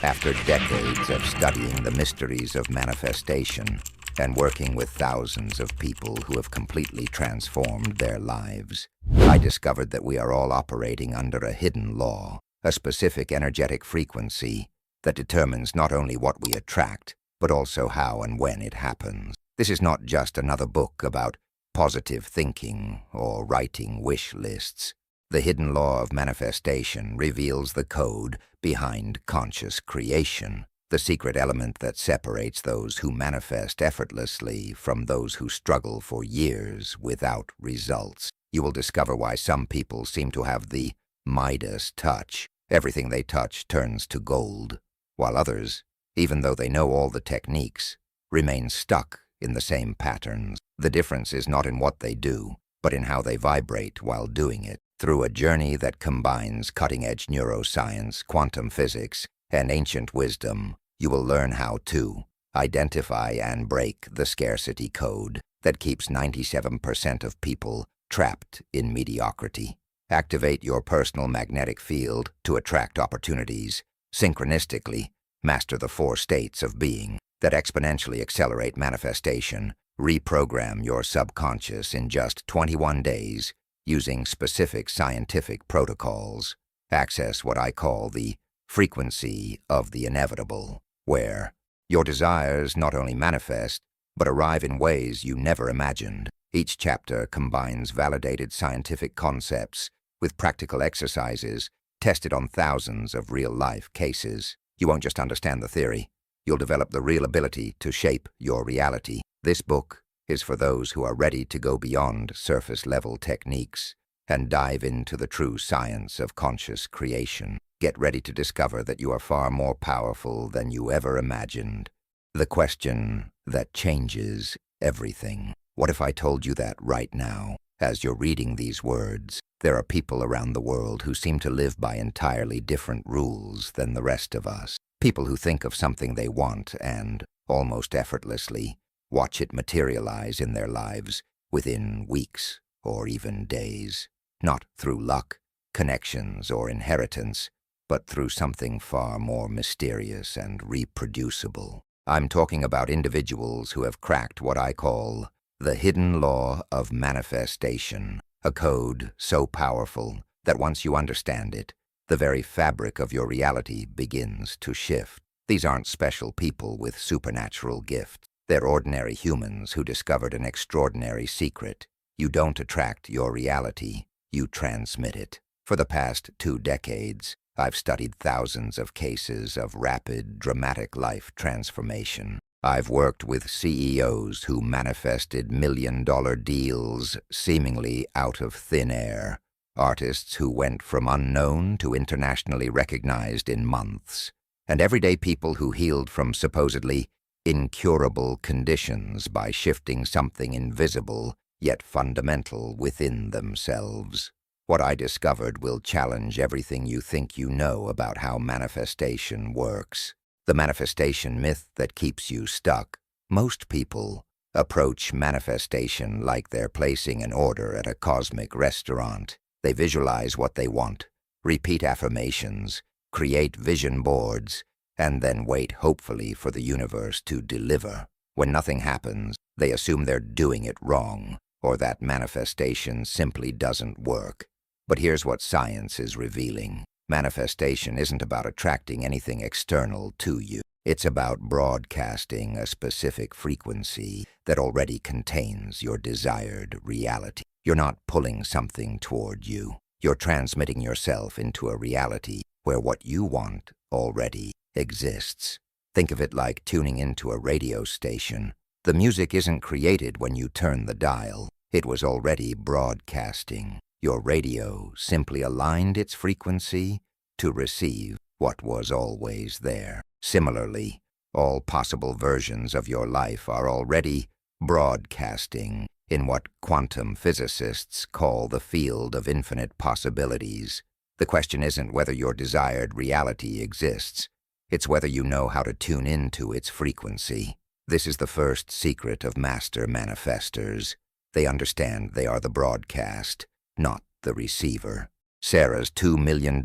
After decades of studying the mysteries of manifestation and working with thousands of people who have completely transformed their lives, I discovered that we are all operating under a hidden law, a specific energetic frequency that determines not only what we attract, but also how and when it happens. This is not just another book about positive thinking or writing wish lists. The hidden law of manifestation reveals the code behind conscious creation, the secret element that separates those who manifest effortlessly from those who struggle for years without results. You will discover why some people seem to have the Midas touch. Everything they touch turns to gold, while others, even though they know all the techniques, remain stuck in the same patterns. The difference is not in what they do, but in how they vibrate while doing it. Through a journey that combines cutting-edge neuroscience, quantum physics, and ancient wisdom, you will learn how to identify and break the scarcity code that keeps 97% of people trapped in mediocrity. Activate your personal magnetic field to attract opportunities. Synchronistically, master the 4 states of being that exponentially accelerate manifestation. Reprogram your subconscious in just 21 days using specific scientific protocols. Access what I call the frequency of the inevitable, where your desires not only manifest, but arrive in ways you never imagined. Each chapter combines validated scientific concepts with practical exercises tested on thousands of real-life cases. You won't just understand the theory, you'll develop the real ability to shape your reality. This book is for those who are ready to go beyond surface-level techniques and dive into the true science of conscious creation. Get ready to discover that you are far more powerful than you ever imagined. The question that changes everything. What if I told you that right now, as you're reading these words? There are people around the world who seem to live by entirely different rules than the rest of us. People who think of something they want and, almost effortlessly, watch it materialize in their lives within weeks or even days. Not through luck, connections, or inheritance, but through something far more mysterious and reproducible. I'm talking about individuals who have cracked what I call the hidden law of manifestation, a code so powerful that once you understand it, the very fabric of your reality begins to shift. These aren't special people with supernatural gifts. They're ordinary humans who discovered an extraordinary secret. You don't attract your reality, you transmit it. For the past 2 decades, I've studied thousands of cases of rapid, dramatic life transformation. I've worked with CEOs who manifested million-dollar deals seemingly out of thin air, artists who went from unknown to internationally recognized in months, and everyday people who healed from supposedly incurable conditions by shifting something invisible yet fundamental within themselves. What I discovered will challenge everything you think you know about how manifestation works. The manifestation myth that keeps you stuck. Most people approach manifestation like they're placing an order at a cosmic restaurant. They visualize what they want, repeat affirmations, create vision boards, and then wait hopefully for the universe to deliver. When nothing happens, they assume they're doing it wrong, or that manifestation simply doesn't work. But here's what science is revealing. Manifestation isn't about attracting anything external to you. It's about broadcasting a specific frequency that already contains your desired reality. You're not pulling something toward you. You're transmitting yourself into a reality where what you want already exists. Think of it like tuning into a radio station. The music isn't created when you turn the dial. It was already broadcasting. Your radio simply aligned its frequency to receive what was always there. Similarly, all possible versions of your life are already broadcasting in what quantum physicists call the field of infinite possibilities. The question isn't whether your desired reality exists. It's whether you know how to tune into its frequency. This is the first secret of master manifestors. They understand they are the broadcast, not the receiver. Sarah's $2 million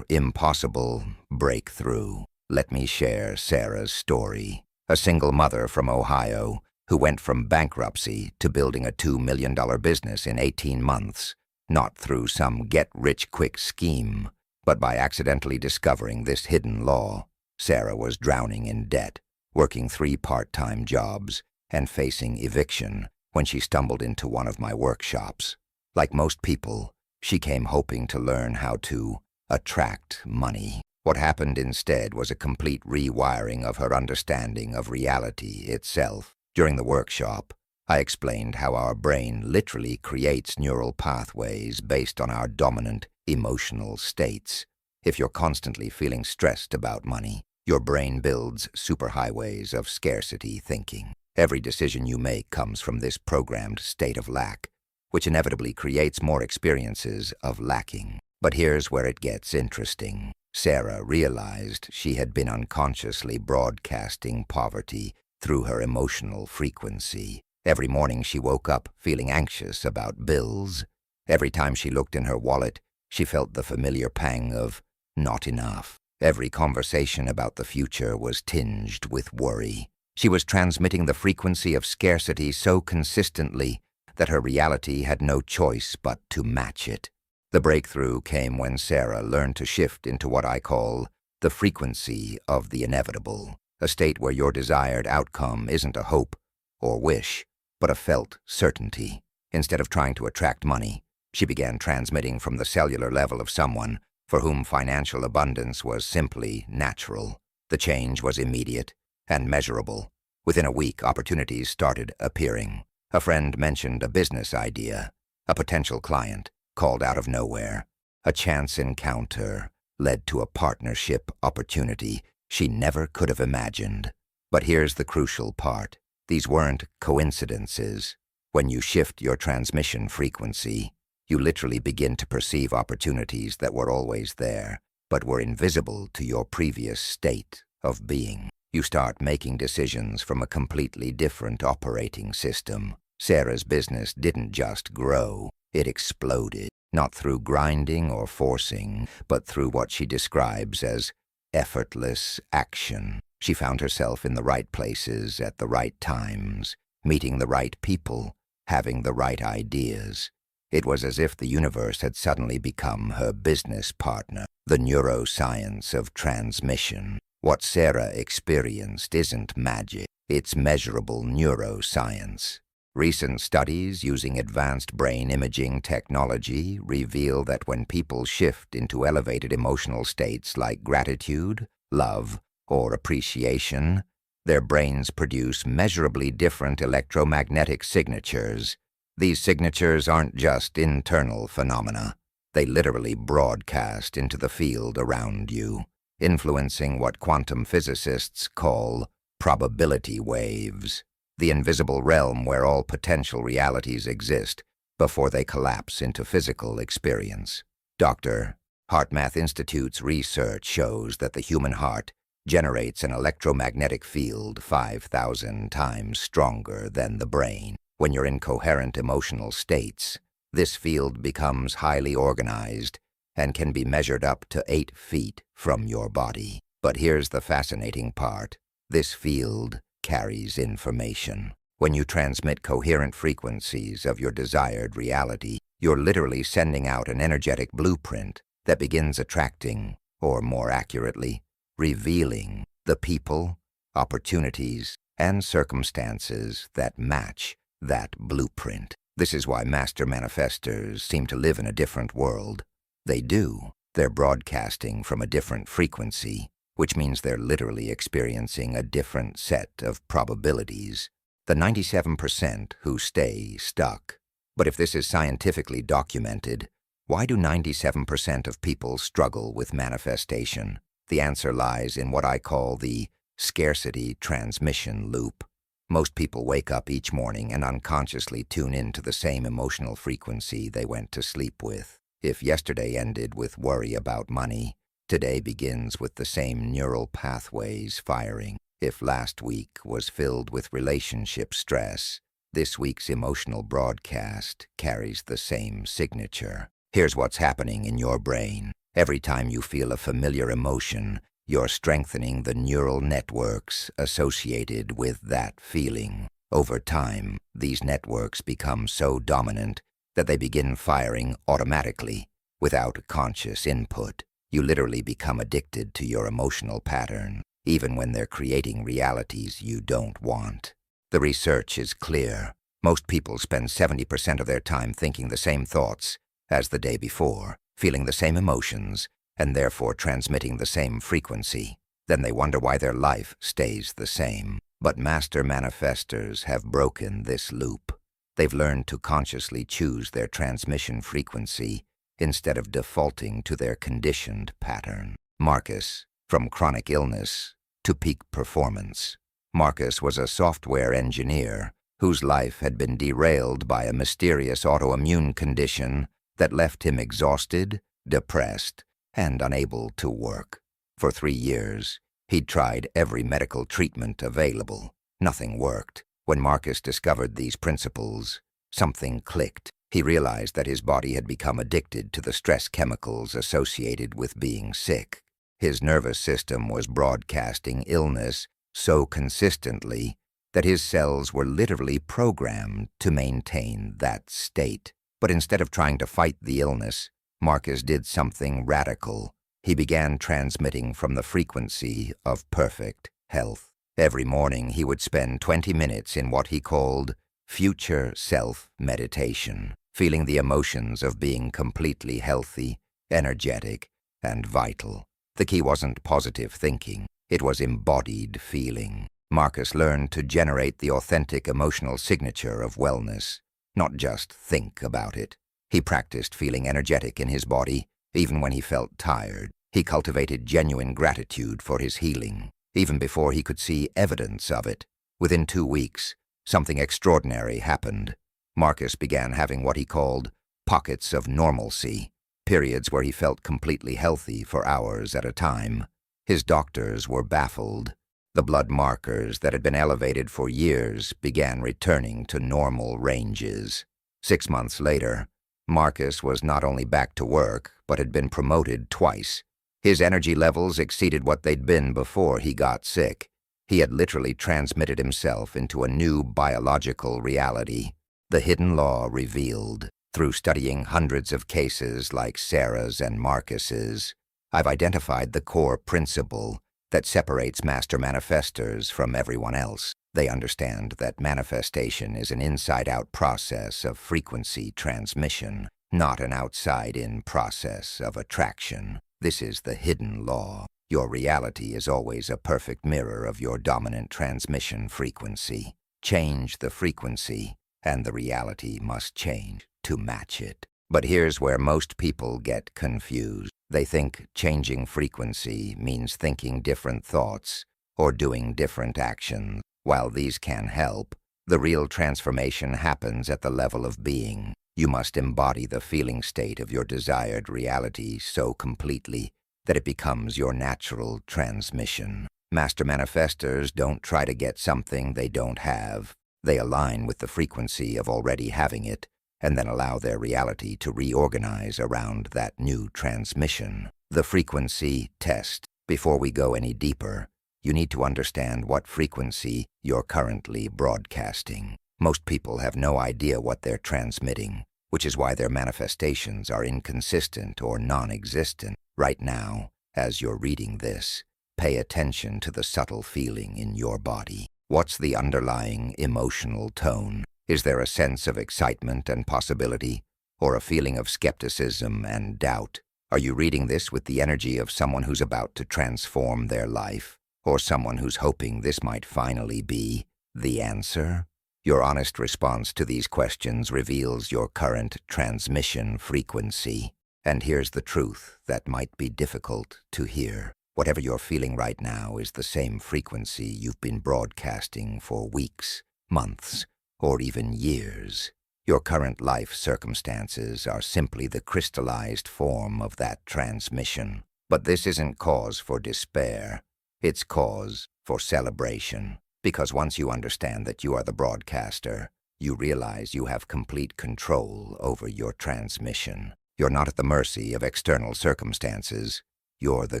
impossible breakthrough. Let me share Sarah's story. A single mother from Ohio who went from bankruptcy to building a $2 million business in 18 months, not through some get-rich-quick scheme, but by accidentally discovering this hidden law. Sarah was drowning in debt, working 3 part-time jobs, and facing eviction when she stumbled into one of my workshops. Like most people, she came hoping to learn how to attract money. What happened instead was a complete rewiring of her understanding of reality itself. During the workshop, I explained how our brain literally creates neural pathways based on our dominant emotional states. If you're constantly feeling stressed about money, your brain builds superhighways of scarcity thinking. Every decision you make comes from this programmed state of lack, which inevitably creates more experiences of lacking. But here's where it gets interesting. Sarah realized she had been unconsciously broadcasting poverty through her emotional frequency. Every morning she woke up feeling anxious about bills. Every time she looked in her wallet, she felt the familiar pang of not enough. Every conversation about the future was tinged with worry. She was transmitting the frequency of scarcity so consistently that her reality had no choice but to match it. The breakthrough came when Sarah learned to shift into what I call the frequency of the inevitable, a state where your desired outcome isn't a hope or wish, but a felt certainty. Instead of trying to attract money, she began transmitting from the cellular level of someone for whom financial abundance was simply natural. The change was immediate and measurable. Within a week, opportunities started appearing. A friend mentioned a business idea. A potential client called out of nowhere. A chance encounter led to a partnership opportunity she never could have imagined. But here's the crucial part. These weren't coincidences. When you shift your transmission frequency, you literally begin to perceive opportunities that were always there, but were invisible to your previous state of being. You start making decisions from a completely different operating system. Sarah's business didn't just grow, it exploded, not through grinding or forcing, but through what she describes as effortless action. She found herself in the right places at the right times, meeting the right people, having the right ideas. It was as if the universe had suddenly become her business partner. The neuroscience of transmission. What Sarah experienced isn't magic, it's measurable neuroscience. Recent studies using advanced brain imaging technology reveal that when people shift into elevated emotional states like gratitude, love, or appreciation, their brains produce measurably different electromagnetic signatures. These signatures aren't just internal phenomena. They literally broadcast into the field around you, influencing what quantum physicists call probability waves, the invisible realm where all potential realities exist before they collapse into physical experience. Dr. HeartMath Institute's research shows that the human heart generates an electromagnetic field 5,000 times stronger than the brain. When you're in coherent emotional states, this field becomes highly organized and can be measured up to 8 feet from your body. But here's the fascinating part. This field carries information. When you transmit coherent frequencies of your desired reality, you're literally sending out an energetic blueprint that begins attracting, or more accurately, revealing the people, opportunities, and circumstances that match that blueprint. This is why master manifestors seem to live in a different world. They do. They're broadcasting from a different frequency, which means they're literally experiencing a different set of probabilities. The 97% who stay stuck. But if this is scientifically documented, why do 97% of people struggle with manifestation? The answer lies in what I call the scarcity transmission loop. Most people wake up each morning and unconsciously tune into the same emotional frequency they went to sleep with. If yesterday ended with worry about money, today begins with the same neural pathways firing. If last week was filled with relationship stress, this week's emotional broadcast carries the same signature. Here's what's happening in your brain. Every time you feel a familiar emotion, you're strengthening the neural networks associated with that feeling. Over time, these networks become so dominant that they begin firing automatically, without conscious input. You literally become addicted to your emotional pattern, even when they're creating realities you don't want. The research is clear. Most people spend 70% of their time thinking the same thoughts as the day before, feeling the same emotions, and therefore transmitting the same frequency. Then they wonder why their life stays the same. But master manifestors have broken this loop. They've learned to consciously choose their transmission frequency instead of defaulting to their conditioned pattern. Marcus, from chronic illness to peak performance. Marcus was a software engineer whose life had been derailed by a mysterious autoimmune condition that left him exhausted, depressed, and unable to work. For 3 years, he'd tried every medical treatment available. Nothing worked. When Marcus discovered these principles, something clicked. He realized that his body had become addicted to the stress chemicals associated with being sick. His nervous system was broadcasting illness so consistently that his cells were literally programmed to maintain that state. But instead of trying to fight the illness, Marcus did something radical. He began transmitting from the frequency of perfect health. Every morning he would spend 20 minutes in what he called future self meditation, feeling the emotions of being completely healthy, energetic, and vital. The key wasn't positive thinking, it was embodied feeling. Marcus learned to generate the authentic emotional signature of wellness, not just think about it. He practiced feeling energetic in his body, even when he felt tired. He cultivated genuine gratitude for his healing, even before he could see evidence of it. Within 2 weeks, something extraordinary happened. Marcus began having what he called pockets of normalcy, periods where he felt completely healthy for hours at a time. His doctors were baffled. The blood markers that had been elevated for years began returning to normal ranges. 6 months later, Marcus was not only back to work, but had been promoted twice. His energy levels exceeded what they'd been before he got sick. He had literally transmitted himself into a new biological reality. The hidden law revealed. Through studying hundreds of cases like Sarah's and Marcus's, I've identified the core principle that separates master manifestors from everyone else. They understand that manifestation is an inside-out process of frequency transmission, not an outside-in process of attraction. This is the hidden law. Your reality is always a perfect mirror of your dominant transmission frequency. Change the frequency, and the reality must change to match it. But here's where most people get confused. They think changing frequency means thinking different thoughts or doing different actions. While these can help, the real transformation happens at the level of being. You must embody the feeling state of your desired reality so completely that it becomes your natural transmission. Master manifestors don't try to get something they don't have. They align with the frequency of already having it, and then allow their reality to reorganize around that new transmission. The frequency test. Before we go any deeper, you need to understand what frequency you're currently broadcasting. Most people have no idea what they're transmitting, which is why their manifestations are inconsistent or non-existent. Right now, as you're reading this, pay attention to the subtle feeling in your body. What's the underlying emotional tone? Is there a sense of excitement and possibility, or a feeling of skepticism and doubt? Are you reading this with the energy of someone who's about to transform their life, or someone who's hoping this might finally be the answer? Your honest response to these questions reveals your current transmission frequency. And here's the truth that might be difficult to hear. Whatever you're feeling right now is the same frequency you've been broadcasting for weeks, months, or even years. Your current life circumstances are simply the crystallized form of that transmission. But this isn't cause for despair. It's cause for celebration. Because once you understand that you are the broadcaster, you realize you have complete control over your transmission. You're not at the mercy of external circumstances. You're the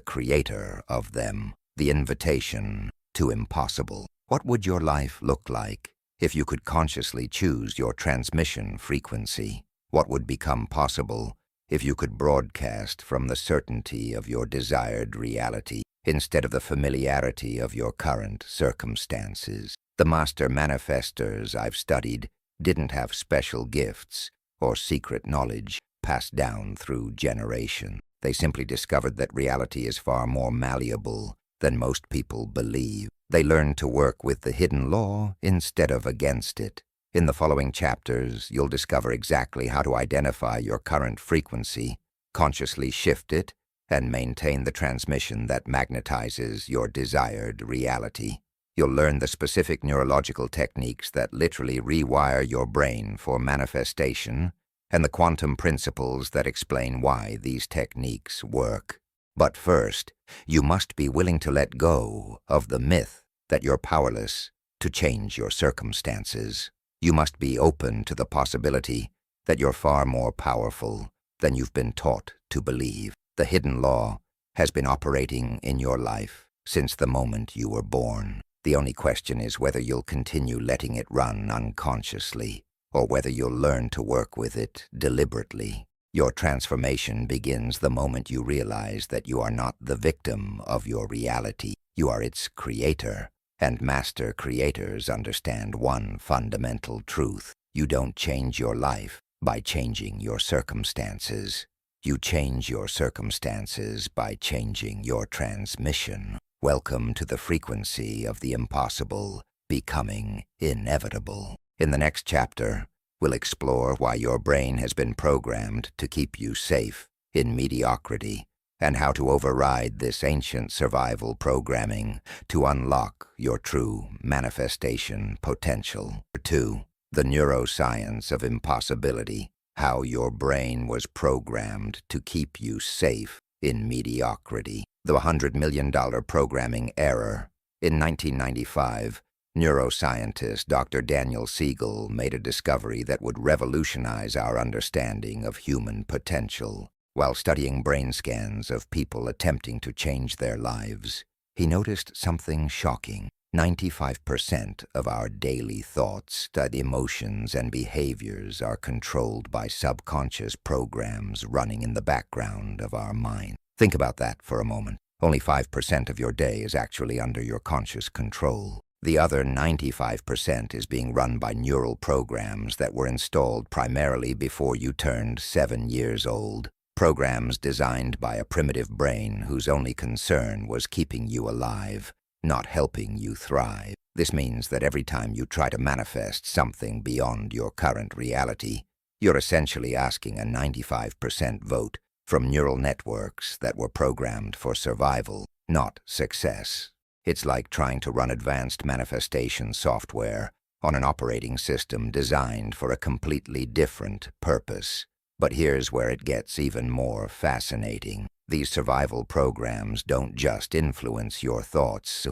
creator of them. The invitation to impossible. What would your life look like if you could consciously choose your transmission frequency? What would become possible if you could broadcast from the certainty of your desired reality instead of the familiarity of your current circumstances? The master manifestors I've studied didn't have special gifts or secret knowledge passed down through generation. They simply discovered that reality is far more malleable than most people believe. They learned to work with the hidden law instead of against it. In the following chapters, you'll discover exactly how to identify your current frequency, consciously shift it, and maintain the transmission that magnetizes your desired reality. You'll learn the specific neurological techniques that literally rewire your brain for manifestation, and the quantum principles that explain why these techniques work. But first, you must be willing to let go of the myth that you're powerless to change your circumstances. You must be open to the possibility that you're far more powerful than you've been taught to believe. The hidden law has been operating in your life since the moment you were born. The only question is whether you'll continue letting it run unconsciously, or whether you'll learn to work with it deliberately. Your transformation begins the moment you realize that you are not the victim of your reality. You are its creator, and master creators understand one fundamental truth. You don't change your life by changing your circumstances. You change your circumstances by changing your transmission. Welcome to the frequency of the impossible becoming inevitable. In the next chapter, we'll explore why your brain has been programmed to keep you safe in mediocrity, and how to override this ancient survival programming to unlock your true manifestation potential. 2. The Neuroscience of Impossibility. How your brain was programmed to keep you safe in mediocrity. The $100 million programming error. In 1995, neuroscientist Dr. Daniel Siegel made a discovery that would revolutionize our understanding of human potential. While studying brain scans of people attempting to change their lives, he noticed something shocking. 95% of our daily thoughts, emotions, and behaviors are controlled by subconscious programs running in the background of our mind. Think about that for a moment. Only 5% of your day is actually under your conscious control. The other 95% is being run by neural programs that were installed primarily before you turned 7 years old. Programs designed by a primitive brain whose only concern was keeping you alive, not helping you thrive. This means that every time you try to manifest something beyond your current reality, you're essentially asking a 95% vote from neural networks that were programmed for survival, not success. It's like trying to run advanced manifestation software on an operating system designed for a completely different purpose. But here's where it gets even more fascinating. These survival programs don't just influence your thoughts.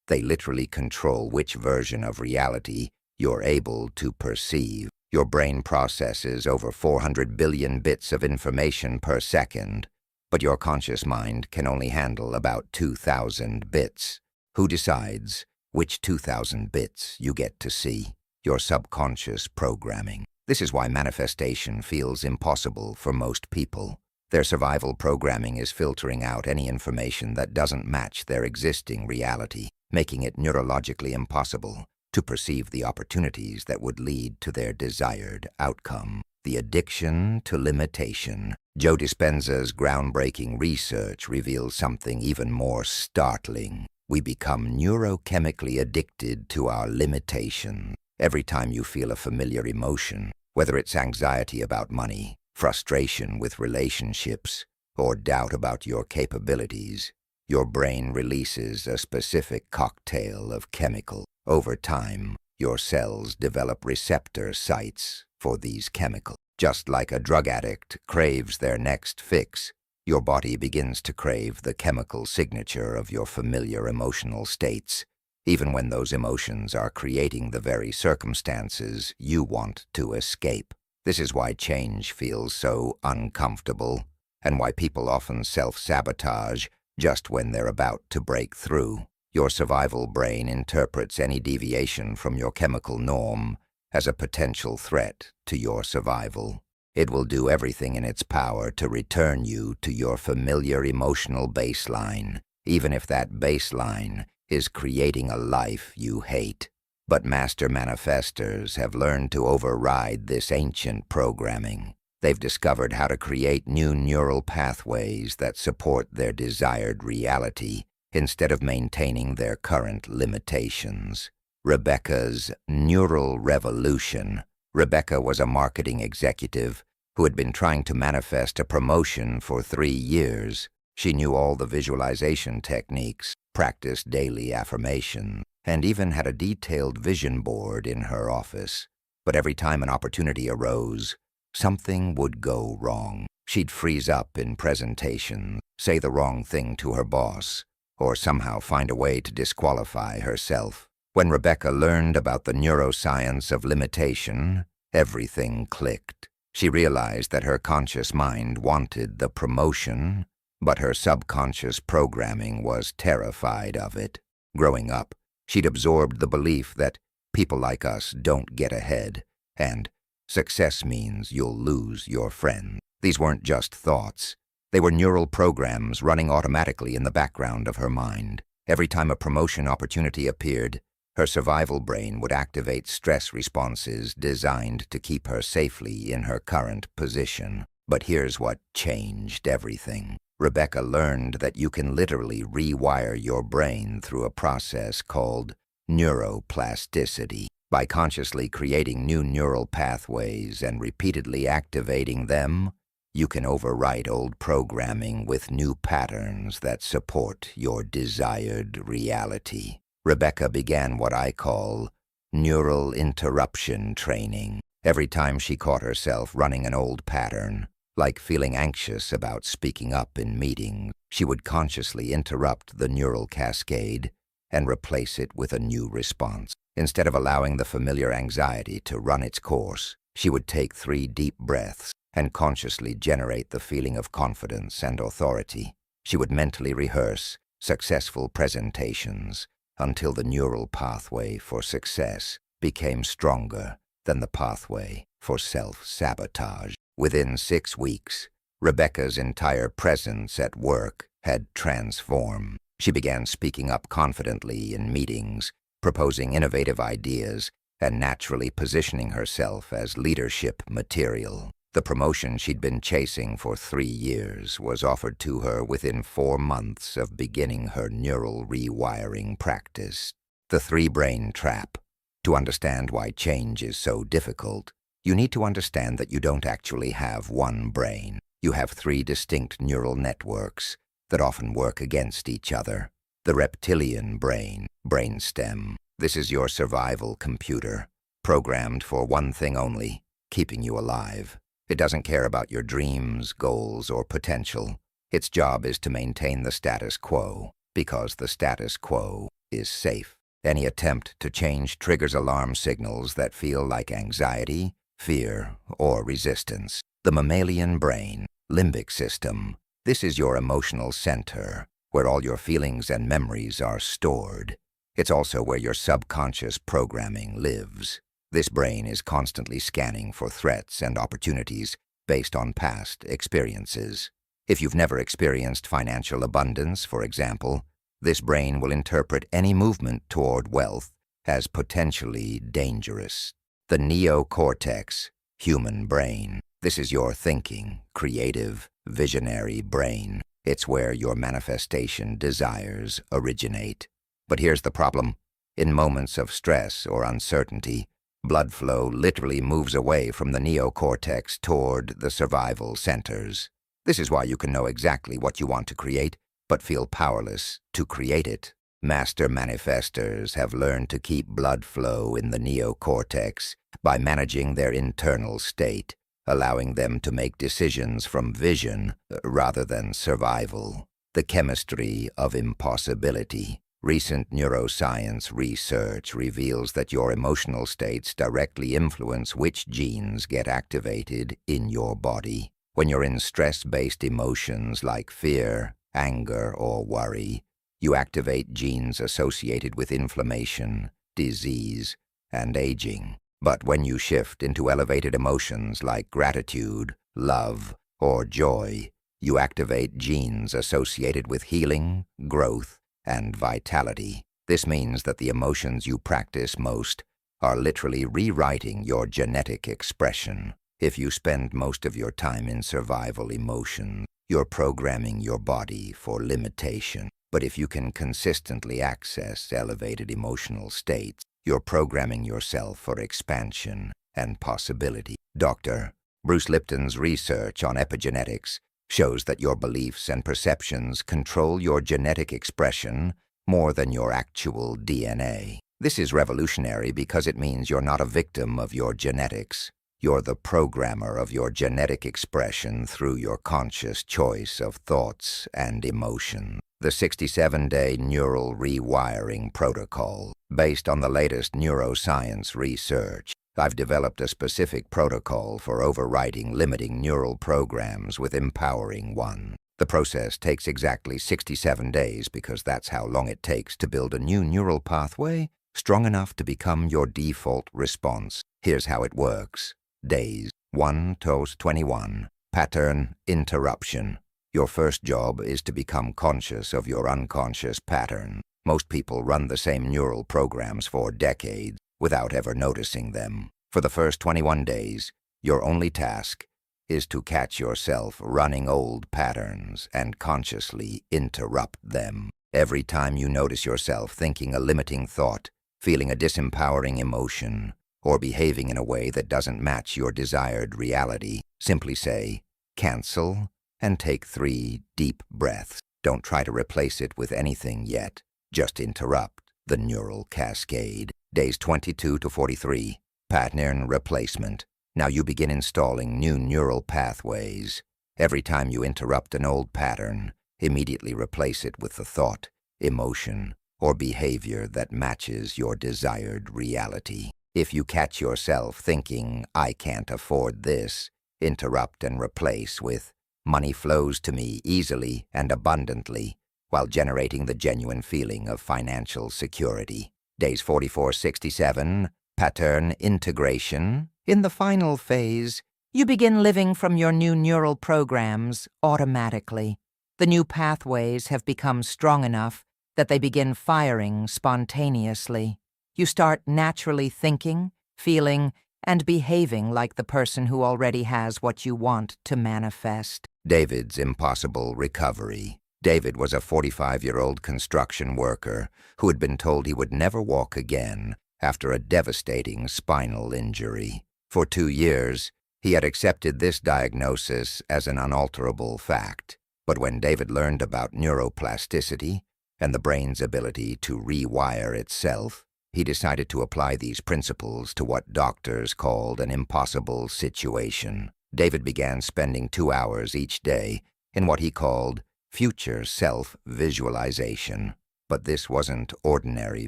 They literally control which version of reality you're able to perceive. Your brain processes over 400 billion bits of information per second, but your conscious mind can only handle about 2,000 bits. Who decides which 2,000 bits you get to see? Your subconscious programming. This is why manifestation feels impossible for most people. Their survival programming is filtering out any information that doesn't match their existing reality, making it neurologically impossible to perceive the opportunities that would lead to their desired outcome. The addiction to limitation. Joe Dispenza's groundbreaking research reveals something even more startling. We become neurochemically addicted to our limitation. Every time you feel a familiar emotion, whether it's anxiety about money, frustration with relationships, or doubt about your capabilities, your brain releases a specific cocktail of chemicals. Over time, your cells develop receptor sites for these chemicals. Just like a drug addict craves their next fix, your body begins to crave the chemical signature of your familiar emotional states, even when those emotions are creating the very circumstances you want to escape. This is why change feels so uncomfortable, and why people often self-sabotage just when they're about to break through. Your survival brain interprets any deviation from your chemical norm as a potential threat to your survival. It will do everything in its power to return you to your familiar emotional baseline, even if that baseline is creating a life you hate. But master manifestors have learned to override this ancient programming. They've discovered how to create new neural pathways that support their desired reality instead of maintaining their current limitations. Rebecca's neural revolution. Rebecca was a marketing executive who had been trying to manifest a promotion for 3 years. She knew all the visualization techniques, practiced daily affirmation, and even had a detailed vision board in her office. But every time an opportunity arose, something would go wrong. She'd freeze up in presentation, say the wrong thing to her boss, or somehow find a way to disqualify herself. When Rebecca learned about the neuroscience of limitation, everything clicked. She realized that her conscious mind wanted the promotion, but her subconscious programming was terrified of it. Growing up, she'd absorbed the belief that people like us don't get ahead, and success means you'll lose your friend. These weren't just thoughts. They were neural programs running automatically in the background of her mind. Every time a promotion opportunity appeared, her survival brain would activate stress responses designed to keep her safely in her current position. But here's what changed everything. Rebecca learned that you can literally rewire your brain through a process called neuroplasticity. By consciously creating new neural pathways and repeatedly activating them, you can overwrite old programming with new patterns that support your desired reality. Rebecca began what I call neural interruption training. Every time she caught herself running an old pattern, like feeling anxious about speaking up in meetings, she would consciously interrupt the neural cascade and replace it with a new response. Instead of allowing the familiar anxiety to run its course, she would take 3 deep breaths and consciously generate the feeling of confidence and authority. She would mentally rehearse successful presentations until the neural pathway for success became stronger than the pathway for self-sabotage. Within 6 weeks, Rebecca's entire presence at work had transformed. She began speaking up confidently in meetings, proposing innovative ideas, and naturally positioning herself as leadership material. The promotion she'd been chasing for 3 years was offered to her within 4 months of beginning her neural rewiring practice. The 3-brain trap. To understand why change is so difficult, you need to understand that you don't actually have one brain. You have 3 distinct neural networks that often work against each other. The reptilian brain, brainstem. This is your survival computer, programmed for one thing only, keeping you alive. It doesn't care about your dreams, goals, or potential. Its job is to maintain the status quo, because the status quo is safe. Any attempt to change triggers alarm signals that feel like anxiety, fear, or resistance. The mammalian brain, limbic system. This is your emotional center, where all your feelings and memories are stored. It's also where your subconscious programming lives. This brain is constantly scanning for threats and opportunities based on past experiences. If you've never experienced financial abundance, for example, this brain will interpret any movement toward wealth as potentially dangerous. The neocortex, human brain. This is your thinking, creative, visionary brain. It's where your manifestation desires originate. But here's the problem. In moments of stress or uncertainty, blood flow literally moves away from the neocortex toward the survival centers. This is why you can know exactly what you want to create, but feel powerless to create it. Master manifestors have learned to keep blood flow in the neocortex by managing their internal state, allowing them to make decisions from vision rather than survival. The chemistry of impossibility. Recent neuroscience research reveals that your emotional states directly influence which genes get activated in your body. When you're in stress-based emotions like fear, anger, or worry, you activate genes associated with inflammation, disease, and aging. But when you shift into elevated emotions like gratitude, love, or joy, you activate genes associated with healing, growth, and vitality. This means that the emotions you practice most are literally rewriting your genetic expression. If you spend most of your time in survival emotions, you're programming your body for limitation. But if you can consistently access elevated emotional states, you're programming yourself for expansion and possibility. Dr. Bruce Lipton's research on epigenetics shows that your beliefs and perceptions control your genetic expression more than your actual DNA. This is revolutionary because it means you're not a victim of your genetics. You're the programmer of your genetic expression through your conscious choice of thoughts and emotions. The 67-day neural rewiring protocol. Based on the latest neuroscience research, I've developed a specific protocol for overriding limiting neural programs with empowering ones. The process takes exactly 67 days because that's how long it takes to build a new neural pathway strong enough to become your default response. Here's how it works. Days 1 to 21. Pattern interruption. Your first job is to become conscious of your unconscious pattern. Most people run the same neural programs for decades without ever noticing them. For the first 21 days, your only task is to catch yourself running old patterns and consciously interrupt them. Every time you notice yourself thinking a limiting thought, feeling a disempowering emotion, or behaving in a way that doesn't match your desired reality, simply say, cancel, and take 3 deep breaths. Don't try to replace it with anything yet. Just interrupt the neural cascade. Days 22 to 43. Pattern replacement. Now you begin installing new neural pathways. Every time you interrupt an old pattern, immediately replace it with the thought, emotion, or behavior that matches your desired reality. If you catch yourself thinking, I can't afford this, interrupt and replace with, money flows to me easily and abundantly, while generating the genuine feeling of financial security. Days 44-67, pattern integration. In the final phase, you begin living from your new neural programs automatically. The new pathways have become strong enough that they begin firing spontaneously. You start naturally thinking, feeling, and behaving like the person who already has what you want to manifest. David's impossible recovery. David was a 45-year-old construction worker who had been told he would never walk again after a devastating spinal injury. For 2 years, he had accepted this diagnosis as an unalterable fact. But when David learned about neuroplasticity and the brain's ability to rewire itself, he decided to apply these principles to what doctors called an impossible situation. David began spending 2 hours each day in what he called future self-visualization. But this wasn't ordinary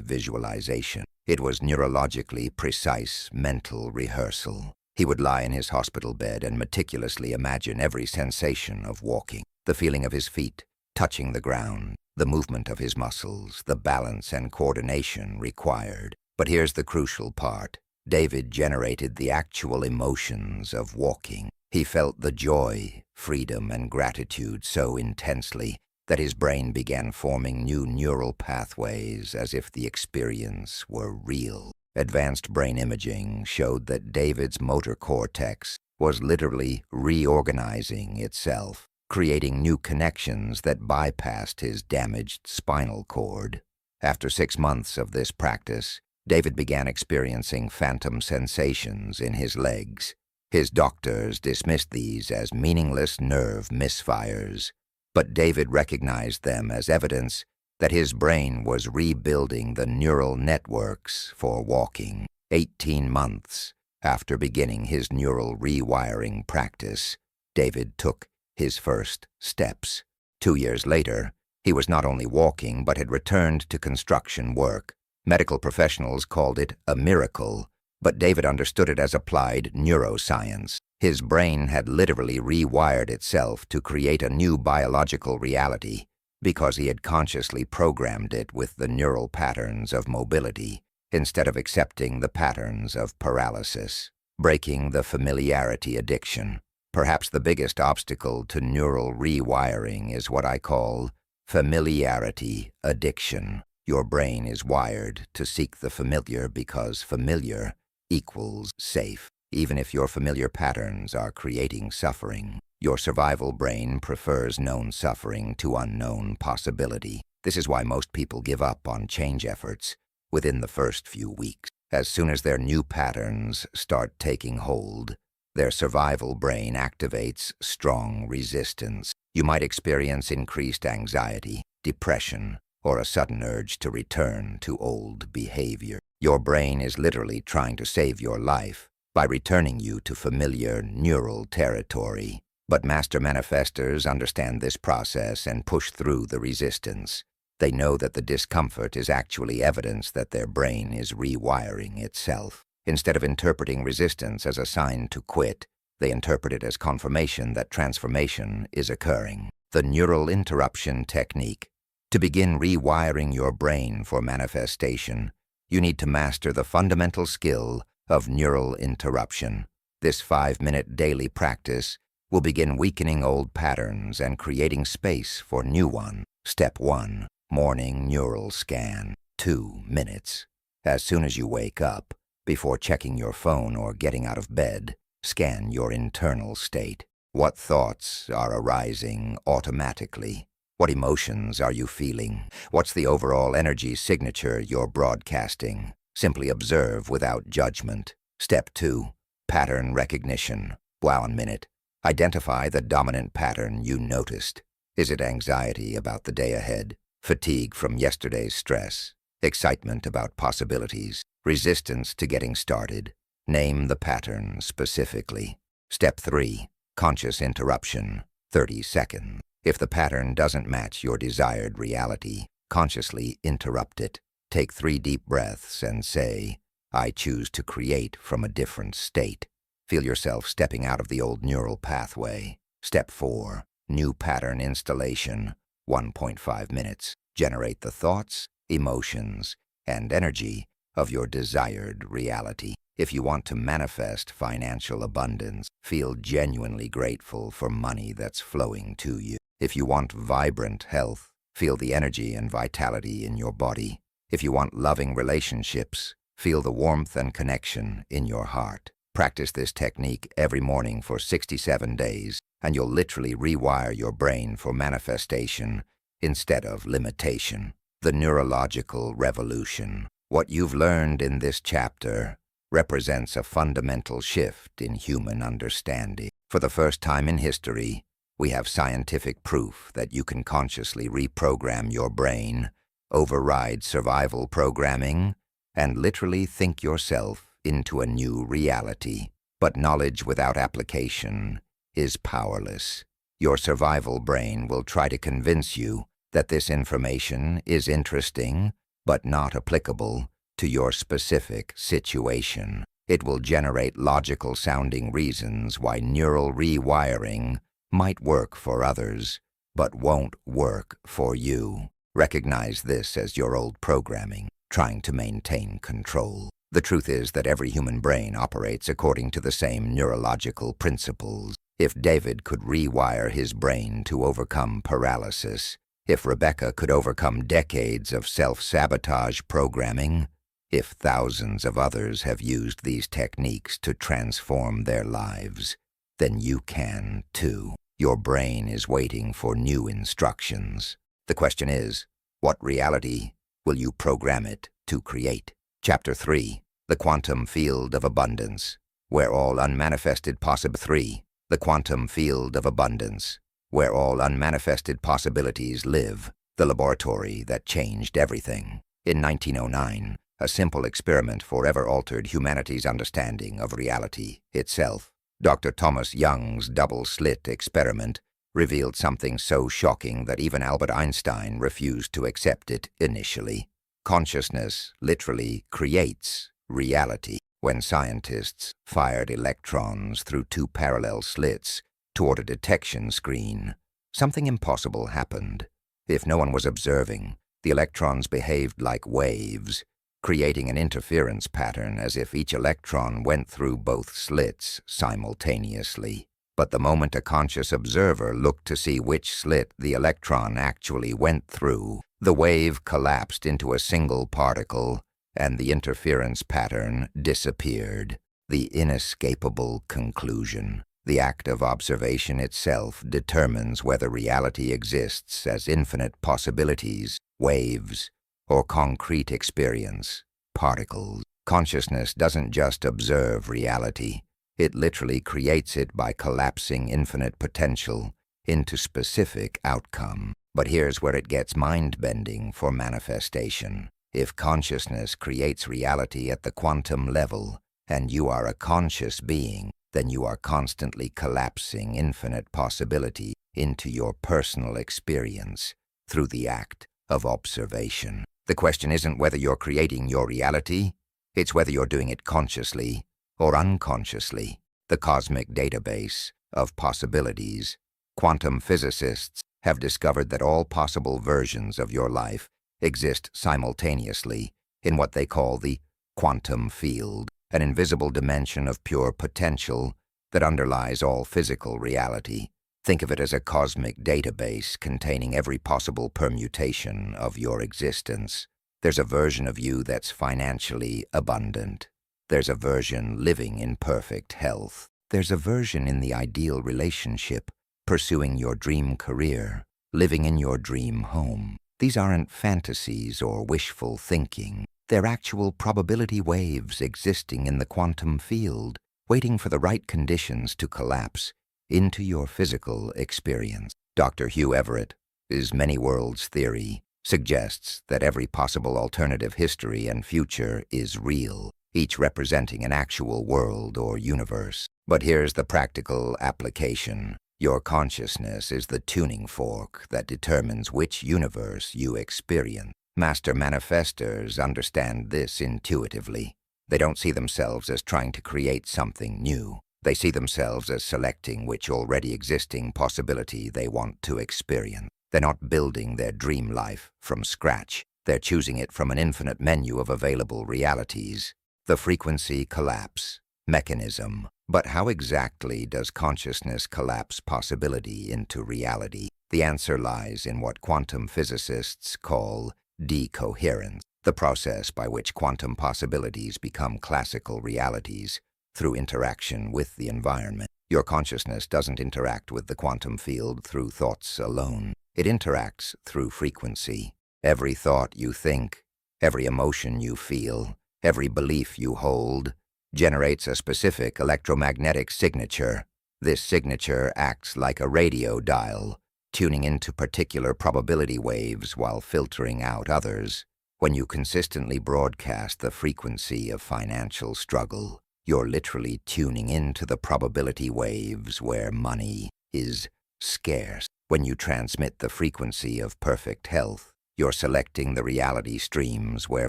visualization. It was neurologically precise mental rehearsal. He would lie in his hospital bed and meticulously imagine every sensation of walking, the feeling of his feet touching the ground, the movement of his muscles, the balance and coordination required. But here's the crucial part. David generated the actual emotions of walking. He felt the joy, freedom, and gratitude so intensely that his brain began forming new neural pathways as if the experience were real. Advanced brain imaging showed that David's motor cortex was literally reorganizing itself, creating new connections that bypassed his damaged spinal cord. After 6 months of this practice, David began experiencing phantom sensations in his legs. His doctors dismissed these as meaningless nerve misfires, but David recognized them as evidence that his brain was rebuilding the neural networks for walking. 18 months after beginning his neural rewiring practice, David took his first steps. 2 years later, he was not only walking but had returned to construction work. Medical professionals called it a miracle, but David understood it as applied neuroscience. His brain had literally rewired itself to create a new biological reality, because he had consciously programmed it with the neural patterns of mobility instead of accepting the patterns of paralysis. Breaking the familiarity addiction. Perhaps the biggest obstacle to neural rewiring is what I call familiarity addiction. Your brain is wired to seek the familiar because familiar equals safe. Even if your familiar patterns are creating suffering, your survival brain prefers known suffering to unknown possibility. This is why most people give up on change efforts within the first few weeks. As soon as their new patterns start taking hold, their survival brain activates strong resistance. You might experience increased anxiety, depression, or a sudden urge to return to old behavior. Your brain is literally trying to save your life by returning you to familiar neural territory. But master manifestors understand this process and push through the resistance. They know that the discomfort is actually evidence that their brain is rewiring itself. Instead of interpreting resistance as a sign to quit, they interpret it as confirmation that transformation is occurring. The neural interruption technique. To begin rewiring your brain for manifestation, you need to master the fundamental skill of neural interruption. This 5-minute daily practice will begin weakening old patterns and creating space for new ones. Step 1. Morning neural scan. 2 minutes. As soon as you wake up, before checking your phone or getting out of bed, scan your internal state. What thoughts are arising automatically? What emotions are you feeling? What's the overall energy signature you're broadcasting? Simply observe without judgment. Step 2. Pattern recognition. 1 minute. Identify the dominant pattern you noticed. Is it anxiety about the day ahead? Fatigue from yesterday's stress? Excitement about possibilities? Resistance to getting started? Name the pattern specifically. Step 3. Conscious interruption. 30 seconds. If the pattern doesn't match your desired reality, consciously interrupt it. Take 3 deep breaths and say, I choose to create from a different state. Feel yourself stepping out of the old neural pathway. Step 4. New pattern installation. 1.5 minutes. Generate the thoughts, emotions, and energy of your desired reality. If you want to manifest financial abundance, feel genuinely grateful for money that's flowing to you. If you want vibrant health, feel the energy and vitality in your body. If you want loving relationships, feel the warmth and connection in your heart. Practice this technique every morning for 67 days, and you'll literally rewire your brain for manifestation instead of limitation. The neurological revolution. What you've learned in this chapter represents a fundamental shift in human understanding. For the first time in history, we have scientific proof that you can consciously reprogram your brain, override survival programming, and literally think yourself into a new reality. But knowledge without application is powerless. Your survival brain will try to convince you that this information is interesting, but not applicable to your specific situation. It will generate logical-sounding reasons why neural rewiring might work for others, but won't work for you. Recognize this as your old programming, trying to maintain control. The truth is that every human brain operates according to the same neurological principles. If David could rewire his brain to overcome paralysis, if Rebecca could overcome decades of self-sabotage programming, if thousands of others have used these techniques to transform their lives, then you can too. Your brain is waiting for new instructions. The question is, what reality will you program it to create? Chapter 3. The Quantum Field of Abundance, where all unmanifested possibilities. 3. The Quantum Field of Abundance, where all unmanifested possibilities live, the laboratory that changed everything. In 1909, a simple experiment forever altered humanity's understanding of reality itself. Dr. Thomas Young's double-slit experiment revealed something so shocking that even Albert Einstein refused to accept it initially. Consciousness literally creates reality. When scientists fired electrons through 2 parallel slits toward a detection screen, something impossible happened. If no one was observing, the electrons behaved like waves, creating an interference pattern as if each electron went through both slits simultaneously. But the moment a conscious observer looked to see which slit the electron actually went through, the wave collapsed into a single particle, and the interference pattern disappeared. The inescapable conclusion. The act of observation itself determines whether reality exists as infinite possibilities, waves, or concrete experience, particles. Consciousness doesn't just observe reality. It literally creates it by collapsing infinite potential into specific outcome. But here's where it gets mind-bending for manifestation. If consciousness creates reality at the quantum level, and you are a conscious being, then you are constantly collapsing infinite possibility into your personal experience through the act of observation. The question isn't whether you're creating your reality, it's whether you're doing it consciously or unconsciously. The cosmic database of possibilities. Quantum physicists have discovered that all possible versions of your life exist simultaneously in what they call the quantum field, an invisible dimension of pure potential that underlies all physical reality. Think of it as a cosmic database containing every possible permutation of your existence. There's a version of you that's financially abundant. There's a version living in perfect health. There's a version in the ideal relationship, pursuing your dream career, living in your dream home. These aren't fantasies or wishful thinking. They're actual probability waves existing in the quantum field, waiting for the right conditions to collapse into your physical experience. Dr. Hugh Everett's many worlds theory suggests that every possible alternative history and future is real, each representing an actual world or universe. But here's the practical application. Your consciousness is the tuning fork that determines which universe you experience. Master manifestors understand this intuitively. They don't see themselves as trying to create something new. They see themselves as selecting which already existing possibility they want to experience. They're not building their dream life from scratch. They're choosing it from an infinite menu of available realities. The frequency collapse mechanism. But how exactly does consciousness collapse possibility into reality? The answer lies in what quantum physicists call decoherence, the process by which quantum possibilities become classical realities through interaction with the environment. Your consciousness doesn't interact with the quantum field through thoughts alone. It interacts through frequency. Every thought you think, every emotion you feel, every belief you hold, generates a specific electromagnetic signature. This signature acts like a radio dial, tuning into particular probability waves while filtering out others. When you consistently broadcast the frequency of financial struggle, you're literally tuning into the probability waves where money is scarce. When you transmit the frequency of perfect health, you're selecting the reality streams where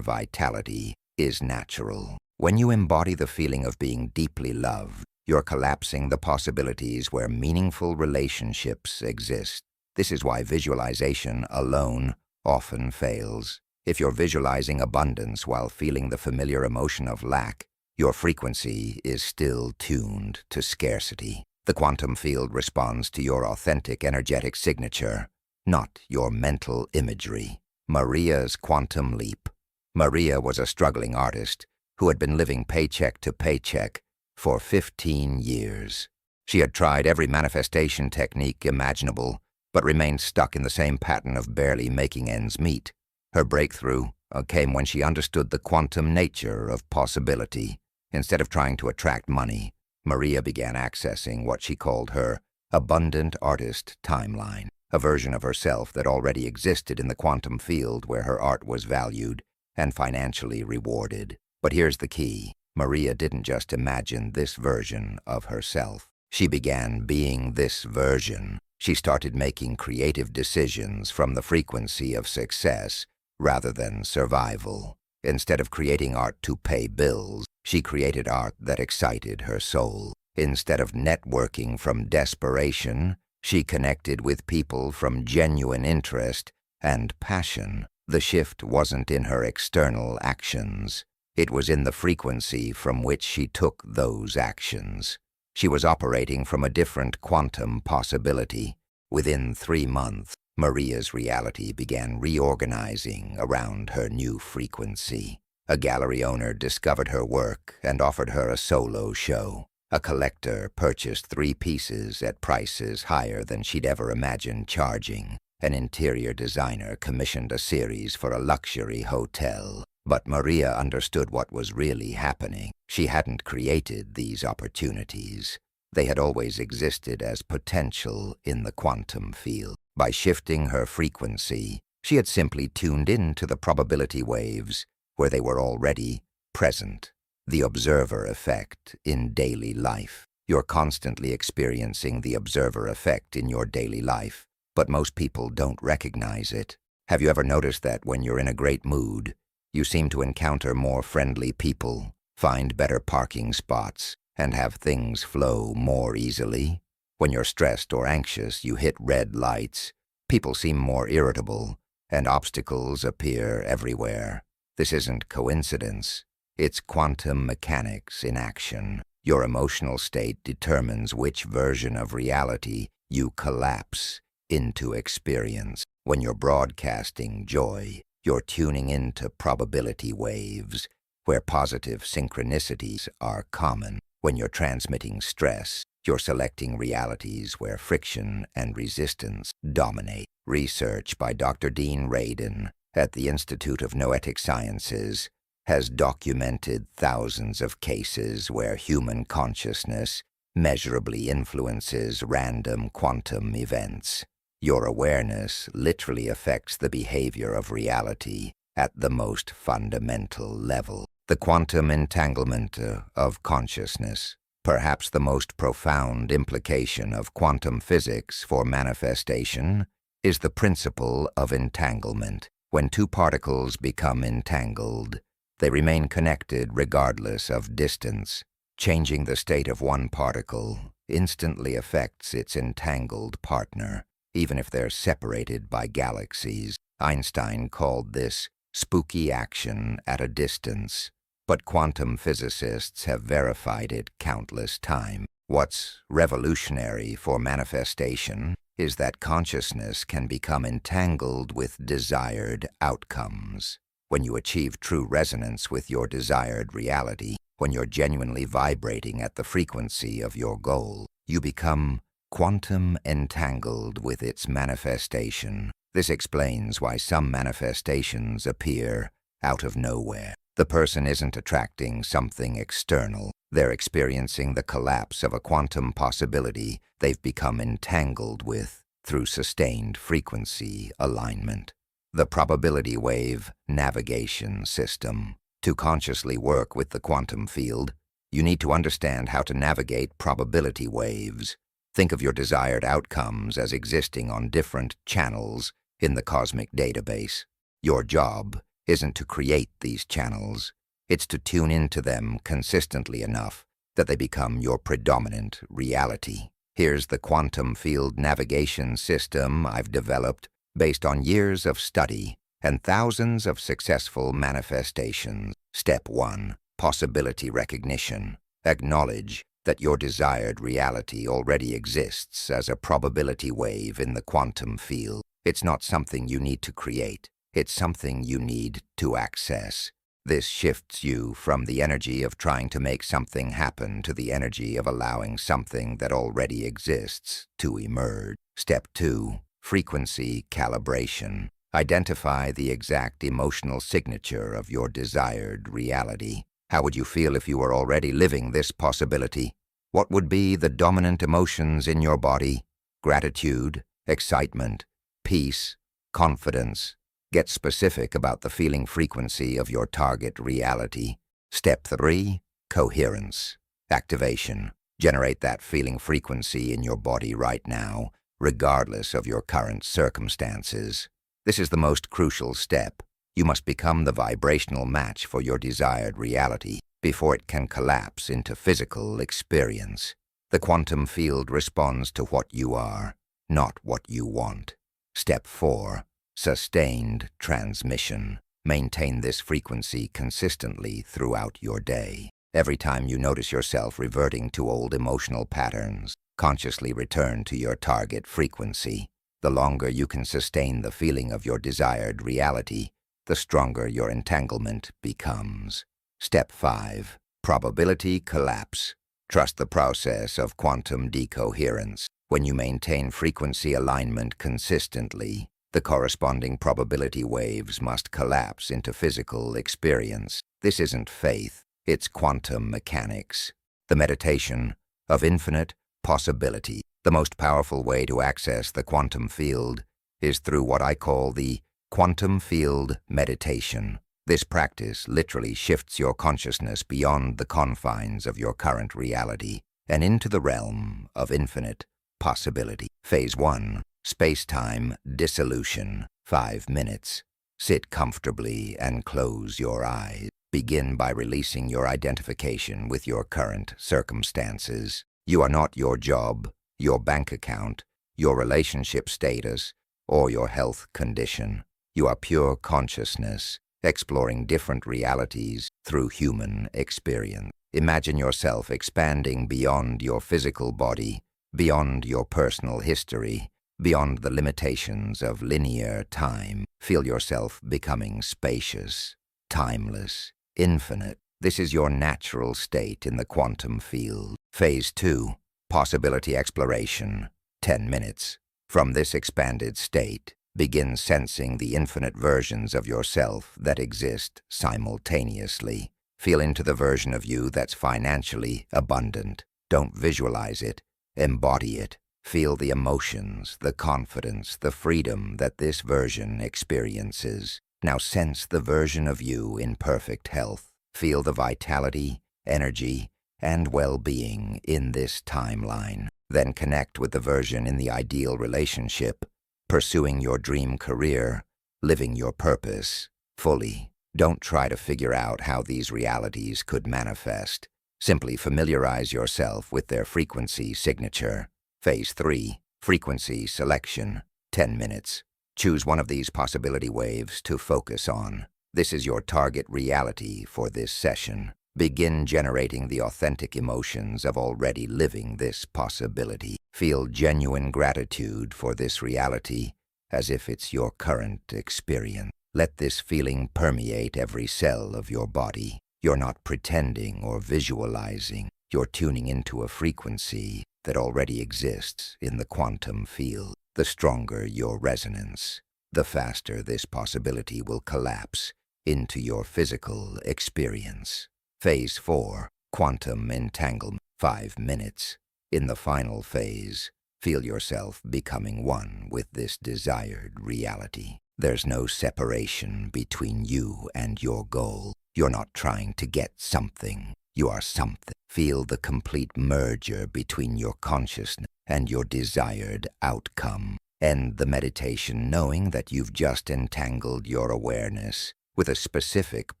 vitality is natural. When you embody the feeling of being deeply loved, you're collapsing the possibilities where meaningful relationships exist. This is why visualization alone often fails. If you're visualizing abundance while feeling the familiar emotion of lack, your frequency is still tuned to scarcity. The quantum field responds to your authentic energetic signature, not your mental imagery. Maria's quantum leap. Maria was a struggling artist who had been living paycheck to paycheck for 15 years. She had tried every manifestation technique imaginable, but remained stuck in the same pattern of barely making ends meet. Her breakthrough came when she understood the quantum nature of possibility. Instead of trying to attract money, Maria began accessing what she called her abundant artist timeline, a version of herself that already existed in the quantum field where her art was valued and financially rewarded. But here's the key. Maria didn't just imagine this version of herself. She began being this version. She started making creative decisions from the frequency of success rather than survival. Instead of creating art to pay bills, she created art that excited her soul. Instead of networking from desperation, she connected with people from genuine interest and passion. The shift wasn't in her external actions. It was in the frequency from which she took those actions. She was operating from a different quantum possibility. Within 3 months, Maria's reality began reorganizing around her new frequency. A gallery owner discovered her work and offered her a solo show. A collector purchased 3 pieces at prices higher than she'd ever imagined charging. An interior designer commissioned a series for a luxury hotel. But Maria understood what was really happening. She hadn't created these opportunities. They had always existed as potential in the quantum field. By shifting her frequency, she had simply tuned into the probability waves where they were already present. The observer effect in daily life. You're constantly experiencing the observer effect in your daily life, but most people don't recognize it. Have you ever noticed that when you're in a great mood, you seem to encounter more friendly people, find better parking spots, and have things flow more easily? When you're stressed or anxious, you hit red lights, people seem more irritable, and obstacles appear everywhere. This isn't coincidence. It's quantum mechanics in action. Your emotional state determines which version of reality you collapse into experience. When you're broadcasting joy, you're tuning into probability waves, where positive synchronicities are common. When you're transmitting stress, you're selecting realities where friction and resistance dominate. Research by Dr. Dean Radin at the Institute of Noetic Sciences has documented thousands of cases where human consciousness measurably influences random quantum events. Your awareness literally affects the behavior of reality at the most fundamental level. The quantum entanglement of consciousness. Perhaps the most profound implication of quantum physics for manifestation is the principle of entanglement. When 2 particles become entangled, they remain connected regardless of distance. Changing the state of one particle instantly affects its entangled partner, even if they're separated by galaxies. Einstein called this spooky action at a distance, but quantum physicists have verified it countless times. What's revolutionary for manifestation is that consciousness can become entangled with desired outcomes. When you achieve true resonance with your desired reality, when you're genuinely vibrating at the frequency of your goal, you become quantum entangled with its manifestation. This explains why some manifestations appear out of nowhere. The person isn't attracting something external. They're experiencing the collapse of a quantum possibility they've become entangled with through sustained frequency alignment. The probability wave navigation system. To consciously work with the quantum field, you need to understand how to navigate probability waves. Think of your desired outcomes as existing on different channels in the cosmic database. Your job isn't to create these channels. It's to tune into them consistently enough that they become your predominant reality. Here's the quantum field navigation system I've developed based on years of study and thousands of successful manifestations. Step 1. Possibility recognition. Acknowledge that your desired reality already exists as a probability wave in the quantum field. It's not something you need to create. It's something you need to access. This shifts you from the energy of trying to make something happen to the energy of allowing something that already exists to emerge. Step 2. Frequency calibration. Identify the exact emotional signature of your desired reality. How would you feel if you were already living this possibility? What would be the dominant emotions in your body? Gratitude, excitement, peace, confidence. Get specific about the feeling frequency of your target reality. Step 3. Coherence. Activation. Generate that feeling frequency in your body right now, regardless of your current circumstances. This is the most crucial step. You must become the vibrational match for your desired reality before it can collapse into physical experience. The quantum field responds to what you are, not what you want. Step 4. Sustained transmission. Maintain this frequency consistently throughout your day. Every time you notice yourself reverting to old emotional patterns, consciously return to your target frequency. The longer you can sustain the feeling of your desired reality, the stronger your entanglement becomes. Step 5. Probability collapse. Trust the process of quantum decoherence. When you maintain frequency alignment consistently, the corresponding probability waves must collapse into physical experience. This isn't faith, it's quantum mechanics. The meditation of infinite possibility. The most powerful way to access the quantum field is through what I call the quantum field meditation. This practice literally shifts your consciousness beyond the confines of your current reality and into the realm of infinite possibility. Phase 1. Space-time dissolution. 5 minutes. Sit comfortably and close your eyes. Begin by releasing your identification with your current circumstances. You are not your job, your bank account, your relationship status, or your health condition. You are pure consciousness, exploring different realities through human experience. Imagine yourself expanding beyond your physical body, beyond your personal history, beyond the limitations of linear time. Feel yourself becoming spacious, timeless, infinite. This is your natural state in the quantum field. Phase 2. Possibility exploration. 10 minutes. From this expanded state, begin sensing the infinite versions of yourself that exist simultaneously. Feel into the version of you that's financially abundant. Don't visualize it, embody it. Feel the emotions, the confidence, the freedom that this version experiences. Now sense the version of you in perfect health. Feel the vitality, energy, and well-being in this timeline. Then connect with the version in the ideal relationship, pursuing your dream career, living your purpose fully. Don't try to figure out how these realities could manifest. Simply familiarize yourself with their frequency signature. Phase 3. Frequency selection. 10 minutes. Choose one of these possibility waves to focus on. This is your target reality for this session. Begin generating the authentic emotions of already living this possibility. Feel genuine gratitude for this reality as if it's your current experience. Let this feeling permeate every cell of your body. You're not pretending or visualizing. You're tuning into a frequency that already exists in the quantum field. The stronger your resonance, the faster this possibility will collapse into your physical experience. Phase 4. Quantum entanglement. 5 minutes. In the final phase, feel yourself becoming one with this desired reality. There's no separation between you and your goal. You're not trying to get something. You are something. Feel the complete merger between your consciousness and your desired outcome. End the meditation knowing that you've just entangled your awareness with a specific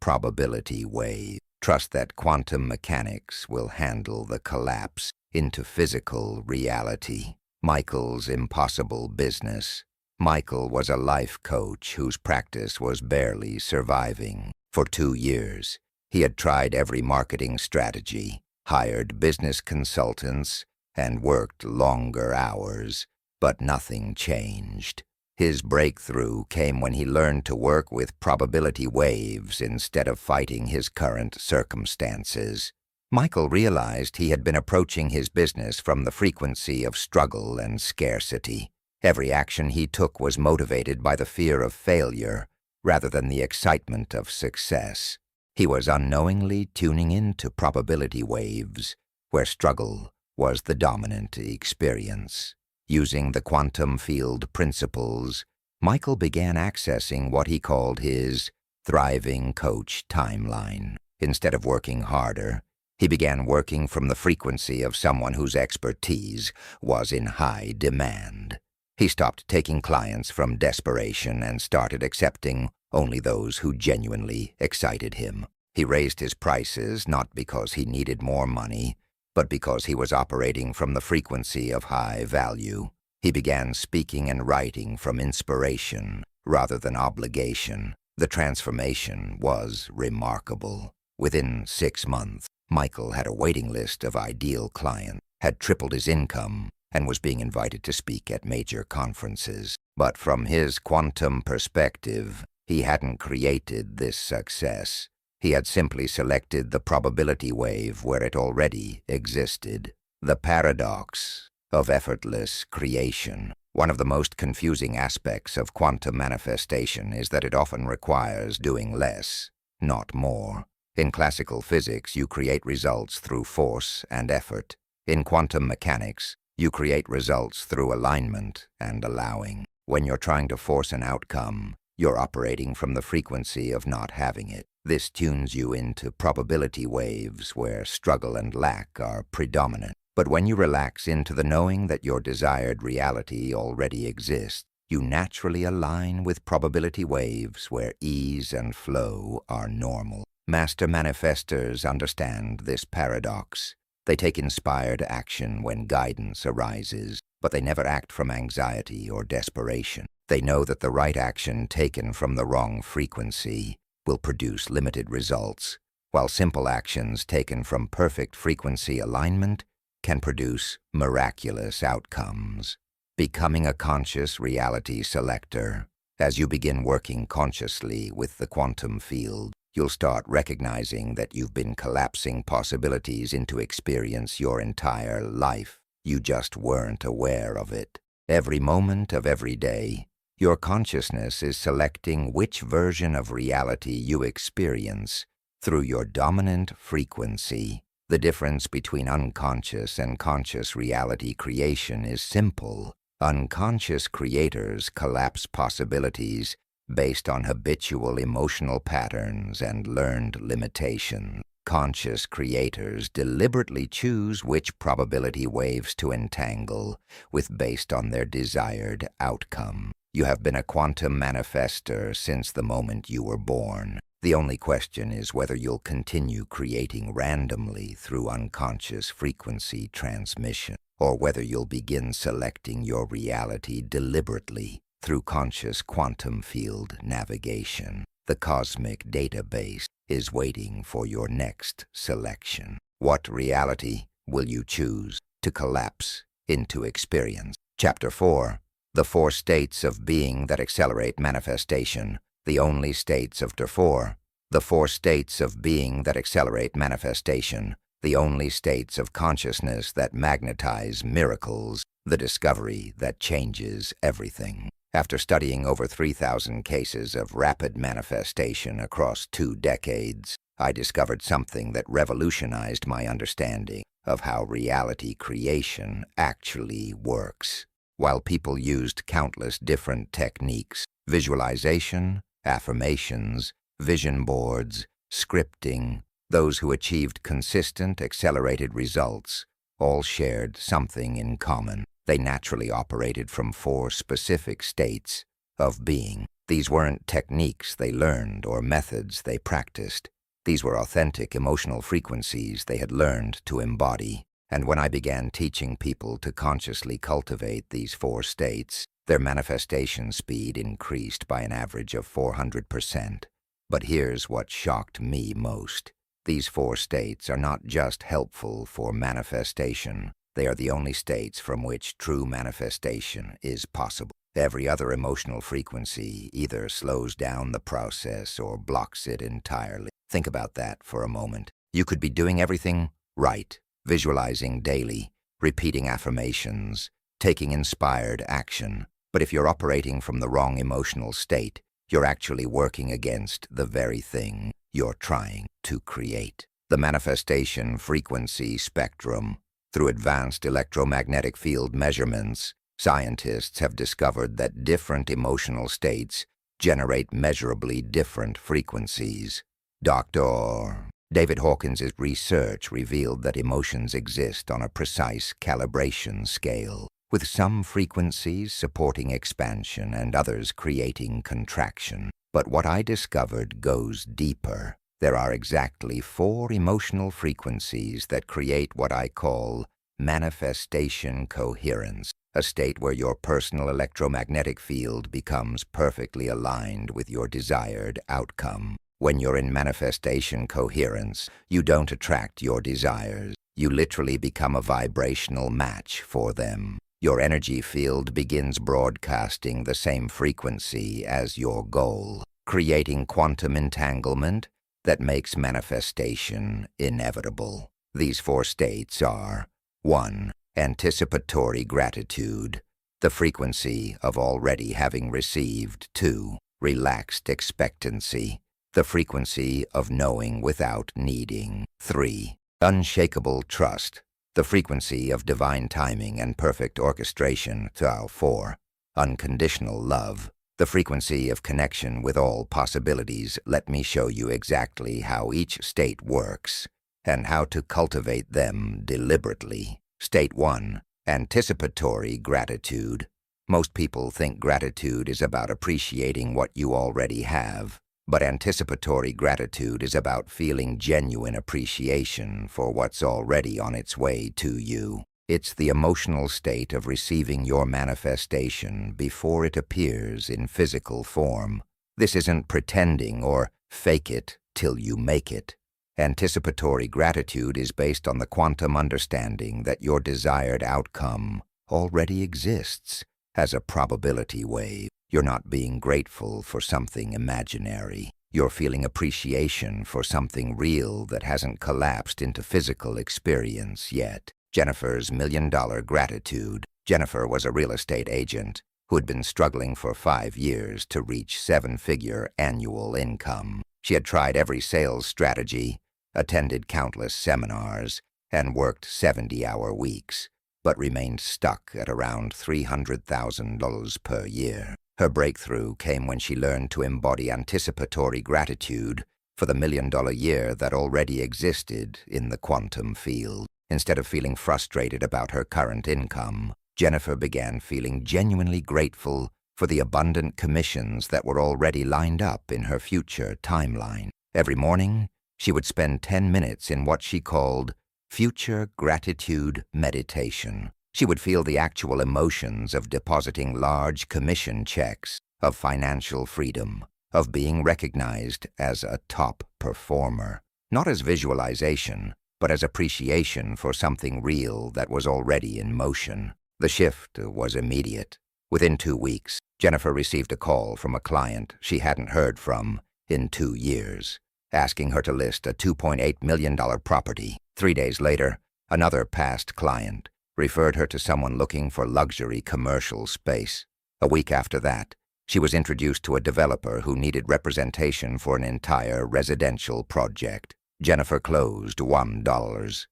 probability wave. Trust that quantum mechanics will handle the collapse into physical reality. Michael's impossible business. Michael was a life coach whose practice was barely surviving. For 2 years, he had tried every marketing strategy, hired business consultants, and worked longer hours, but nothing changed. His breakthrough came when he learned to work with probability waves instead of fighting his current circumstances. Michael realized he had been approaching his business from the frequency of struggle and scarcity. Every action he took was motivated by the fear of failure rather than the excitement of success. He was unknowingly tuning into probability waves, where struggle was the dominant experience. Using the quantum field principles, Michael began accessing what he called his thriving coach timeline. Instead of working harder, he began working from the frequency of someone whose expertise was in high demand. He stopped taking clients from desperation and started accepting only those who genuinely excited him. He raised his prices not because he needed more money, but because he was operating from the frequency of high value. He began speaking and writing from inspiration, rather than obligation. The transformation was remarkable. Within 6 months, Michael had a waiting list of ideal clients, had tripled his income, and was being invited to speak at major conferences. But from his quantum perspective, he hadn't created this success. He had simply selected the probability wave where it already existed. The paradox of effortless creation. One of the most confusing aspects of quantum manifestation is that it often requires doing less, not more. In classical physics, you create results through force and effort. In quantum mechanics, you create results through alignment and allowing. When you're trying to force an outcome, you're operating from the frequency of not having it. This tunes you into probability waves where struggle and lack are predominant. But when you relax into the knowing that your desired reality already exists, you naturally align with probability waves where ease and flow are normal. Master manifestors understand this paradox. They take inspired action when guidance arises, but they never act from anxiety or desperation. They know that the right action taken from the wrong frequency will produce limited results, while simple actions taken from perfect frequency alignment can produce miraculous outcomes. Becoming a conscious reality selector. As you begin working consciously with the quantum field, you'll start recognizing that you've been collapsing possibilities into experience your entire life. You just weren't aware of it. Every moment of every day, your consciousness is selecting which version of reality you experience through your dominant frequency. The difference between unconscious and conscious reality creation is simple. Unconscious creators collapse possibilities based on habitual emotional patterns and learned limitations. Conscious creators deliberately choose which probability waves to entangle with based on their desired outcome. You have been a quantum manifestor since the moment you were born. The only question is whether you'll continue creating randomly through unconscious frequency transmission, or whether you'll begin selecting your reality deliberately through conscious quantum field navigation. The cosmic database is waiting for your next selection. What reality will you choose to collapse into experience? Chapter 4. The 4 states of being that accelerate manifestation. The only states of Chapter 4. The 4 states of being that accelerate manifestation. The only states of consciousness that magnetize miracles. The discovery that changes everything. After studying over 3,000 cases of rapid manifestation across 2 decades, I discovered something that revolutionized my understanding of how reality creation actually works. While people used countless different techniques, visualization, affirmations, vision boards, scripting, those who achieved consistent, accelerated results all shared something in common. They naturally operated from 4 specific states of being. These weren't techniques they learned or methods they practiced. These were authentic emotional frequencies they had learned to embody. And when I began teaching people to consciously cultivate these 4 states, their manifestation speed increased by an average of 400%. But here's what shocked me most. These 4 states are not just helpful for manifestation. They are the only states from which true manifestation is possible. Every other emotional frequency either slows down the process or blocks it entirely. Think about that for a moment. You could be doing everything right, visualizing daily, repeating affirmations, taking inspired action. But if you're operating from the wrong emotional state, you're actually working against the very thing you're trying to create. The manifestation frequency spectrum. Through advanced electromagnetic field measurements, scientists have discovered that different emotional states generate measurably different frequencies. Dr. David Hawkins' research revealed that emotions exist on a precise calibration scale, with some frequencies supporting expansion and others creating contraction. But what I discovered goes deeper. There are exactly 4 emotional frequencies that create what I call manifestation coherence. a state where your personal electromagnetic field becomes perfectly aligned with your desired outcome. When you're in manifestation coherence, you don't attract your desires. You literally become a vibrational match for them. Your energy field begins broadcasting the same frequency as your goal, creating quantum entanglement that makes manifestation inevitable. These 4 states are: 1. Anticipatory gratitude, the frequency of already having received. 2. Relaxed expectancy, the frequency of knowing without needing. 3. Unshakable trust, the frequency of divine timing and perfect orchestration. 4. Unconditional love, the frequency of connection with all possibilities. Let me show you exactly how each state works and how to cultivate them deliberately. State 1. Anticipatory gratitude. Most people think gratitude is about appreciating what you already have, but anticipatory gratitude is about feeling genuine appreciation for what's already on its way to you. It's the emotional state of receiving your manifestation before it appears in physical form. This isn't pretending or fake it till you make it. Anticipatory gratitude is based on the quantum understanding that your desired outcome already exists as a probability wave. You're not being grateful for something imaginary. You're feeling appreciation for something real that hasn't collapsed into physical experience yet. Jennifer's $1 million gratitude. Jennifer was a real estate agent who had been struggling for 5 years to reach 7-figure annual income. She had tried every sales strategy, attended countless seminars, and worked 70-hour weeks, but remained stuck at around $300,000 per year. Her breakthrough came when she learned to embody anticipatory gratitude for the $1 million year that already existed in the quantum field. Instead of feeling frustrated about her current income, Jennifer began feeling genuinely grateful for the abundant commissions that were already lined up in her future timeline. Every morning, she would spend 10 minutes in what she called future gratitude meditation. She would feel the actual emotions of depositing large commission checks, of financial freedom, of being recognized as a top performer, not as visualization, but as appreciation for something real that was already in motion. The shift was immediate. Within 2 weeks, Jennifer received a call from a client she hadn't heard from in 2 years, asking her to list a $2.8 million property. 3 days later, another past client referred her to someone looking for luxury commercial space. A week after that, she was introduced to a developer who needed representation for an entire residential project. Jennifer closed $3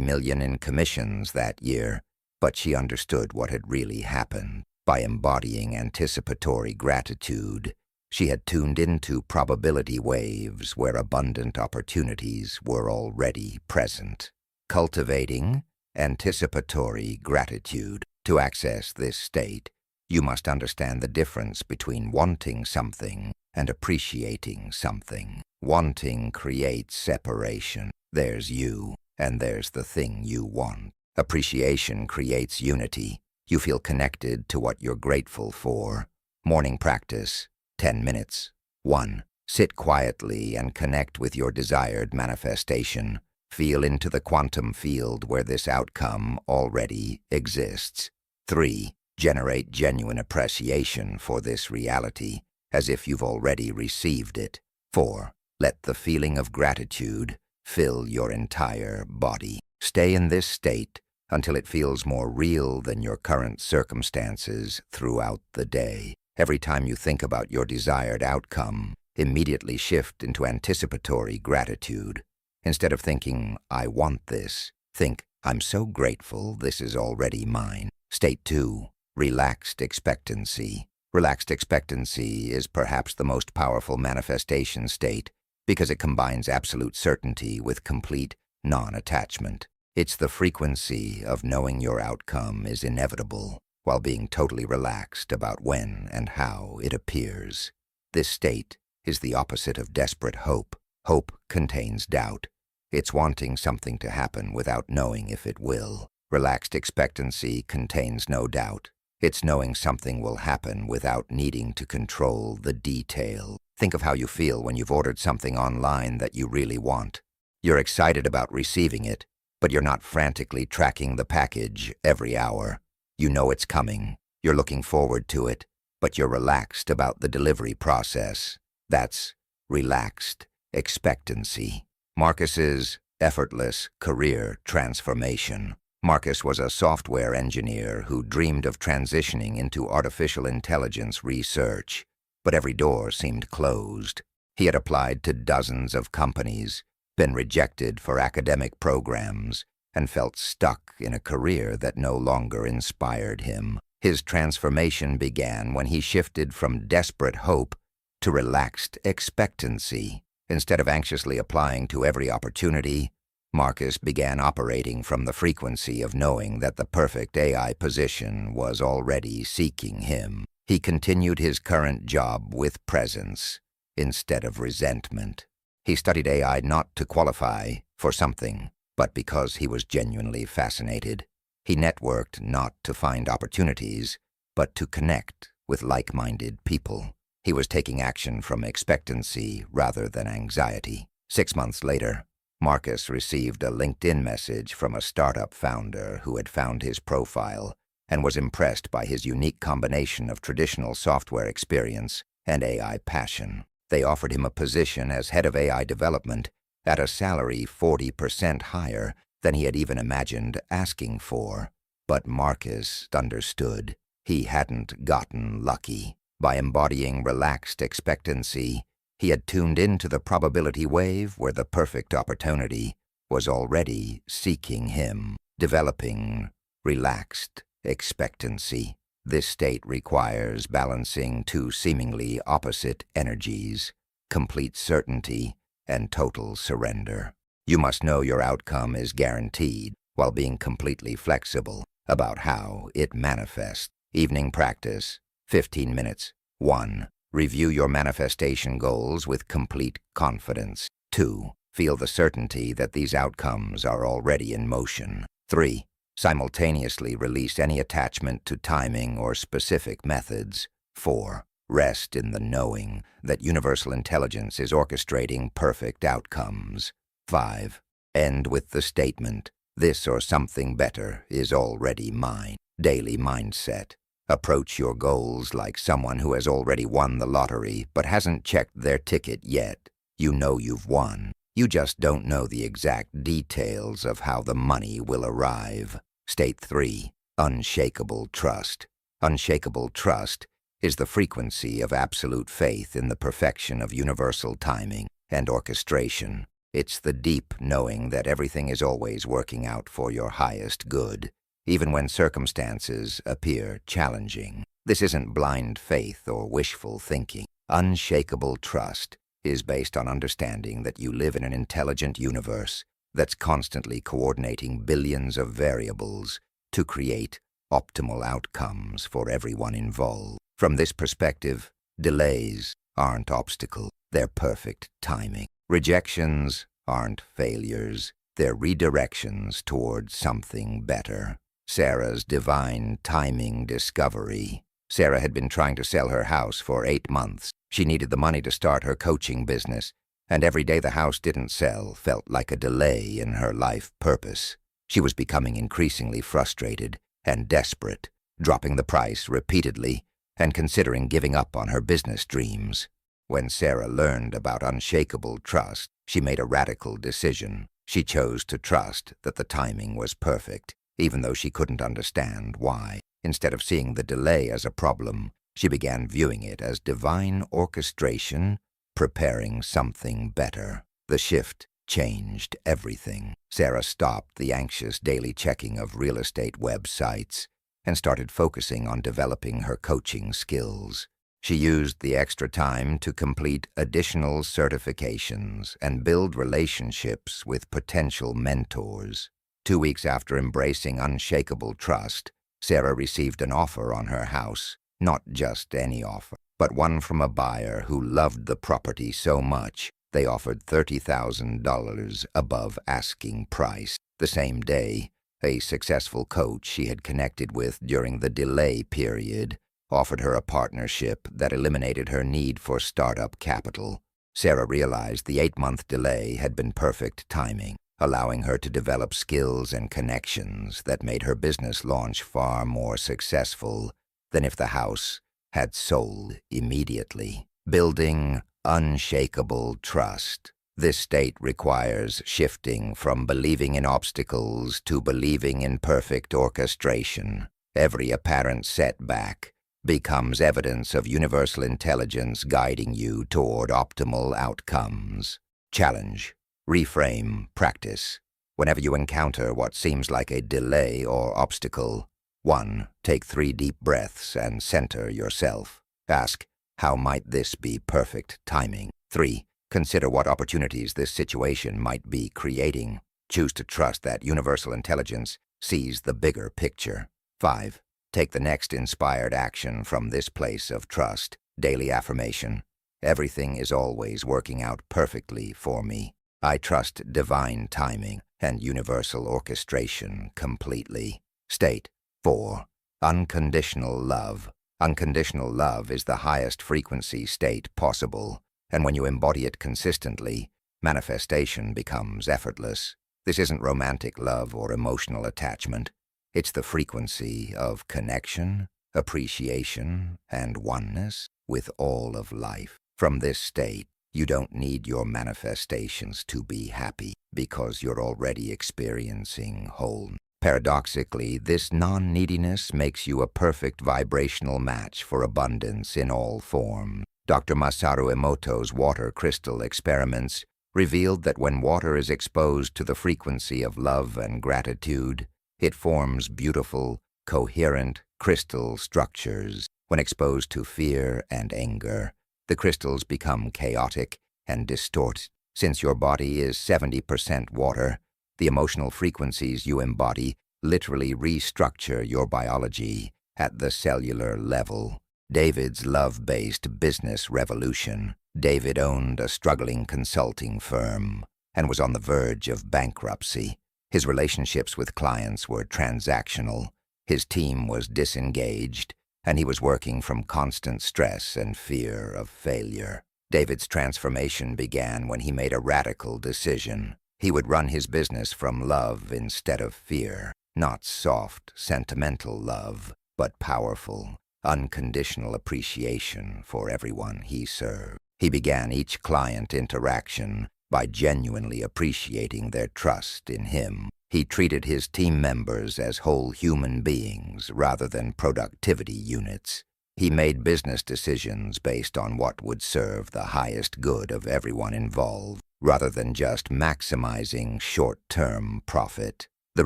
million in commissions that year, but she understood what had really happened. By embodying anticipatory gratitude, she had tuned into probability waves where abundant opportunities were already present. Cultivating anticipatory gratitude. To access this state, you must understand the difference between wanting something and appreciating something. Wanting creates separation. There's you, and there's the thing you want. Appreciation creates unity. You feel connected to what you're grateful for. Morning practice, 10 minutes. 1. Sit quietly and connect with your desired manifestation. Feel into the quantum field where this outcome already exists. 3. Generate genuine appreciation for this reality, as if you've already received it. 4. Let the feeling of gratitude fill your entire body. Stay in this state until it feels more real than your current circumstances throughout the day. Every time you think about your desired outcome, immediately shift into anticipatory gratitude. Instead of thinking, I want this, think, I'm so grateful this is already mine. State 2. Relaxed expectancy. Relaxed expectancy is perhaps the most powerful manifestation state because it combines absolute certainty with complete non-attachment. It's the frequency of knowing your outcome is inevitable while being totally relaxed about when and how it appears. This state is the opposite of desperate hope. Hope contains doubt. It's wanting something to happen without knowing if it will. Relaxed expectancy contains no doubt. It's knowing something will happen without needing to control the detail. Think of how you feel when you've ordered something online that you really want. You're excited about receiving it, but you're not frantically tracking the package every hour. You know it's coming. You're looking forward to it, but you're relaxed about the delivery process. That's relaxed expectancy. Marcus's effortless career transformation. Marcus was a software engineer who dreamed of transitioning into artificial intelligence research, but every door seemed closed. He had applied to dozens of companies, been rejected for academic programs, and felt stuck in a career that no longer inspired him. His transformation began when he shifted from desperate hope to relaxed expectancy. Instead of anxiously applying to every opportunity, Marcus began operating from the frequency of knowing that the perfect AI position was already seeking him. He continued his current job with presence instead of resentment. He studied AI not to qualify for something, but because he was genuinely fascinated. He networked not to find opportunities, but to connect with like-minded people. He was taking action from expectancy rather than anxiety. 6 months later, Marcus received a LinkedIn message from a startup founder who had found his profile and was impressed by his unique combination of traditional software experience and AI passion. They offered him a position as head of AI development at a salary 40% higher than he had even imagined asking for. But Marcus understood he hadn't gotten lucky. By embodying relaxed expectancy, he had tuned into the probability wave where the perfect opportunity was already seeking him. Developing relaxed expectancy. This state requires balancing two seemingly opposite energies, complete certainty and total surrender. You must know your outcome is guaranteed while being completely flexible about how it manifests. Evening practice, 15 minutes. 1. Review your manifestation goals with complete confidence. 2. Feel the certainty that these outcomes are already in motion. 3. Simultaneously release any attachment to timing or specific methods. 4. Rest in the knowing that universal intelligence is orchestrating perfect outcomes. 5. End with the statement, "This or something better is already mine." Daily mindset. Approach your goals like someone who has already won the lottery but hasn't checked their ticket yet. You know you've won. You just don't know the exact details of how the money will arrive. State 3. Unshakable trust. Unshakable trust is the frequency of absolute faith in the perfection of universal timing and orchestration. It's the deep knowing that everything is always working out for your highest good, even when circumstances appear challenging. This isn't blind faith or wishful thinking. Unshakable trust is based on understanding that you live in an intelligent universe that's constantly coordinating billions of variables to create optimal outcomes for everyone involved. From this perspective, delays aren't obstacles, they're perfect timing. Rejections aren't failures, they're redirections towards something better. Sarah's divine timing discovery. Sarah had been trying to sell her house for 8 months. She needed the money to start her coaching business, and every day the house didn't sell felt like a delay in her life purpose. She was becoming increasingly frustrated and desperate, dropping the price repeatedly and considering giving up on her business dreams. When Sarah learned about unshakable trust, she made a radical decision. She chose to trust that the timing was perfect, even though she couldn't understand why. Instead of seeing the delay as a problem, she began viewing it as divine orchestration, preparing something better. The shift changed everything. Sarah stopped the anxious daily checking of real estate websites and started focusing on developing her coaching skills. She used the extra time to complete additional certifications and build relationships with potential mentors. 2 weeks after embracing unshakable trust, Sarah received an offer on her house. Not just any offer, but one from a buyer who loved the property so much they offered $30,000 above asking price. The same day, A successful coach she had connected with during the delay period offered her a partnership that eliminated her need for startup capital. Sarah realized the 8-month delay had been perfect timing, allowing her to develop skills and connections that made her business launch far more successful than if the house had sold immediately. Building unshakable trust. This state requires shifting from believing in obstacles to believing in perfect orchestration. Every apparent setback becomes evidence of universal intelligence guiding you toward optimal outcomes. Challenge. Reframe. Practice. Whenever you encounter what seems like a delay or obstacle, 1. Take 3 deep breaths and center yourself. Ask, how might this be perfect timing? 3. Consider what opportunities this situation might be creating. Choose to trust that universal intelligence sees the bigger picture. 5. Take the next inspired action from this place of trust. Daily affirmation. Everything is always working out perfectly for me. I trust divine timing and universal orchestration completely. State. 4. Unconditional love. Unconditional love is the highest frequency state possible, and when you embody it consistently, manifestation becomes effortless. This isn't romantic love or emotional attachment. It's the frequency of connection, appreciation, and oneness with all of life. From this state, you don't need your manifestations to be happy because you're already experiencing wholeness. Paradoxically, this non-neediness makes you a perfect vibrational match for abundance in all forms. Dr. Masaru Emoto's water crystal experiments revealed that when water is exposed to the frequency of love and gratitude, it forms beautiful, coherent crystal structures. When exposed to fear and anger, the crystals become chaotic and distorted. Since your body is 70% water, the emotional frequencies you embody literally restructure your biology at the cellular level. David's love-based business revolution. David owned a struggling consulting firm and was on the verge of bankruptcy. His relationships with clients were transactional, his team was disengaged, and he was working from constant stress and fear of failure. David's transformation began when he made a radical decision. He would run his business from love instead of fear. Not soft, sentimental love, but powerful, unconditional appreciation for everyone he served. He began each client interaction by genuinely appreciating their trust in him. He treated his team members as whole human beings rather than productivity units. He made business decisions based on what would serve the highest good of everyone involved, rather than just maximizing short-term profit. The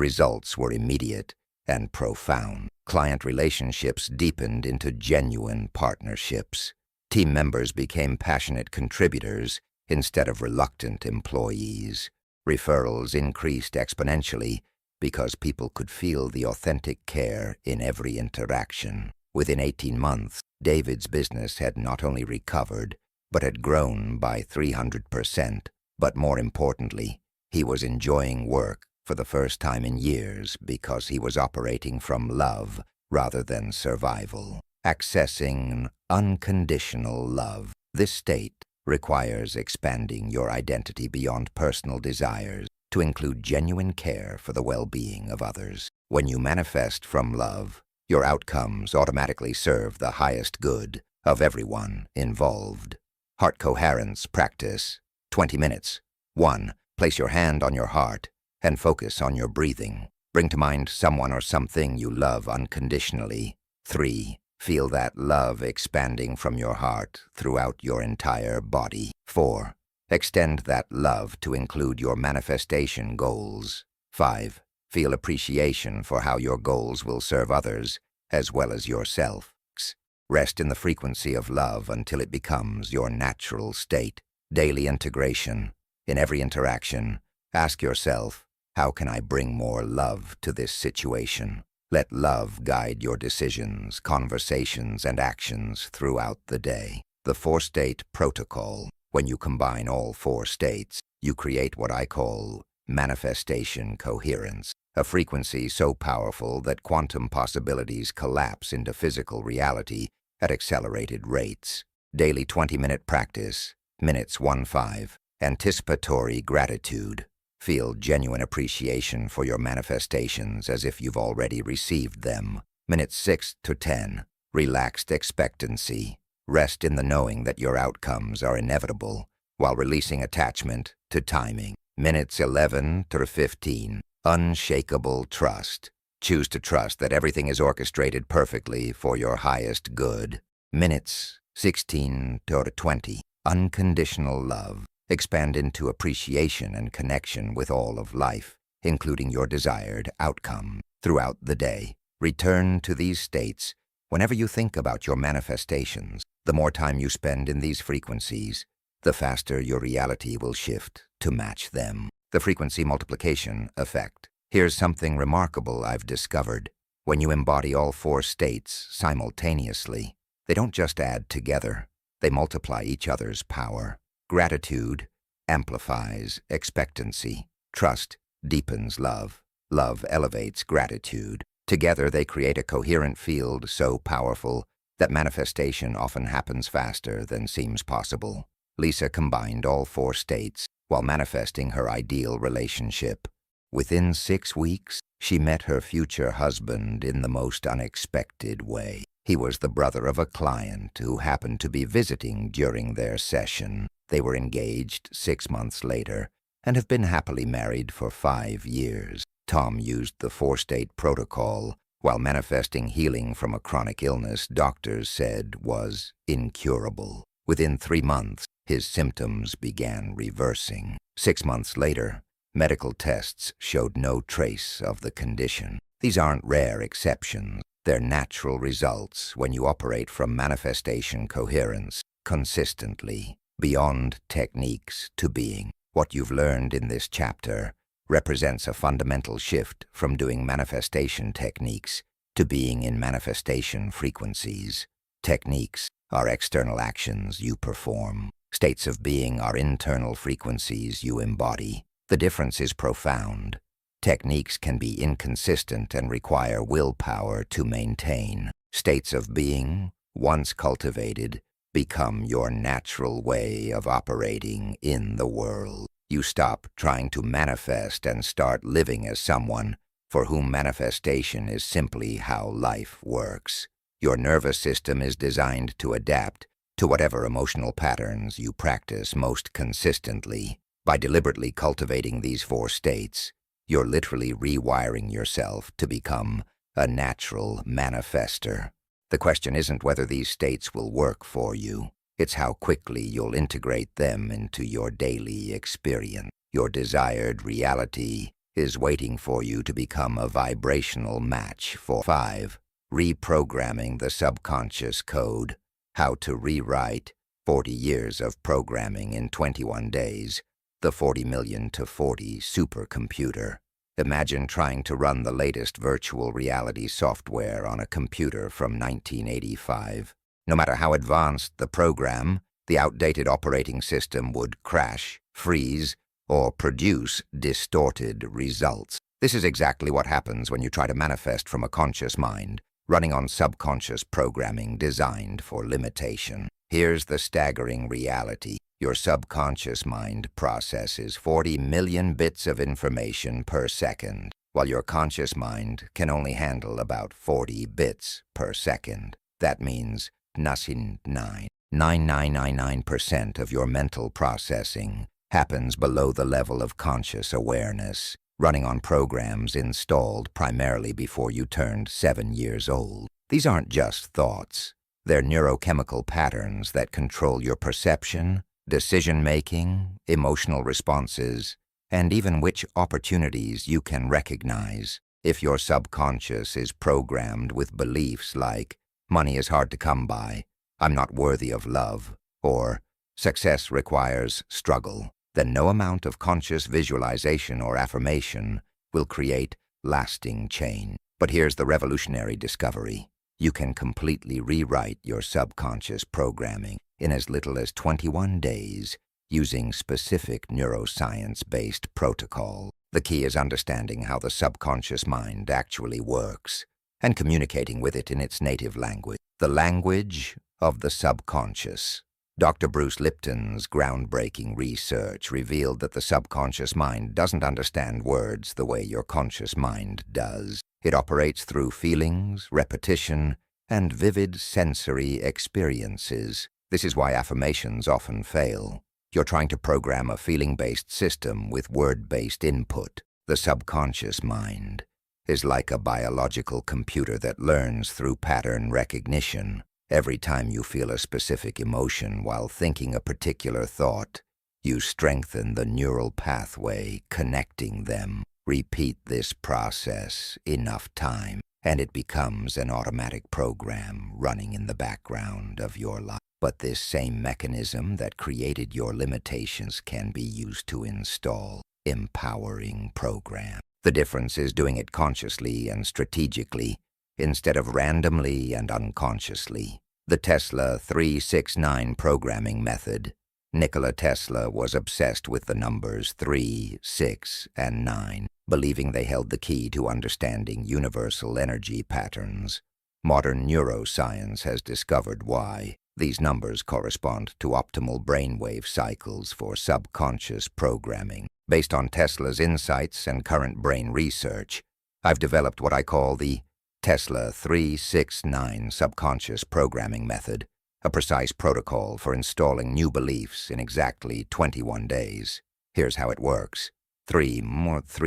results were immediate and profound. Client relationships deepened into genuine partnerships. Team members became passionate contributors instead of reluctant employees. Referrals increased exponentially because people could feel the authentic care in every interaction. Within 18 months, David's business had not only recovered, but had grown by 300%. But more importantly, he was enjoying work for the first time in years because he was operating from love rather than survival. Accessing unconditional love. This state requires expanding your identity beyond personal desires to include genuine care for the well-being of others. When you manifest from love, your outcomes automatically serve the highest good of everyone involved. Heart coherence practice. 20 minutes. 1. Place your hand on your heart and focus on your breathing. Bring to mind someone or something you love unconditionally. 3. Feel that love expanding from your heart throughout your entire body. 4. Extend that love to include your manifestation goals. 5. Feel appreciation for how your goals will serve others as well as yourself. 6. Rest in the frequency of love until it becomes your natural state. Daily integration. In every interaction, ask yourself, how can I bring more love to this situation? Let love guide your decisions, conversations, and actions throughout the day. The 4-state protocol. When you combine all 4 states, you create what I call manifestation coherence. a frequency so powerful that quantum possibilities collapse into physical reality at accelerated rates. Daily 20-minute practice. Minutes 1-5. Anticipatory gratitude. Feel genuine appreciation for your manifestations as if you've already received them. Minutes 6 to 10. Relaxed expectancy. Rest in the knowing that your outcomes are inevitable, while releasing attachment to timing. Minutes 11 to 15. Unshakable trust. Choose to trust that everything is orchestrated perfectly for your highest good. Minutes 16 to 20. Unconditional love. Expand into appreciation and connection with all of life, including your desired outcome. Throughout the day, return to these states whenever you think about your manifestations. The more time you spend in these frequencies, the faster your reality will shift to match them. The frequency multiplication effect. Here's something remarkable I've discovered. When you embody all 4 states simultaneously, they don't just add together, they multiply each other's power. Gratitude amplifies expectancy. Trust deepens love. Love elevates gratitude. Together they create a coherent field so powerful that manifestation often happens faster than seems possible. Lisa combined all 4 states while manifesting her ideal relationship. Within 6 weeks, she met her future husband in the most unexpected way. He was the brother of a client who happened to be visiting during their session. They were engaged 6 months later and have been happily married for 5 years. Tom used the 4-state protocol while manifesting healing from a chronic illness doctors said was incurable. Within 3 months, his symptoms began reversing. 6 months later, medical tests showed no trace of the condition. These aren't rare exceptions. They're natural results when you operate from manifestation coherence consistently, beyond techniques to being. What you've learned in this chapter represents a fundamental shift from doing manifestation techniques to being in manifestation frequencies. Techniques are external actions you perform. States of being are internal frequencies you embody. The difference is profound. Techniques can be inconsistent and require willpower to maintain. States of being, once cultivated, become your natural way of operating in the world. You stop trying to manifest and start living as someone for whom manifestation is simply how life works. Your nervous system is designed to adapt to whatever emotional patterns you practice most consistently. By deliberately cultivating these 4 states, you're literally rewiring yourself to become a natural manifestor. The question isn't whether these states will work for you. It's how quickly you'll integrate them into your daily experience. Your desired reality is waiting for you to become a vibrational match for 5. Reprogramming the subconscious code. How to rewrite 40 years of programming in 21 days. The 40 million to 40 supercomputer. Imagine trying to run the latest virtual reality software on a computer from 1985. No matter how advanced the program, the outdated operating system would crash, freeze, or produce distorted results. This is exactly what happens when you try to manifest from a conscious mind, running on subconscious programming designed for limitation. Here's the staggering reality. Your subconscious mind processes 40 million bits of information per second, while your conscious mind can only handle about 40 bits per second. That means 99.9999% of your mental processing happens below the level of conscious awareness, running on programs installed primarily before you turned 7 years old. These aren't just thoughts. They're neurochemical patterns that control your perception, decision-making, emotional responses, and even which opportunities you can recognize. If your subconscious is programmed with beliefs like, money is hard to come by, I'm not worthy of love, or success requires struggle, then no amount of conscious visualization or affirmation will create lasting change. But here's the revolutionary discovery. You can completely rewrite your subconscious programming in as little as 21 days using specific neuroscience-based protocol. The key is understanding how the subconscious mind actually works and communicating with it in its native language. The language of the subconscious. Dr. Bruce Lipton's groundbreaking research revealed that the subconscious mind doesn't understand words the way your conscious mind does. It operates through feelings, repetition, and vivid sensory experiences. This is why affirmations often fail. You're trying to program a feeling-based system with word-based input. The subconscious mind is like a biological computer that learns through pattern recognition. Every time you feel a specific emotion while thinking a particular thought, you strengthen the neural pathway connecting them. Repeat this process enough time, and it becomes an automatic program running in the background of your life. But this same mechanism that created your limitations can be used to install empowering program. The difference is doing it consciously and strategically instead of randomly and unconsciously. The Tesla 369 programming method. Nikola Tesla was obsessed with the numbers 3, 6, and 9, believing they held the key to understanding universal energy patterns. Modern neuroscience has discovered why. These numbers correspond to optimal brainwave cycles for subconscious programming. Based on Tesla's insights and current brain research, I've developed what I call the Tesla 369 subconscious programming method, a precise protocol for installing new beliefs in exactly 21 days. Here's how it works. 3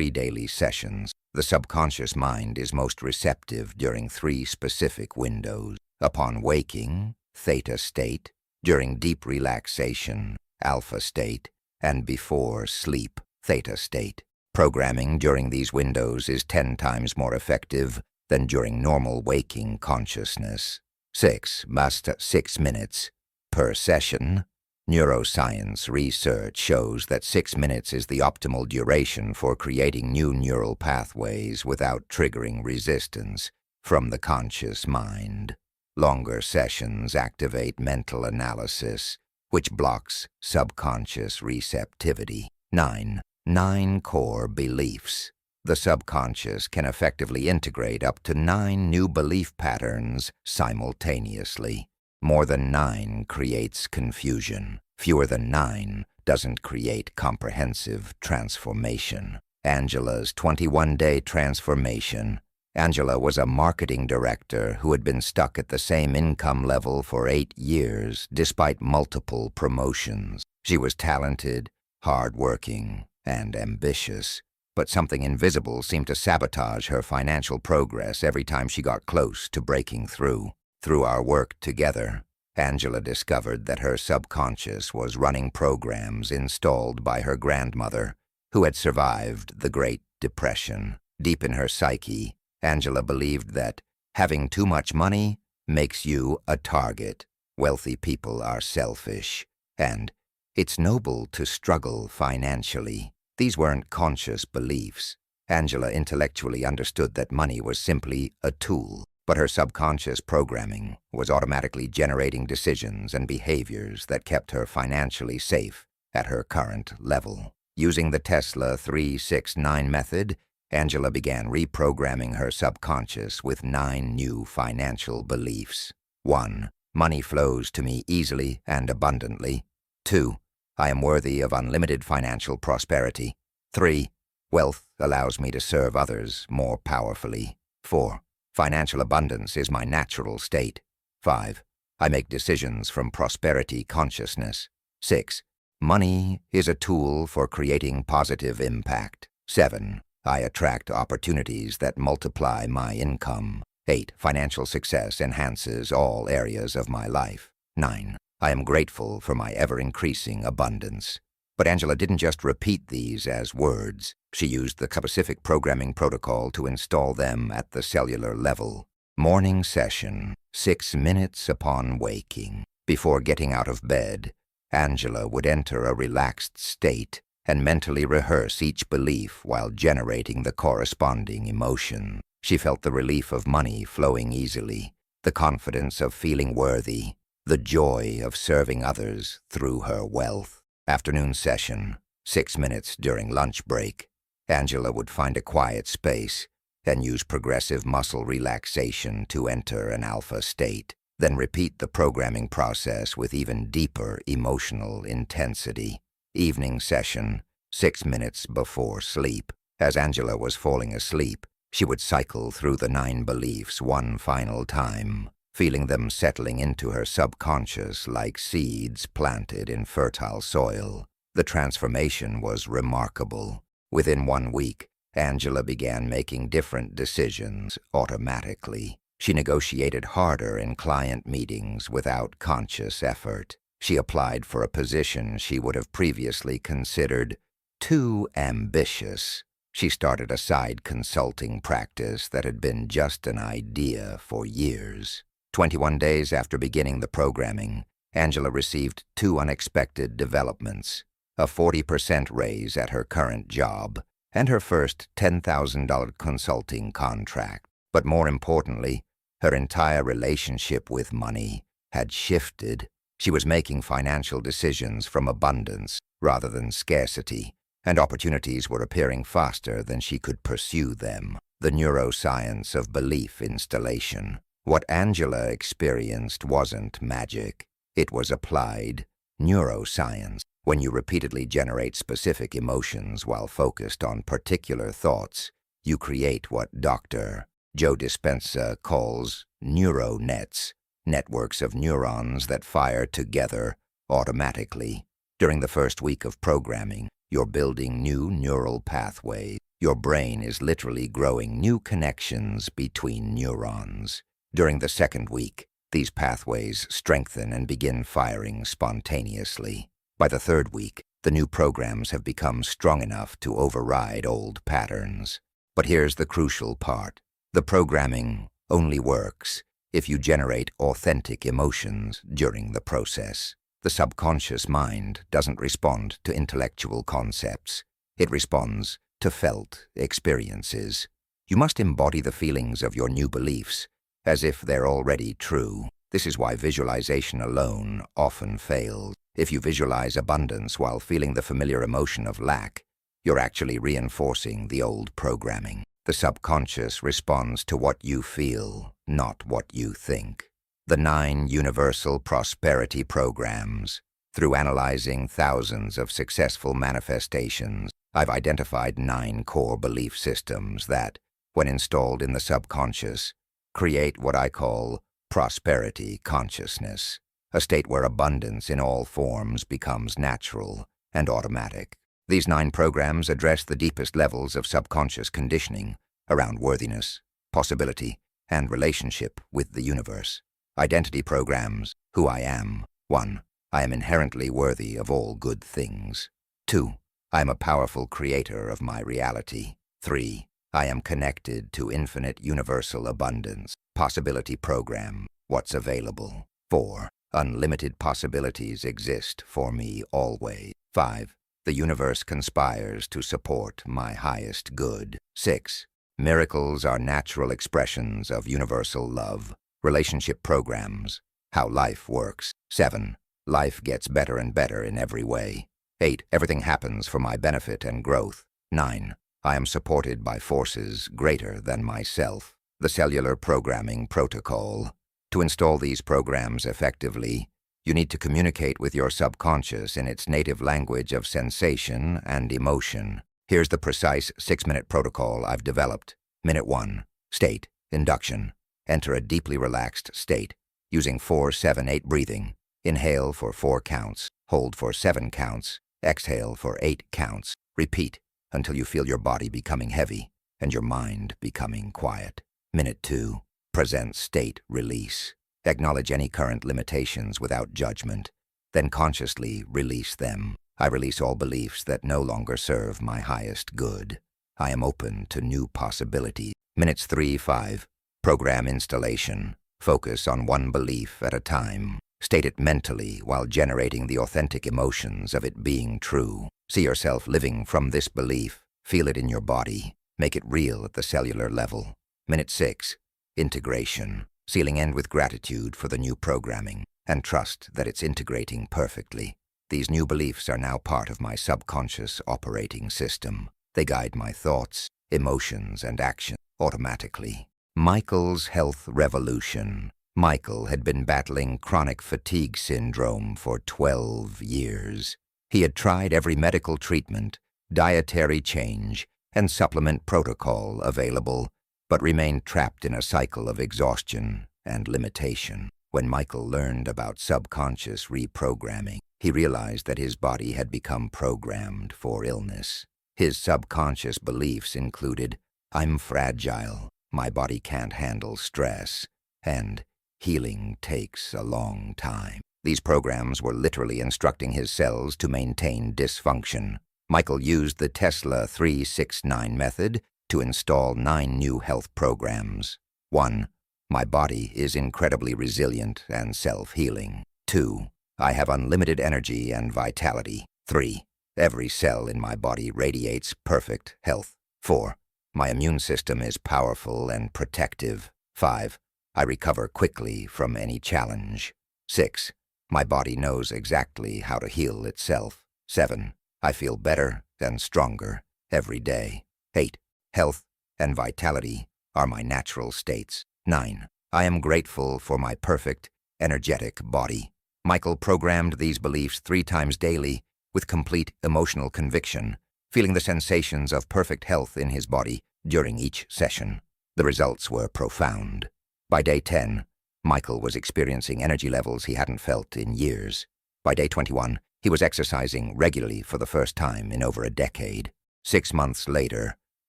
daily sessions. The subconscious mind is most receptive during 3 specific windows. Upon waking, theta state, during deep relaxation, alpha state, and before sleep, theta state. Programming during these windows is 10 times more effective than during normal waking consciousness. 6 minutes per session. Neuroscience research shows that 6 minutes is the optimal duration for creating new neural pathways without triggering resistance from the conscious mind. Longer sessions activate mental analysis, which blocks subconscious receptivity. 9 core beliefs. The subconscious can effectively integrate up to 9 new belief patterns simultaneously. More than 9 creates confusion. Fewer than 9 doesn't create comprehensive transformation. Angela's 21-day transformation. Angela was a marketing director who had been stuck at the same income level for 8 years despite multiple promotions. She was talented, hardworking, and ambitious, but something invisible seemed to sabotage her financial progress every time she got close to breaking through. Through our work together, Angela discovered that her subconscious was running programs installed by her grandmother, who had survived the Great Depression. Deep in her psyche, Angela believed that having too much money makes you a target. Wealthy people are selfish, and it's noble to struggle financially. These weren't conscious beliefs. Angela intellectually understood that money was simply a tool, but her subconscious programming was automatically generating decisions and behaviors that kept her financially safe at her current level. Using the Tesla 369 method, Angela began reprogramming her subconscious with 9 new financial beliefs. 1. Money flows to me easily and abundantly. 2. I am worthy of unlimited financial prosperity. 3. Wealth allows me to serve others more powerfully. 4. Financial abundance is my natural state. 5. I make decisions from prosperity consciousness. 6. Money is a tool for creating positive impact. 7. I attract opportunities that multiply my income. 8. Financial success enhances all areas of my life. 9. I am grateful for my ever-increasing abundance. But Angela didn't just repeat these as words. She used the specific programming protocol to install them at the cellular level. Morning session, 6 minutes upon waking. Before getting out of bed, Angela would enter a relaxed state and mentally rehearse each belief while generating the corresponding emotion. She felt the relief of money flowing easily, the confidence of feeling worthy, the joy of serving others through her wealth. Afternoon session, 6 minutes during lunch break. Angela would find a quiet space and use progressive muscle relaxation to enter an alpha state, then repeat the programming process with even deeper emotional intensity. Evening session, 6 minutes before sleep. As Angela was falling asleep, she would cycle through the 9 beliefs one final time, feeling them settling into her subconscious like seeds planted in fertile soil. The transformation was remarkable. Within 1 week, Angela began making different decisions automatically. She negotiated harder in client meetings without conscious effort. She applied for a position she would have previously considered too ambitious. She started a side consulting practice that had been just an idea for years. 21 days after beginning the programming, Angela received 2 unexpected developments: a 40% raise at her current job and her first $10,000 consulting contract. But more importantly, her entire relationship with money had shifted. She was making financial decisions from abundance rather than scarcity, and opportunities were appearing faster than she could pursue them. The neuroscience of belief installation. What Angela experienced wasn't magic. It was applied neuroscience. When you repeatedly generate specific emotions while focused on particular thoughts, you create what Dr. Joe Dispenza calls neuronets, networks of neurons that fire together automatically. During the first week of programming, you're building new neural pathways. Your brain is literally growing new connections between neurons. During the second week, these pathways strengthen and begin firing spontaneously. By the third week, the new programs have become strong enough to override old patterns. But here's the crucial part. The programming only works if you generate authentic emotions during the process. The subconscious mind doesn't respond to intellectual concepts. It responds to felt experiences. You must embody the feelings of your new beliefs as if they're already true. This is why visualization alone often fails. If you visualize abundance while feeling the familiar emotion of lack, you're actually reinforcing the old programming. The subconscious responds to what you feel, not what you think. The 9 universal prosperity programs. Through analyzing thousands of successful manifestations, I've identified 9 core belief systems that, when installed in the subconscious, create what I call prosperity consciousness, a state where abundance in all forms becomes natural and automatic. These 9 programs address the deepest levels of subconscious conditioning around worthiness, possibility, and relationship with the universe. Identity programs: who I am. 1. I am inherently worthy of all good things. 2. I am a powerful creator of my reality. 3. I am connected to infinite universal abundance. Possibility program: what's available. 4. Unlimited possibilities exist for me always. 5. The universe conspires to support my highest good. 6. Miracles are natural expressions of universal love. Relationship programs: how life works. 7. Life gets better and better in every way. 8. Everything happens for my benefit and growth. 9. I am supported by forces greater than myself. The cellular programming protocol. To install these programs effectively, you need to communicate with your subconscious in its native language of sensation and emotion. Here's the precise 6-minute protocol I've developed. Minute 1. State. Induction. Enter a deeply relaxed state, using 4-7-8 breathing. Inhale for 4 counts, hold for 7 counts, exhale for 8 counts. Repeat until you feel your body becoming heavy and your mind becoming quiet. Minute 2. Present state release. Acknowledge any current limitations without judgment, then consciously release them. I release all beliefs that no longer serve my highest good. I am open to new possibilities. Minutes 3-5. Program installation. Focus on one belief at a time. State it mentally while generating the authentic emotions of it being true. See yourself living from this belief. Feel it in your body. Make it real at the cellular level. Minute 6. Integration. Sealing end with gratitude for the new programming and trust that it's integrating perfectly. These new beliefs are now part of my subconscious operating system. They guide my thoughts, emotions, and actions automatically. Michael's health revolution. Michael had been battling chronic fatigue syndrome for 12 years. He had tried every medical treatment, dietary change, and supplement protocol available, but remained trapped in a cycle of exhaustion and limitation. When Michael learned about subconscious reprogramming, he realized that his body had become programmed for illness. His subconscious beliefs included, "I'm fragile, my body can't handle stress," and "healing takes a long time." These programs were literally instructing his cells to maintain dysfunction. Michael used the Tesla 369 method to install 9 new health programs. 1. My body is incredibly resilient and self-healing. 2. I have unlimited energy and vitality. 3. Every cell in my body radiates perfect health. 4. My immune system is powerful and protective. 5. I recover quickly from any challenge. 6. My body knows exactly how to heal itself. 7. I feel better and stronger every day. 8. Health and vitality are my natural states. 9. I am grateful for my perfect, energetic body. Michael programmed these beliefs 3 times daily with complete emotional conviction, feeling the sensations of perfect health in his body during each session. The results were profound. By day 10, Michael was experiencing energy levels he hadn't felt in years. By day 21, he was exercising regularly for the first time in over a decade. 6 months later,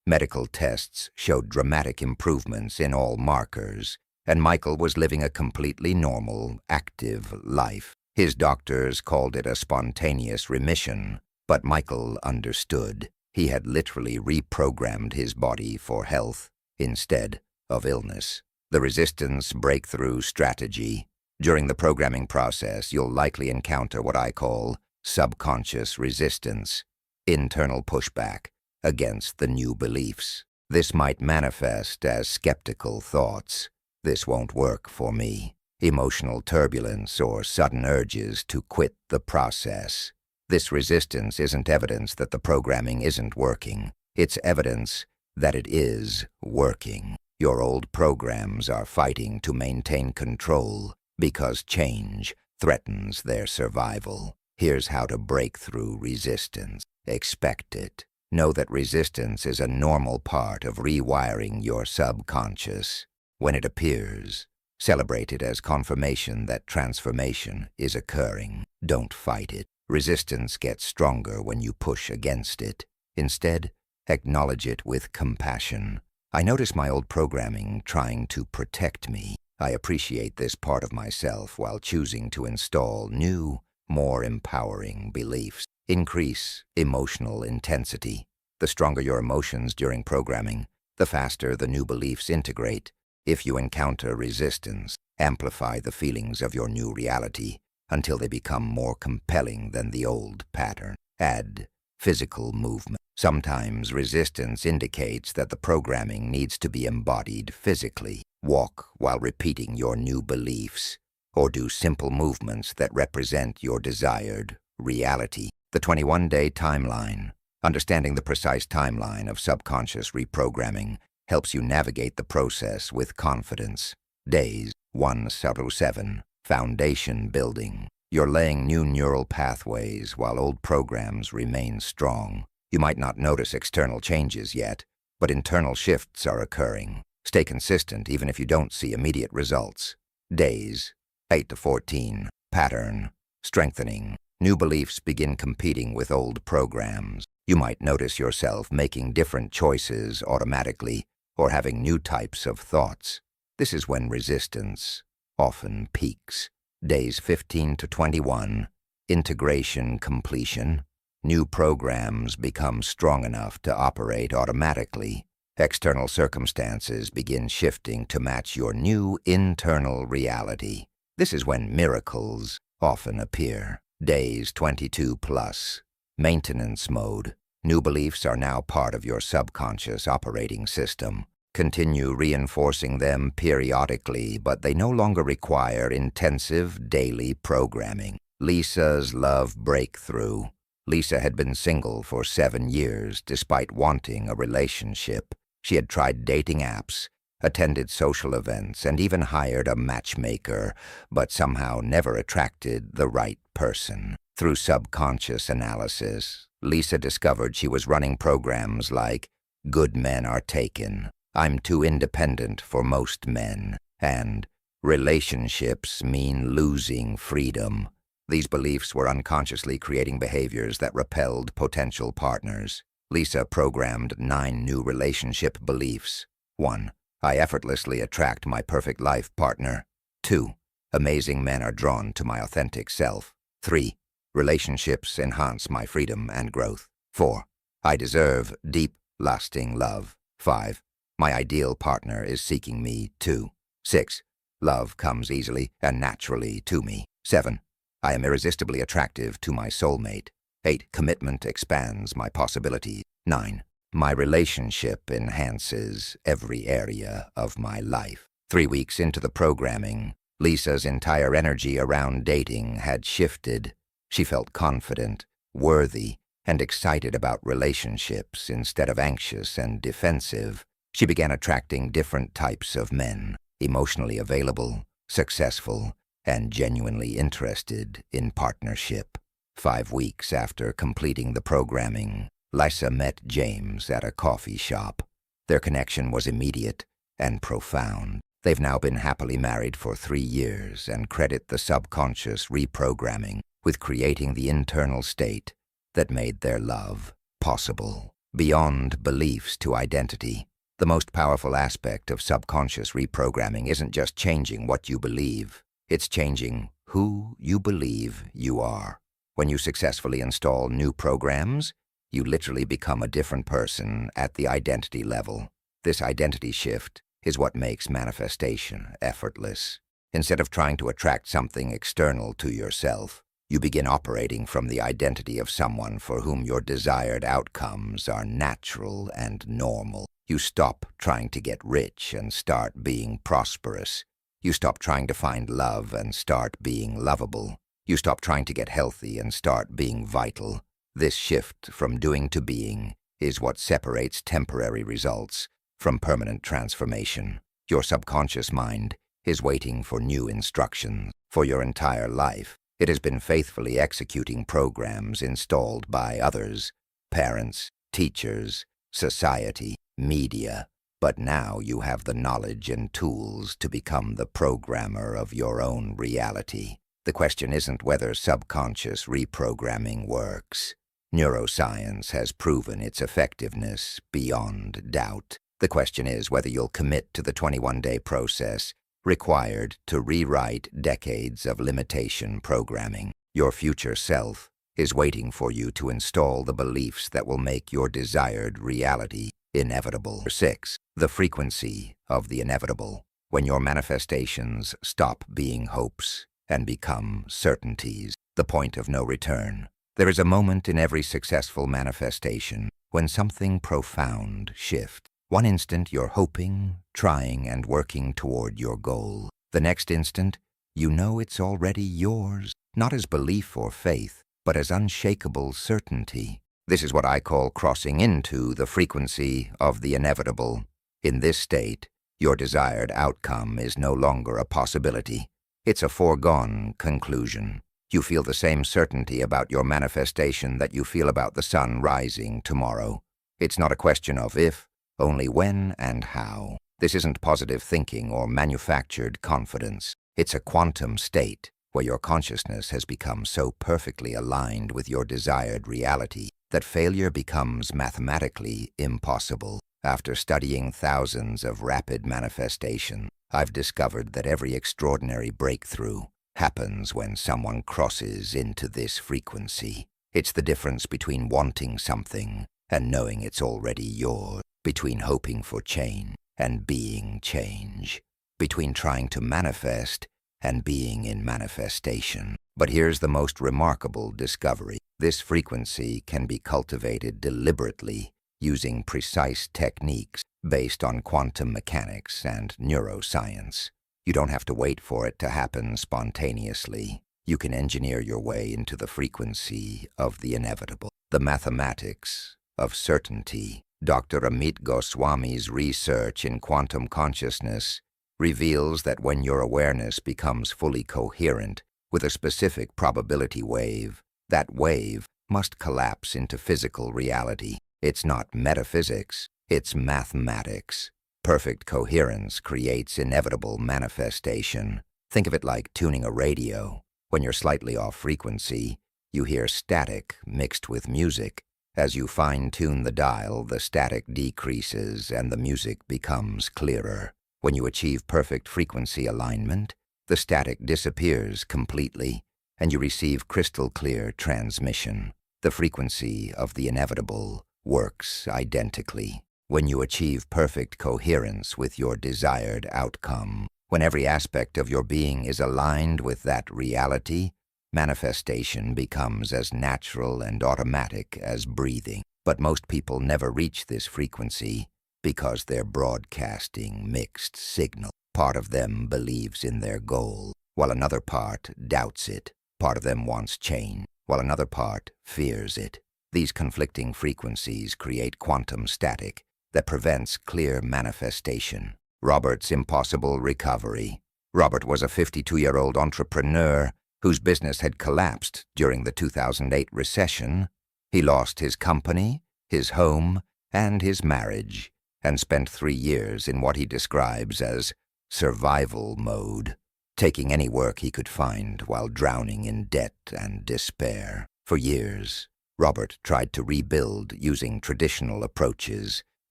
medical tests showed dramatic improvements in all markers, and Michael was living a completely normal, active life. His doctors called it a spontaneous remission, but Michael understood. He had literally reprogrammed his body for health instead of illness. The resistance breakthrough strategy. During the programming process, you'll likely encounter what I call subconscious resistance, internal pushback against the new beliefs. This might manifest as skeptical thoughts. "This won't work for me." Emotional turbulence or sudden urges to quit the process. This resistance isn't evidence that the programming isn't working. It's evidence that it is working. Your old programs are fighting to maintain control because change threatens their survival. Here's how to break through resistance. Expect it. Know that resistance is a normal part of rewiring your subconscious. When it appears, celebrate it as confirmation that transformation is occurring. Don't fight it. Resistance gets stronger when you push against it. Instead, acknowledge it with compassion. I notice my old programming trying to protect me. I appreciate this part of myself while choosing to install new, more empowering beliefs. Increase emotional intensity. The stronger your emotions during programming, the faster the new beliefs integrate. If you encounter resistance, amplify the feelings of your new reality until they become more compelling than the old pattern. Add physical movement. Sometimes resistance indicates that the programming needs to be embodied physically. Walk while repeating your new beliefs, or do simple movements that represent your desired reality. The 21-day timeline. Understanding the precise timeline of subconscious reprogramming helps you navigate the process with confidence. Days 1 through 7. Foundation building. You're laying new neural pathways while old programs remain strong. You might not notice external changes yet, but internal shifts are occurring. Stay consistent even if you don't see immediate results. Days 8 to 14. Pattern strengthening. New beliefs begin competing with old programs. You might notice yourself making different choices automatically or having new types of thoughts. This is when resistance often peaks. Days 15 to 21. Integration completion. New programs become strong enough to operate automatically. External circumstances begin shifting to match your new internal reality. This is when miracles often appear. Days 22 plus. Maintenance mode. New beliefs are now part of your subconscious operating system. Continue reinforcing them periodically, but they no longer require intensive daily programming. Lisa's love breakthrough. Lisa had been single for 7 years despite wanting a relationship. She had tried dating apps, attended social events, and even hired a matchmaker, but somehow never attracted the right person. Through subconscious analysis, Lisa discovered she was running programs like, "Good men are taken," "I'm too independent for most men," and "Relationships mean losing freedom." These beliefs were unconsciously creating behaviors that repelled potential partners. Lisa programmed 9 new relationship beliefs. 1. I effortlessly attract my perfect life partner. 2. Amazing men are drawn to my authentic self. 3. Relationships enhance my freedom and growth. 4. I deserve deep, lasting love. 5. My ideal partner is seeking me too. 6. Love comes easily and naturally to me. 7. I am irresistibly attractive to my soulmate. 8. Commitment expands my possibilities. 9. My relationship enhances every area of my life. 3 weeks into the programming, Lisa's entire energy around dating had shifted. She felt confident, worthy, and excited about relationships instead of anxious and defensive. She began attracting different types of men, emotionally available, successful, and genuinely interested in partnership. 5 weeks after completing the programming, Lisa met James at a coffee shop. Their connection was immediate and profound. They've now been happily married for 3 years and credit the subconscious reprogramming with creating the internal state that made their love possible. Beyond beliefs to identity, the most powerful aspect of subconscious reprogramming isn't just changing what you believe, it's changing who you believe you are. When you successfully install new programs, you literally become a different person at the identity level. This identity shift is what makes manifestation effortless. Instead of trying to attract something external to yourself, you begin operating from the identity of someone for whom your desired outcomes are natural and normal. You stop trying to get rich and start being prosperous. You stop trying to find love and start being lovable. You stop trying to get healthy and start being vital. This shift from doing to being is what separates temporary results from permanent transformation. Your subconscious mind is waiting for new instructions. For your entire life, it has been faithfully executing programs installed by others, parents, teachers, society, media. But now you have the knowledge and tools to become the programmer of your own reality. The question isn't whether subconscious reprogramming works. Neuroscience has proven its effectiveness beyond doubt. The question is whether you'll commit to the 21-day process required to rewrite decades of limitation programming. Your future self is waiting for you to install the beliefs that will make your desired reality inevitable. 6. The frequency of the inevitable. When your manifestations stop being hopes and become certainties, the point of no return. There is a moment in every successful manifestation when something profound shifts. One instant you're hoping, trying, and working toward your goal. The next instant, you know it's already yours, not as belief or faith, but as unshakable certainty. This is what I call crossing into the frequency of the inevitable. In this state, your desired outcome is no longer a possibility. It's a foregone conclusion. You feel the same certainty about your manifestation that you feel about the sun rising tomorrow. It's not a question of if, only when and how. This isn't positive thinking or manufactured confidence. It's a quantum state where your consciousness has become so perfectly aligned with your desired reality that failure becomes mathematically impossible. After studying thousands of rapid manifestations, I've discovered that every extraordinary breakthrough happens when someone crosses into this frequency. It's the difference between wanting something and knowing it's already yours, between hoping for change and being change, between trying to manifest and being in manifestation. But here's the most remarkable discovery. This frequency can be cultivated deliberately using precise techniques based on quantum mechanics and neuroscience. You don't have to wait for it to happen spontaneously. you can engineer your way into the frequency of the inevitable. The mathematics of certainty. Dr. Amit Goswami's research in quantum consciousness reveals that when your awareness becomes fully coherent with a specific probability wave, that wave must collapse into physical reality. It's not metaphysics, it's mathematics. Perfect coherence creates inevitable manifestation. Think of it like tuning a radio. When you're slightly off frequency, you hear static mixed with music. As you fine-tune the dial, the static decreases and the music becomes clearer. When you achieve perfect frequency alignment, the static disappears completely, and you receive crystal-clear transmission. The frequency of the inevitable works identically. When you achieve perfect coherence with your desired outcome, when every aspect of your being is aligned with that reality, manifestation becomes as natural and automatic as breathing. But most people never reach this frequency because they're broadcasting mixed signal. Part of them believes in their goal, while another part doubts it. Part of them wants change, while another part fears it. These conflicting frequencies create quantum static that prevents clear manifestation. Robert's impossible recovery. Robert was a 52-year-old entrepreneur whose business had collapsed during the 2008 recession. He lost his company, his home, and his marriage, and spent 3 years in what he describes as survival mode, taking any work he could find while drowning in debt and despair. For years, Robert tried to rebuild using traditional approaches,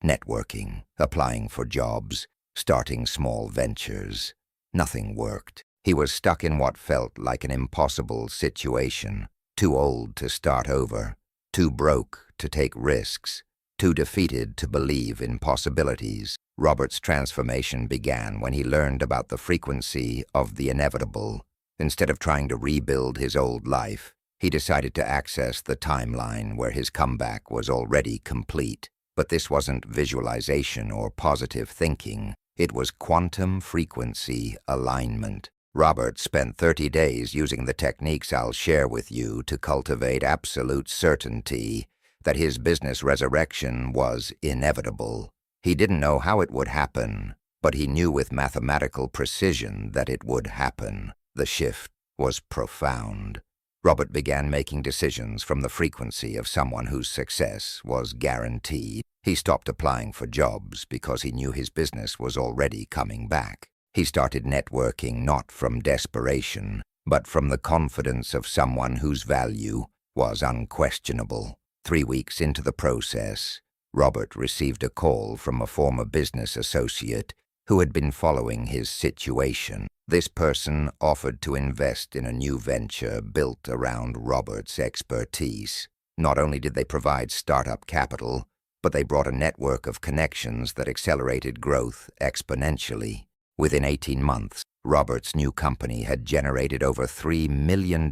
networking, applying for jobs, starting small ventures. Nothing worked. He was stuck in what felt like an impossible situation, too old to start over, too broke to take risks, too defeated to believe in possibilities. Robert's transformation began when he learned about the frequency of the inevitable. Instead of trying to rebuild his old life, he decided to access the timeline where his comeback was already complete. But this wasn't visualization or positive thinking. It was quantum frequency alignment. Robert spent 30 days using the techniques I'll share with you to cultivate absolute certainty that his business resurrection was inevitable. He didn't know how it would happen, but he knew with mathematical precision that it would happen. The shift was profound. Robert began making decisions from the frequency of someone whose success was guaranteed. He stopped applying for jobs because he knew his business was already coming back. He started networking not from desperation, but from the confidence of someone whose value was unquestionable. 3 weeks into the process, Robert received a call from a former business associate who had been following his situation. This person offered to invest in a new venture built around Robert's expertise. Not only did they provide startup capital, but they brought a network of connections that accelerated growth exponentially. Within 18 months, Robert's new company had generated over $3 million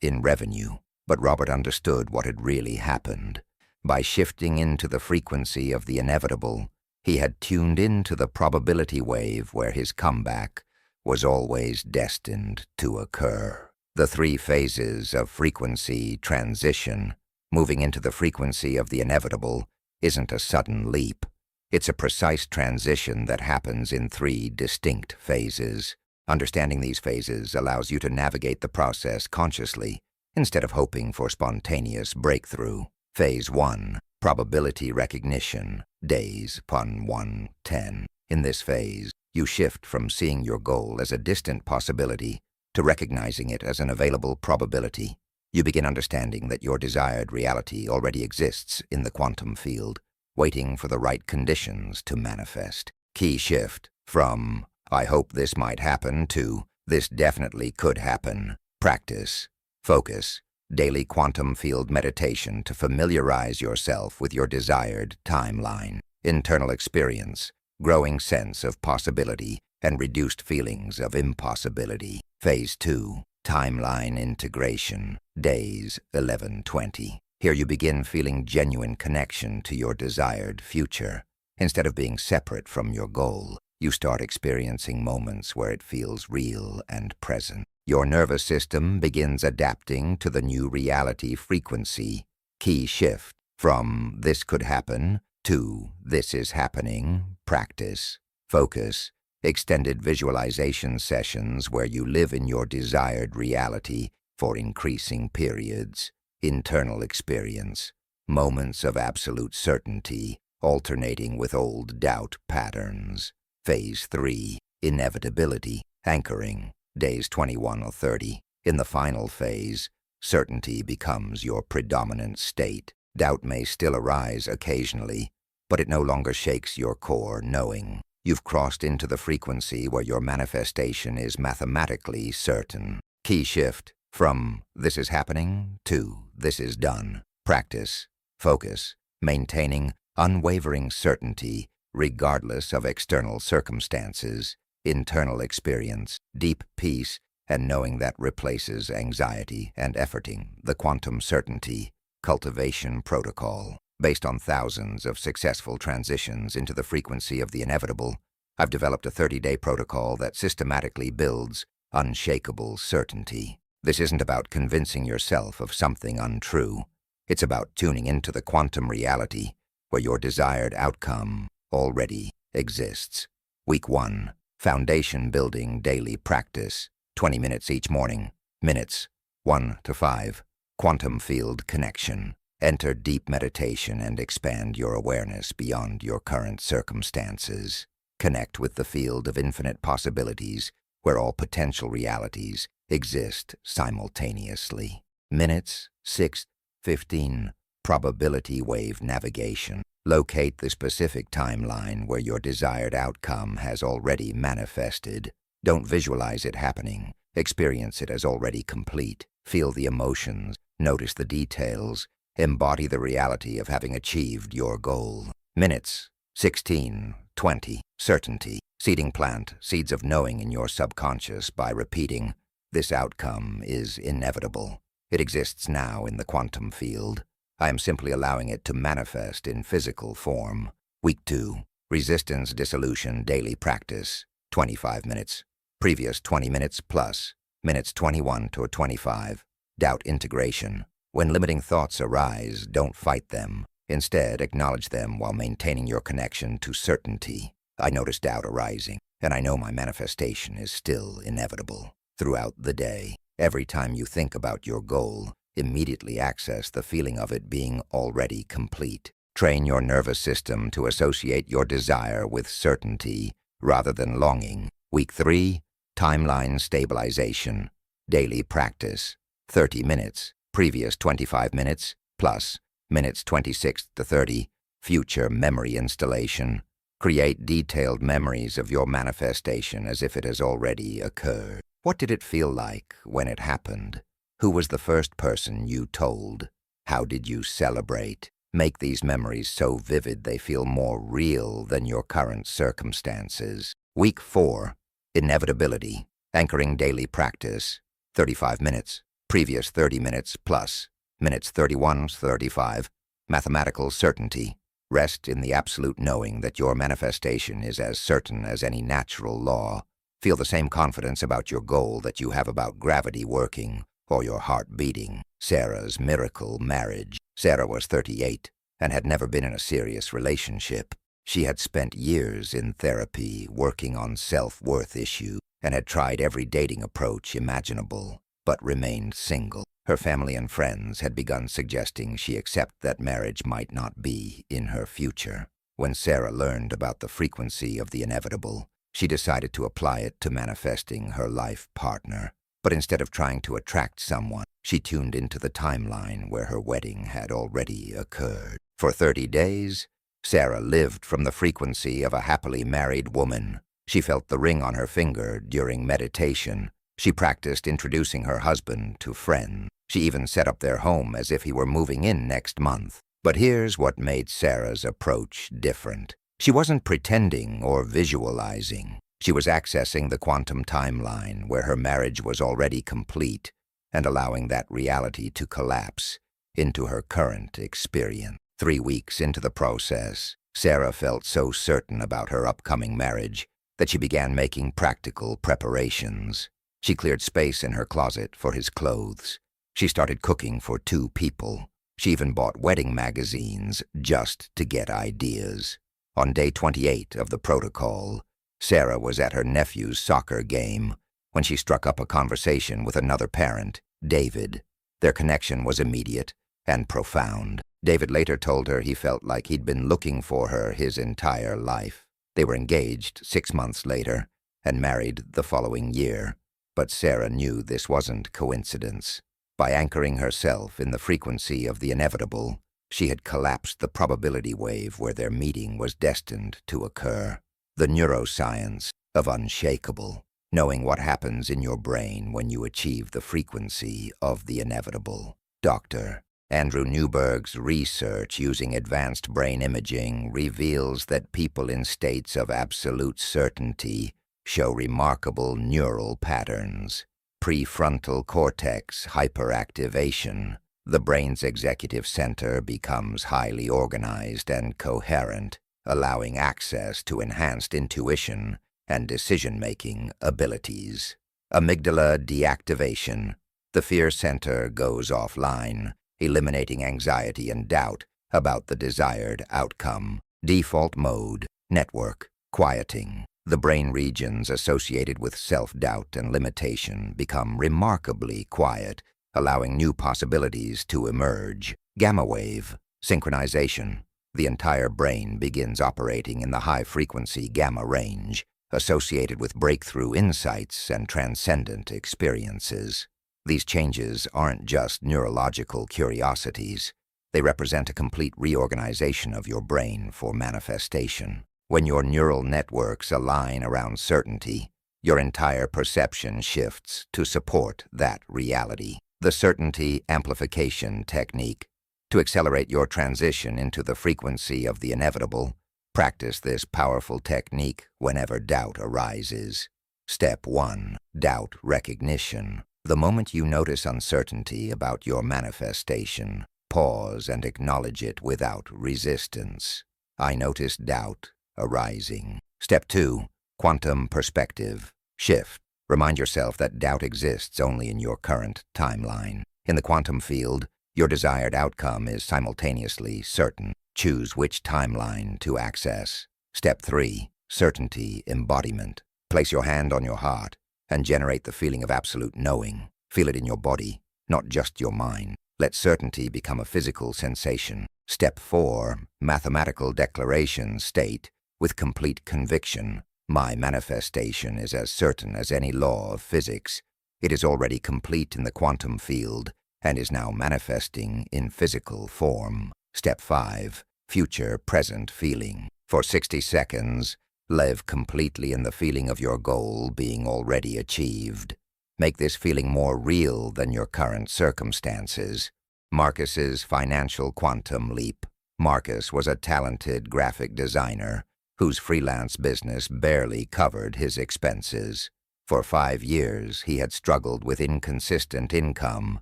in revenue. But Robert understood what had really happened. By shifting into the frequency of the inevitable, he had tuned into the probability wave where his comeback was always destined to occur. The 3 phases of frequency transition, moving into the frequency of the inevitable, isn't a sudden leap. It's a precise transition that happens in 3 distinct phases. Understanding these phases allows you to navigate the process consciously, instead of hoping for spontaneous breakthrough. Phase 1, probability recognition, days upon 110. In this phase, you shift from seeing your goal as a distant possibility to recognizing it as an available probability. You begin understanding that your desired reality already exists in the quantum field, waiting for the right conditions to manifest. Key shift from, "I hope this might happen," to, "This definitely could happen." Practice. Focus. Daily quantum field meditation to familiarize yourself with your desired timeline. Internal experience. Growing sense of possibility and reduced feelings of impossibility. Phase 2. Timeline integration. Days 11-20. Here you begin feeling genuine connection to your desired future. Instead of being separate from your goal, you start experiencing moments where it feels real and present. Your nervous system begins adapting to the new reality frequency. Key shift from "this could happen" to "this is happening." Practice. Focus. Extended visualization sessions where you live in your desired reality for increasing periods. Internal experience. Moments of absolute certainty, alternating with old doubt patterns. Phase 3. Inevitability. Anchoring. Days 21 or 30. In the final phase, certainty becomes your predominant state. Doubt may still arise occasionally, but it no longer shakes your core knowing. You've crossed into the frequency where your manifestation is mathematically certain. Key shift from "this is happening" to "this is done." Practice. Focus. Maintaining unwavering certainty regardless of external circumstances. Internal experience. Deep peace and knowing that replaces anxiety and efforting. The quantum certainty cultivation protocol. Based on thousands of successful transitions into the frequency of the inevitable, I've developed a 30-day protocol that systematically builds unshakable certainty. This isn't about convincing yourself of something untrue. It's about tuning into the quantum reality where your desired outcome already exists. Week 1. Foundation building daily practice. 20 minutes each morning. Minutes 1 to 5. Quantum field connection. Enter deep meditation and expand your awareness beyond your current circumstances. Connect with the field of infinite possibilities where all potential realities exist simultaneously. Minutes 6:15. Probability wave navigation. Locate the specific timeline where your desired outcome has already manifested. Don't visualize it happening. Experience it as already complete. Feel the emotions. Notice the details. Embody the reality of having achieved your goal. Minutes 16:20. Certainty. Seeding plant seeds of knowing in your subconscious by repeating, "This outcome is inevitable. It exists now in the quantum field. I am simply allowing it to manifest in physical form." Week 2. Resistance dissolution daily practice. 25 minutes. Previous 20 minutes plus. Minutes 21 to 25. Doubt integration. When limiting thoughts arise, don't fight them. Instead, acknowledge them while maintaining your connection to certainty. I notice doubt arising, and I know my manifestation is still inevitable. Throughout the day, every time you think about your goal, immediately access the feeling of it being already complete. Train your nervous system to associate your desire with certainty rather than longing. Week 3. Timeline stabilization. Daily practice. 30 minutes. Previous 25 minutes, plus minutes 26 to 30, future memory installation. Create detailed memories of your manifestation as if it has already occurred. What did it feel like when it happened? Who was the first person you told? How did you celebrate? Make these memories so vivid they feel more real than your current circumstances. Week 4. Inevitability. Anchoring daily practice. 35 minutes. Previous 30 minutes plus. Minutes 31 to 35. Mathematical certainty. Rest in the absolute knowing that your manifestation is as certain as any natural law. Feel the same confidence about your goal that you have about gravity working or your heart beating. Sarah's miracle marriage. Sarah was 38 and had never been in a serious relationship. She had spent years in therapy working on self-worth issues and had tried every dating approach imaginable, but remained single. Her family and friends had begun suggesting she accept that marriage might not be in her future. When Sarah learned about the frequency of the inevitable, she decided to apply it to manifesting her life partner. But instead of trying to attract someone, she tuned into the timeline where her wedding had already occurred. For 30 days, Sarah lived from the frequency of a happily married woman. She felt the ring on her finger during meditation. She practiced introducing her husband to friends. She even set up their home as if he were moving in next month. But here's what made Sarah's approach different. She wasn't pretending or visualizing. She was accessing the quantum timeline where her marriage was already complete and allowing that reality to collapse into her current experience. 3 weeks into the process, Sarah felt so certain about her upcoming marriage that she began making practical preparations. She cleared space in her closet for his clothes. She started cooking for 2 people. She even bought wedding magazines just to get ideas. On day 28 of the protocol, Sarah was at her nephew's soccer game when she struck up a conversation with another parent, David. Their connection was immediate and profound. David later told her he felt like he'd been looking for her his entire life. They were engaged 6 months later and married the following year. But Sarah knew this wasn't coincidence. By anchoring herself in the frequency of the inevitable, she had collapsed the probability wave where their meeting was destined to occur. The neuroscience of unshakable, knowing what happens in your brain when you achieve the frequency of the inevitable. Dr. Andrew Newberg's research using advanced brain imaging reveals that people in states of absolute certainty show remarkable neural patterns. Prefrontal cortex hyperactivation. The brain's executive center becomes highly organized and coherent, allowing access to enhanced intuition and decision-making abilities. Amygdala deactivation. The fear center goes offline, eliminating anxiety and doubt about the desired outcome. Default mode. Network quieting. The brain regions associated with self-doubt and limitation become remarkably quiet, allowing new possibilities to emerge. Gamma wave. Synchronization. The entire brain begins operating in the high-frequency gamma range, associated with breakthrough insights and transcendent experiences. These changes aren't just neurological curiosities. They represent a complete reorganization of your brain for manifestation. When your neural networks align around certainty, your entire perception shifts to support that reality. The certainty amplification technique. To accelerate your transition into the frequency of the inevitable, practice this powerful technique whenever doubt arises. Step 1. Doubt recognition. The moment you notice uncertainty about your manifestation, pause and acknowledge it without resistance. I noticed doubt arising. Step 2. Quantum perspective. Shift. Remind yourself that doubt exists only in your current timeline. In the quantum field, your desired outcome is simultaneously certain. Choose which timeline to access. Step 3. Certainty embodiment. Place your hand on your heart and generate the feeling of absolute knowing. Feel it in your body, not just your mind. Let certainty become a physical sensation. Step 4. Mathematical declaration. State, with complete conviction, my manifestation is as certain as any law of physics. It is already complete in the quantum field and is now manifesting in physical form. Step 5. Future present feeling. For 60 seconds, live completely in the feeling of your goal being already achieved. Make this feeling more real than your current circumstances. Marcus's financial quantum leap. Marcus was a talented graphic designer whose freelance business barely covered his expenses. For 5 years, he had struggled with inconsistent income,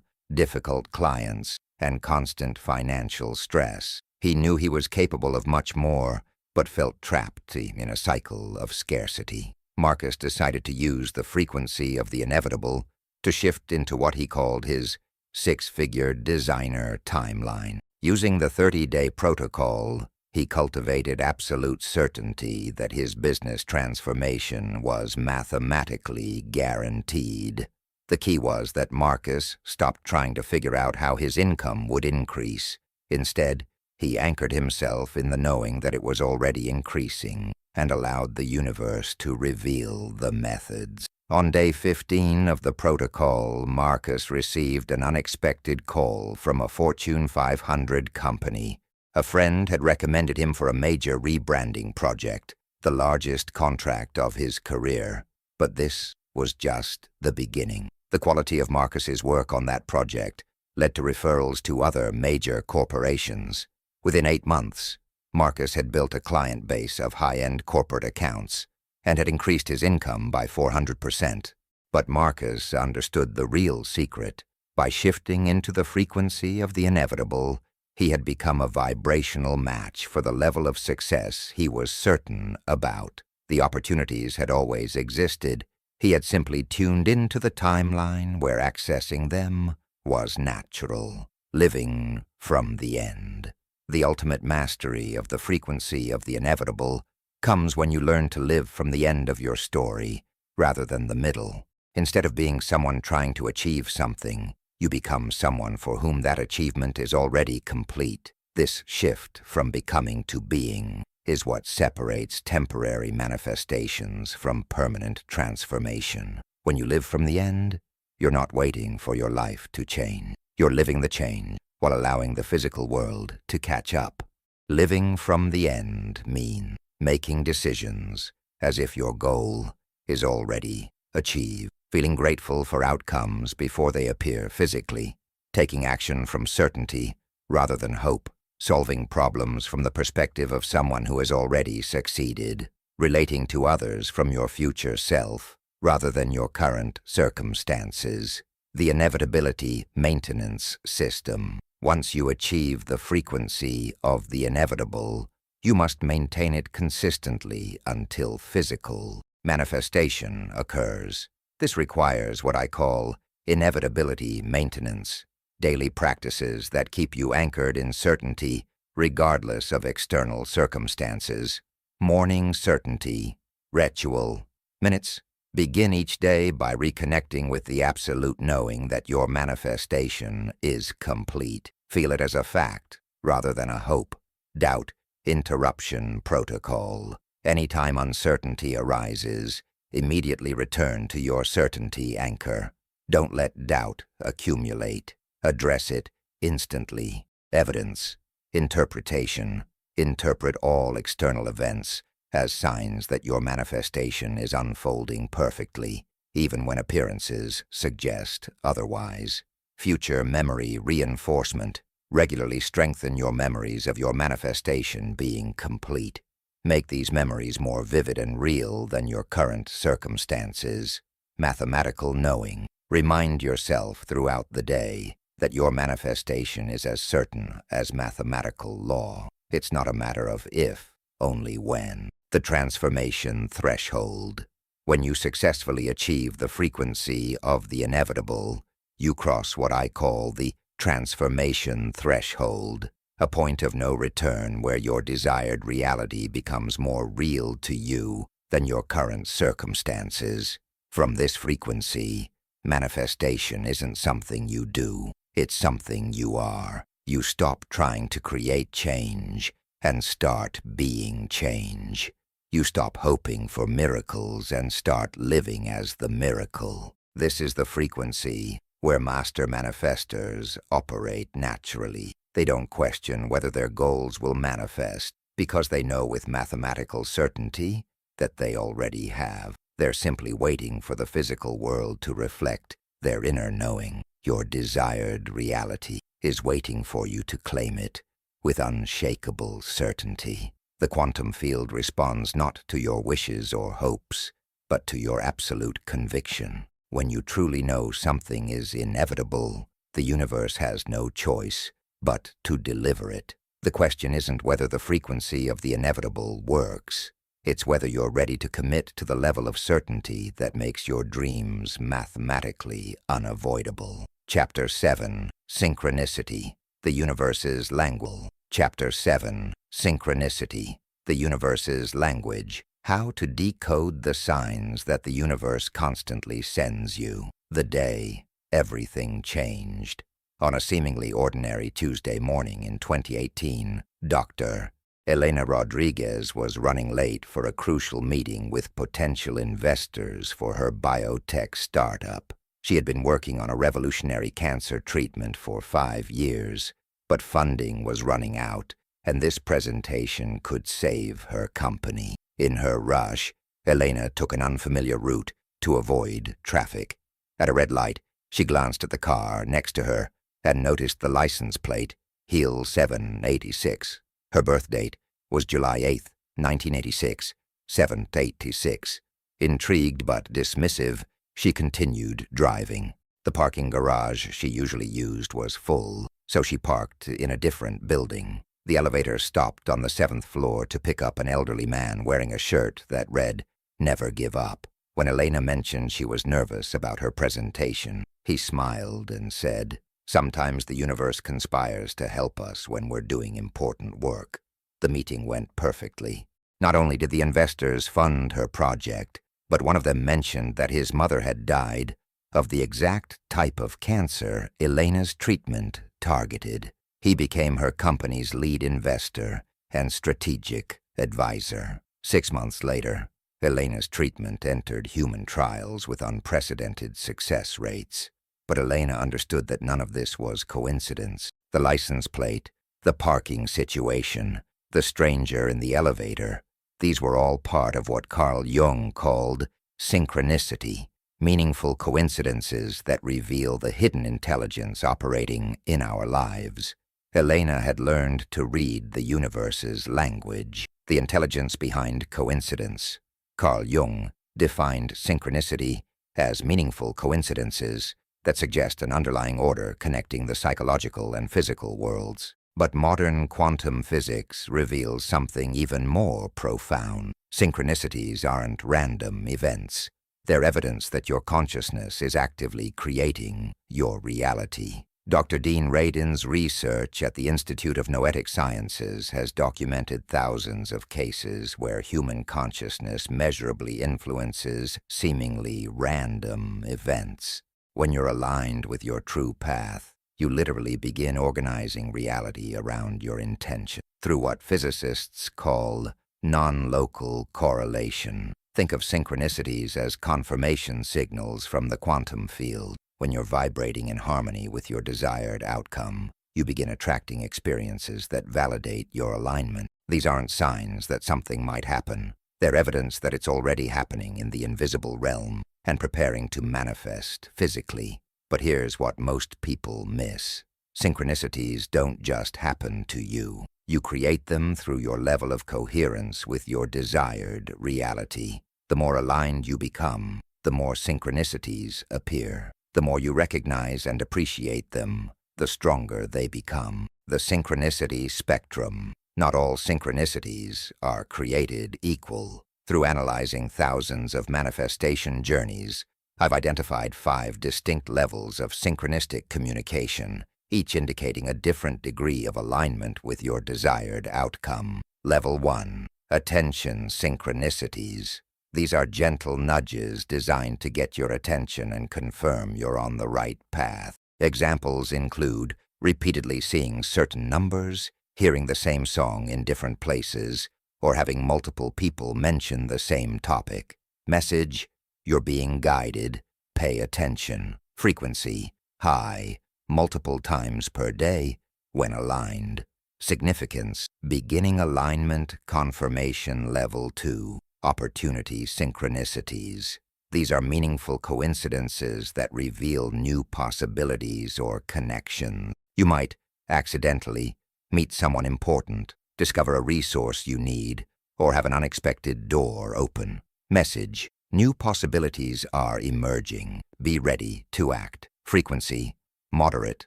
difficult clients, and constant financial stress. He knew he was capable of much more, but felt trapped in a cycle of scarcity. Marcus decided to use the frequency of the inevitable to shift into what he called his 6-figure designer timeline. Using the 30-day protocol, he cultivated absolute certainty that his business transformation was mathematically guaranteed. The key was that Marcus stopped trying to figure out how his income would increase. Instead, he anchored himself in the knowing that it was already increasing and allowed the universe to reveal the methods. On day 15 of the protocol, Marcus received an unexpected call from a Fortune 500 company. A friend had recommended him for a major rebranding project, the largest contract of his career. But this was just the beginning. The quality of Marcus's work on that project led to referrals to other major corporations. Within 8 months, Marcus had built a client base of high-end corporate accounts and had increased his income by 400%. But Marcus understood the real secret. By shifting into the frequency of the inevitable, he had become a vibrational match for the level of success he was certain about. The opportunities had always existed. He had simply tuned into the timeline where accessing them was natural, living from the end. The ultimate mastery of the frequency of the inevitable comes when you learn to live from the end of your story rather than the middle. Instead of being someone trying to achieve something, you become someone for whom that achievement is already complete. This shift from becoming to being is what separates temporary manifestations from permanent transformation. When you live from the end, you're not waiting for your life to change. You're living the change while allowing the physical world to catch up. Living from the end means making decisions as if your goal is already achieved, feeling grateful for outcomes before they appear physically, taking action from certainty rather than hope, solving problems from the perspective of someone who has already succeeded, relating to others from your future self rather than your current circumstances. The inevitability maintenance system. Once you achieve the frequency of the inevitable, you must maintain it consistently until physical manifestation occurs. This requires what I call inevitability maintenance, daily practices that keep you anchored in certainty regardless of external circumstances. Morning certainty, ritual, minutes. Begin each day by reconnecting with the absolute knowing that your manifestation is complete. Feel it as a fact rather than a hope. Doubt, interruption protocol. Anytime uncertainty arises, immediately return to your certainty anchor. Don't let doubt accumulate. Address it instantly. Evidence, interpretation. Interpret all external events as signs that your manifestation is unfolding perfectly, even when appearances suggest otherwise. Future memory reinforcement. Regularly strengthen your memories of your manifestation being complete. Make these memories more vivid and real than your current circumstances. Mathematical knowing. Remind yourself throughout the day that your manifestation is as certain as mathematical law. It's not a matter of if, only when. The transformation threshold. When you successfully achieve the frequency of the inevitable, you cross what I call the transformation threshold, a point of no return where your desired reality becomes more real to you than your current circumstances. From this frequency, manifestation isn't something you do, it's something you are. You stop trying to create change and start being change. You stop hoping for miracles and start living as the miracle. This is the frequency where master manifestors operate naturally. They don't question whether their goals will manifest because they know with mathematical certainty that they already have. They're simply waiting for the physical world to reflect their inner knowing. Your desired reality is waiting for you to claim it with unshakable certainty. The quantum field responds not to your wishes or hopes, but to your absolute conviction. When you truly know something is inevitable, the universe has no choice but to deliver it. The question isn't whether the frequency of the inevitable works. It's whether you're ready to commit to the level of certainty that makes your dreams mathematically unavoidable. Chapter 7, Synchronicity, the Universe's Language. Chapter 7, Synchronicity, the Universe's Language. How to decode the signs that the universe constantly sends you. The day everything changed. On a seemingly ordinary Tuesday morning in 2018, Dr. Elena Rodriguez was running late for a crucial meeting with potential investors for her biotech startup. She had been working on a revolutionary cancer treatment for 5 years, but funding was running out, and this presentation could save her company. In her rush, Elena took an unfamiliar route to avoid traffic. At a red light, she glanced at the car next to her and noticed the license plate, Heel 786. Her birth date was July 8, 1986, 786. Intrigued but dismissive, she continued driving. The parking garage she usually used was full, so she parked in a different building. The elevator stopped on the 7th floor to pick up an elderly man wearing a shirt that read, "Never give up." When Elena mentioned she was nervous about her presentation, he smiled and said, "Sometimes the universe conspires to help us when we're doing important work." The meeting went perfectly. Not only did the investors fund her project, but one of them mentioned that his mother had died of the exact type of cancer Elena's treatment targeted. He became her company's lead investor and strategic advisor. 6 months later, Elena's treatment entered human trials with unprecedented success rates. But Elena understood that none of this was coincidence. The license plate, the parking situation, the stranger in the elevator, these were all part of what Carl Jung called synchronicity, meaningful coincidences that reveal the hidden intelligence operating in our lives. Elena had learned to read the universe's language, the intelligence behind coincidence. Carl Jung defined synchronicity as meaningful coincidences that suggest an underlying order connecting the psychological and physical worlds. But modern quantum physics reveals something even more profound. Synchronicities aren't random events. They're evidence that your consciousness is actively creating your reality. Dr. Dean Radin's research at the Institute of Noetic Sciences has documented thousands of cases where human consciousness measurably influences seemingly random events. When you're aligned with your true path, you literally begin organizing reality around your intention through what physicists call non-local correlation. Think of synchronicities as confirmation signals from the quantum field. When you're vibrating in harmony with your desired outcome, you begin attracting experiences that validate your alignment. These aren't signs that something might happen. They're evidence that it's already happening in the invisible realm and preparing to manifest physically. But here's what most people miss. Synchronicities don't just happen to you. You create them through your level of coherence with your desired reality. The more aligned you become, the more synchronicities appear. The more you recognize and appreciate them, the stronger they become. The synchronicity spectrum. Not all synchronicities are created equal. Through analyzing thousands of manifestation journeys, I've identified 5 distinct levels of synchronistic communication, each indicating a different degree of alignment with your desired outcome. Level 1. Attention synchronicities. These are gentle nudges designed to get your attention and confirm you're on the right path. Examples include repeatedly seeing certain numbers, hearing the same song in different places, or having multiple people mention the same topic. Message: you're being guided. Pay attention. Frequency: high, multiple times per day when aligned. Significance: beginning alignment confirmation level 2. Opportunity synchronicities. These are meaningful coincidences that reveal new possibilities or connections. You might accidentally meet someone important, discover a resource you need, or have an unexpected door open. Message: new possibilities are emerging. Be ready to act. Frequency: moderate,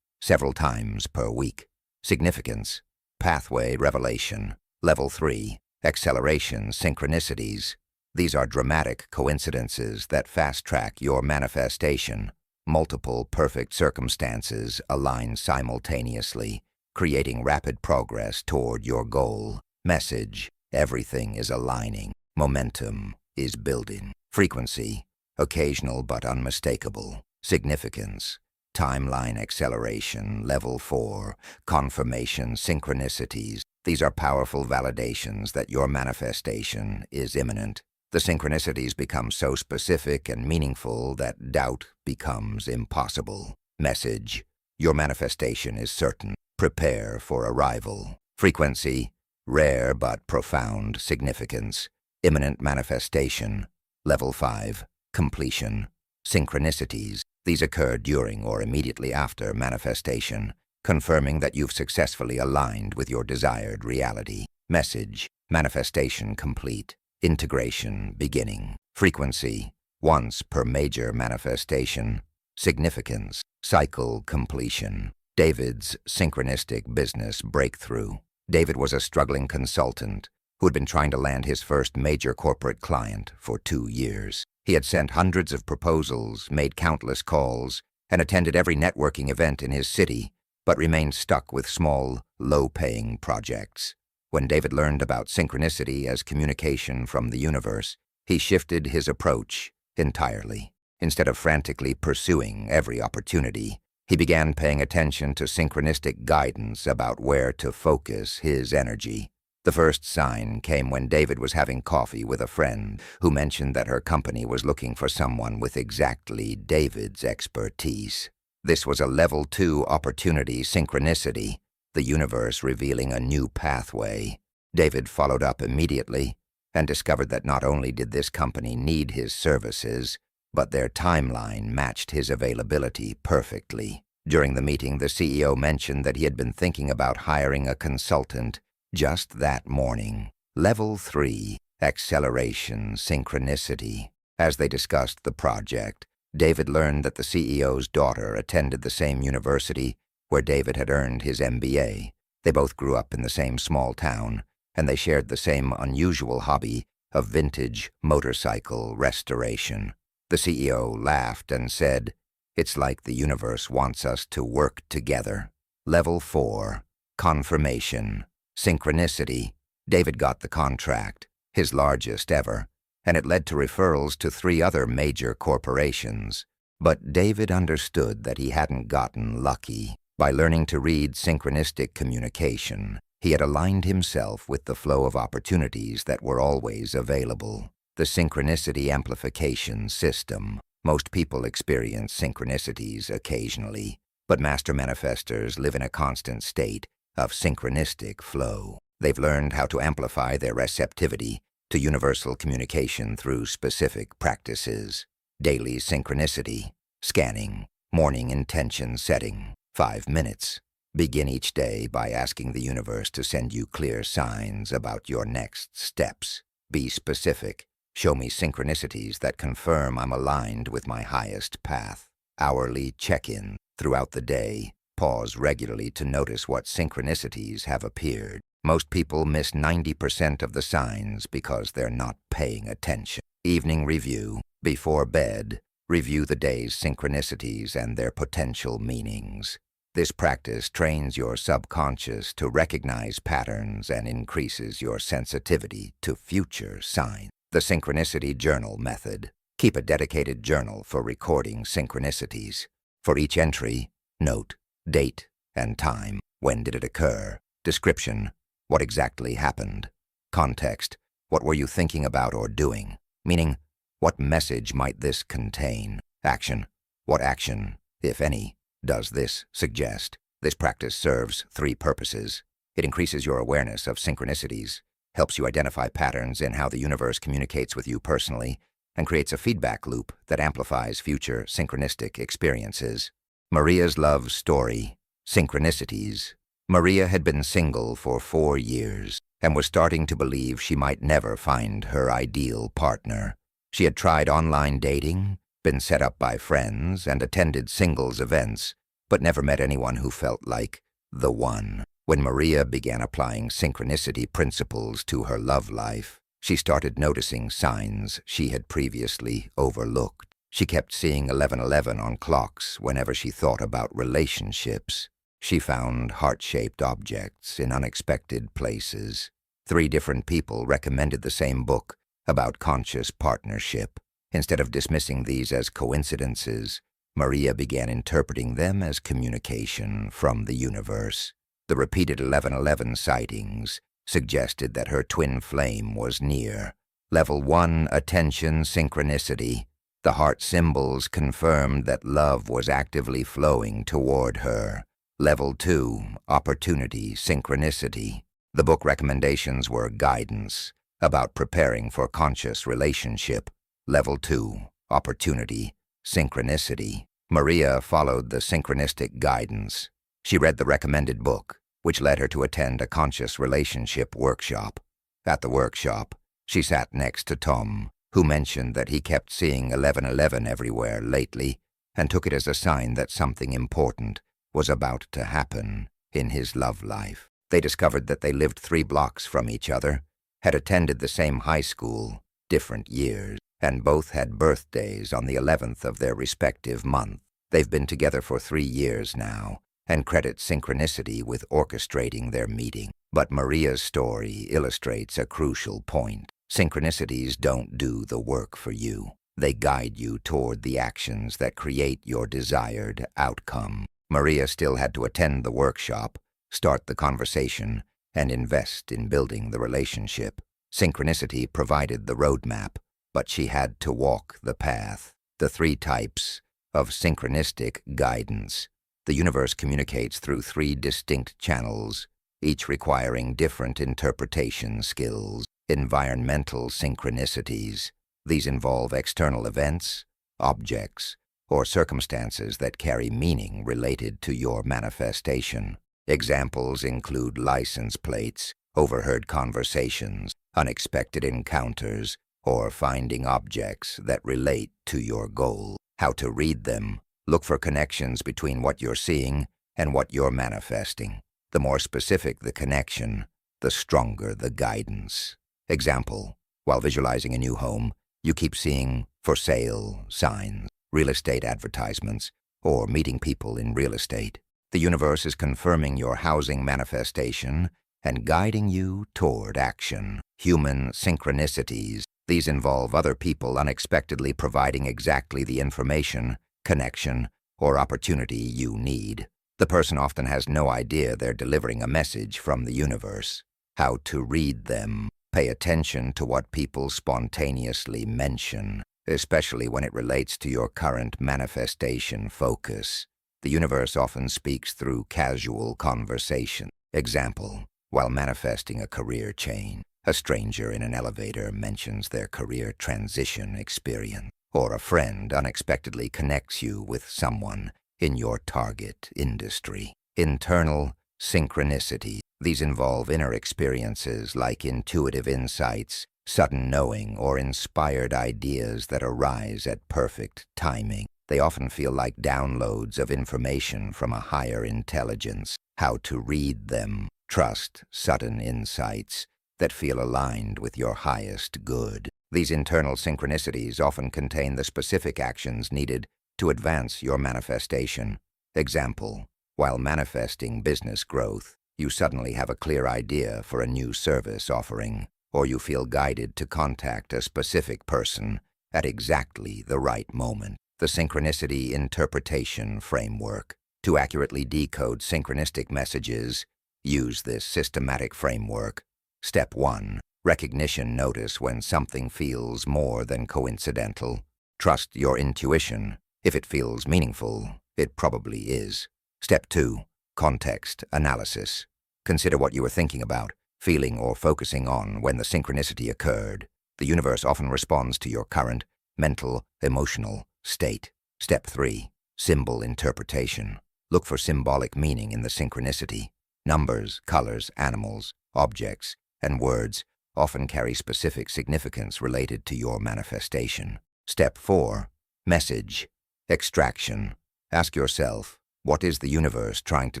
several times per week. Significance: pathway revelation. Level 3. Acceleration synchronicities. These are dramatic coincidences that fast-track your manifestation. Multiple perfect circumstances align simultaneously, creating rapid progress toward your goal. Message: everything is aligning. Momentum is building. Frequency: occasional but unmistakable. Significance: timeline acceleration. Level 4. Confirmation synchronicities. These are powerful validations that your manifestation is imminent. The synchronicities become so specific and meaningful that doubt becomes impossible. Message: your manifestation is certain. Prepare for arrival. Frequency: rare but profound significance. Imminent manifestation. Level 5. Completion synchronicities. These occur during or immediately after manifestation, confirming that you've successfully aligned with your desired reality. Message: manifestation complete. Integration beginning. Frequency: once per major manifestation. Significance: cycle completion. David's synchronistic business breakthrough. David was a struggling consultant who had been trying to land his first major corporate client for 2 years. He had sent hundreds of proposals, made countless calls, and attended every networking event in his city, but remained stuck with small, low-paying projects. When David learned about synchronicity as communication from the universe, he shifted his approach entirely. Instead of frantically pursuing every opportunity, he began paying attention to synchronistic guidance about where to focus his energy. The first sign came when David was having coffee with a friend who mentioned that her company was looking for someone with exactly David's expertise. This was a level 2 opportunity synchronicity, the universe revealing a new pathway. David followed up immediately and discovered that not only did this company need his services, but their timeline matched his availability perfectly. During the meeting, the CEO mentioned that he had been thinking about hiring a consultant just that morning. Level 3, acceleration synchronicity. As they discussed the project, David learned that the CEO's daughter attended the same university where David had earned his MBA. They both grew up in the same small town, and they shared the same unusual hobby of vintage motorcycle restoration. The CEO laughed and said, "It's like the universe wants us to work together." Level 4, confirmation synchronicity. David got the contract, his largest ever, and it led to referrals to 3 other major corporations. But David understood that he hadn't gotten lucky. By learning to read synchronistic communication, he had aligned himself with the flow of opportunities that were always available. The synchronicity amplification system. Most people experience synchronicities occasionally, but master manifestors live in a constant state of synchronistic flow. They've learned how to amplify their receptivity to universal communication through specific practices. Daily synchronicity, scanning, morning intention setting, 5 minutes. Begin each day by asking the universe to send you clear signs about your next steps. Be specific. Show me synchronicities that confirm I'm aligned with my highest path. Hourly check-in. Throughout the day, pause regularly to notice what synchronicities have appeared. Most people miss 90% of the signs because they're not paying attention. Evening review. Before bed, review the day's synchronicities and their potential meanings. This practice trains your subconscious to recognize patterns and increases your sensitivity to future signs. The Synchronicity Journal Method. Keep a dedicated journal for recording synchronicities. For each entry, note date and time. When did it occur? Description. What exactly happened? Context. What were you thinking about or doing? Meaning, what message might this contain? Action. What action, if any, does this suggest? This practice serves 3 purposes. It increases your awareness of synchronicities, helps you identify patterns in how the universe communicates with you personally, and creates a feedback loop that amplifies future synchronistic experiences. Maria's love story. Synchronicities. Maria had been single for 4 years and was starting to believe she might never find her ideal partner. She had tried online dating, been set up by friends, and attended singles events, but never met anyone who felt like the one. When Maria began applying synchronicity principles to her love life, she started noticing signs she had previously overlooked. She kept seeing 11:11 on clocks whenever she thought about relationships. She found heart-shaped objects in unexpected places. 3 different people recommended the same book about conscious partnership. Instead of dismissing these as coincidences, Maria began interpreting them as communication from the universe. The repeated 11:11 sightings suggested that her twin flame was near. Level 1, attention synchronicity. The heart symbols confirmed that love was actively flowing toward her. Level 2, opportunity synchronicity. The book recommendations were guidance about preparing for conscious relationship. Level 2, opportunity synchronicity. Maria followed the synchronistic guidance. She read the recommended book, which led her to attend a conscious relationship workshop. At the workshop, she sat next to Tom, who mentioned that he kept seeing 11:11 everywhere lately and took it as a sign that something important was about to happen in his love life. They discovered that they lived 3 blocks from each other, had attended the same high school, different years, and both had birthdays on the 11th of their respective month. They've been together for 3 years now, and credit Synchronicity with orchestrating their meeting. But Maria's story illustrates a crucial point. Synchronicities don't do the work for you. They guide you toward the actions that create your desired outcome. Maria still had to attend the workshop, start the conversation, and invest in building the relationship. Synchronicity provided the roadmap, but she had to walk the path. The 3 types of synchronistic guidance. The universe communicates through 3 distinct channels, each requiring different interpretation skills. Environmental synchronicities. These involve external events, objects, or circumstances that carry meaning related to your manifestation. Examples include license plates, overheard conversations, unexpected encounters, or finding objects that relate to your goal. How to read them. Look for connections between what you're seeing and what you're manifesting. The more specific the connection, the stronger the guidance. Example, while visualizing a new home, you keep seeing for sale signs, real estate advertisements, or meeting people in real estate. The universe is confirming your housing manifestation and guiding you toward action. Human synchronicities. These involve other people unexpectedly providing exactly the information, connection, or opportunity you need. The person often has no idea they're delivering a message from the universe. How to read them. Pay attention to what people spontaneously mention, especially when it relates to your current manifestation focus. The universe often speaks through casual conversation. Example, while manifesting a career change, a stranger in an elevator mentions their career transition experience, or a friend unexpectedly connects you with someone in your target industry. Internal synchronicity. These involve inner experiences like intuitive insights, sudden knowing, or inspired ideas that arise at perfect timing. They often feel like downloads of information from a higher intelligence. How to read them. Trust sudden insights that feel aligned with your highest good. These internal synchronicities often contain the specific actions needed to advance your manifestation. Example, while manifesting business growth, you suddenly have a clear idea for a new service offering, or you feel guided to contact a specific person at exactly the right moment. The Synchronicity Interpretation Framework. To accurately decode synchronistic messages, use this systematic framework. Step 1. Recognition. Notice when something feels more than coincidental. Trust your intuition. If it feels meaningful, it probably is. Step 2. Context analysis. Consider what you were thinking about, feeling, or focusing on when the synchronicity occurred. The universe often responds to your current mental, emotional state. Step 3. Symbol interpretation. Look for symbolic meaning in the synchronicity. Numbers, colors, animals, objects, and words often carry specific significance related to your manifestation. Step 4. Message extraction. Ask yourself, what is the universe trying to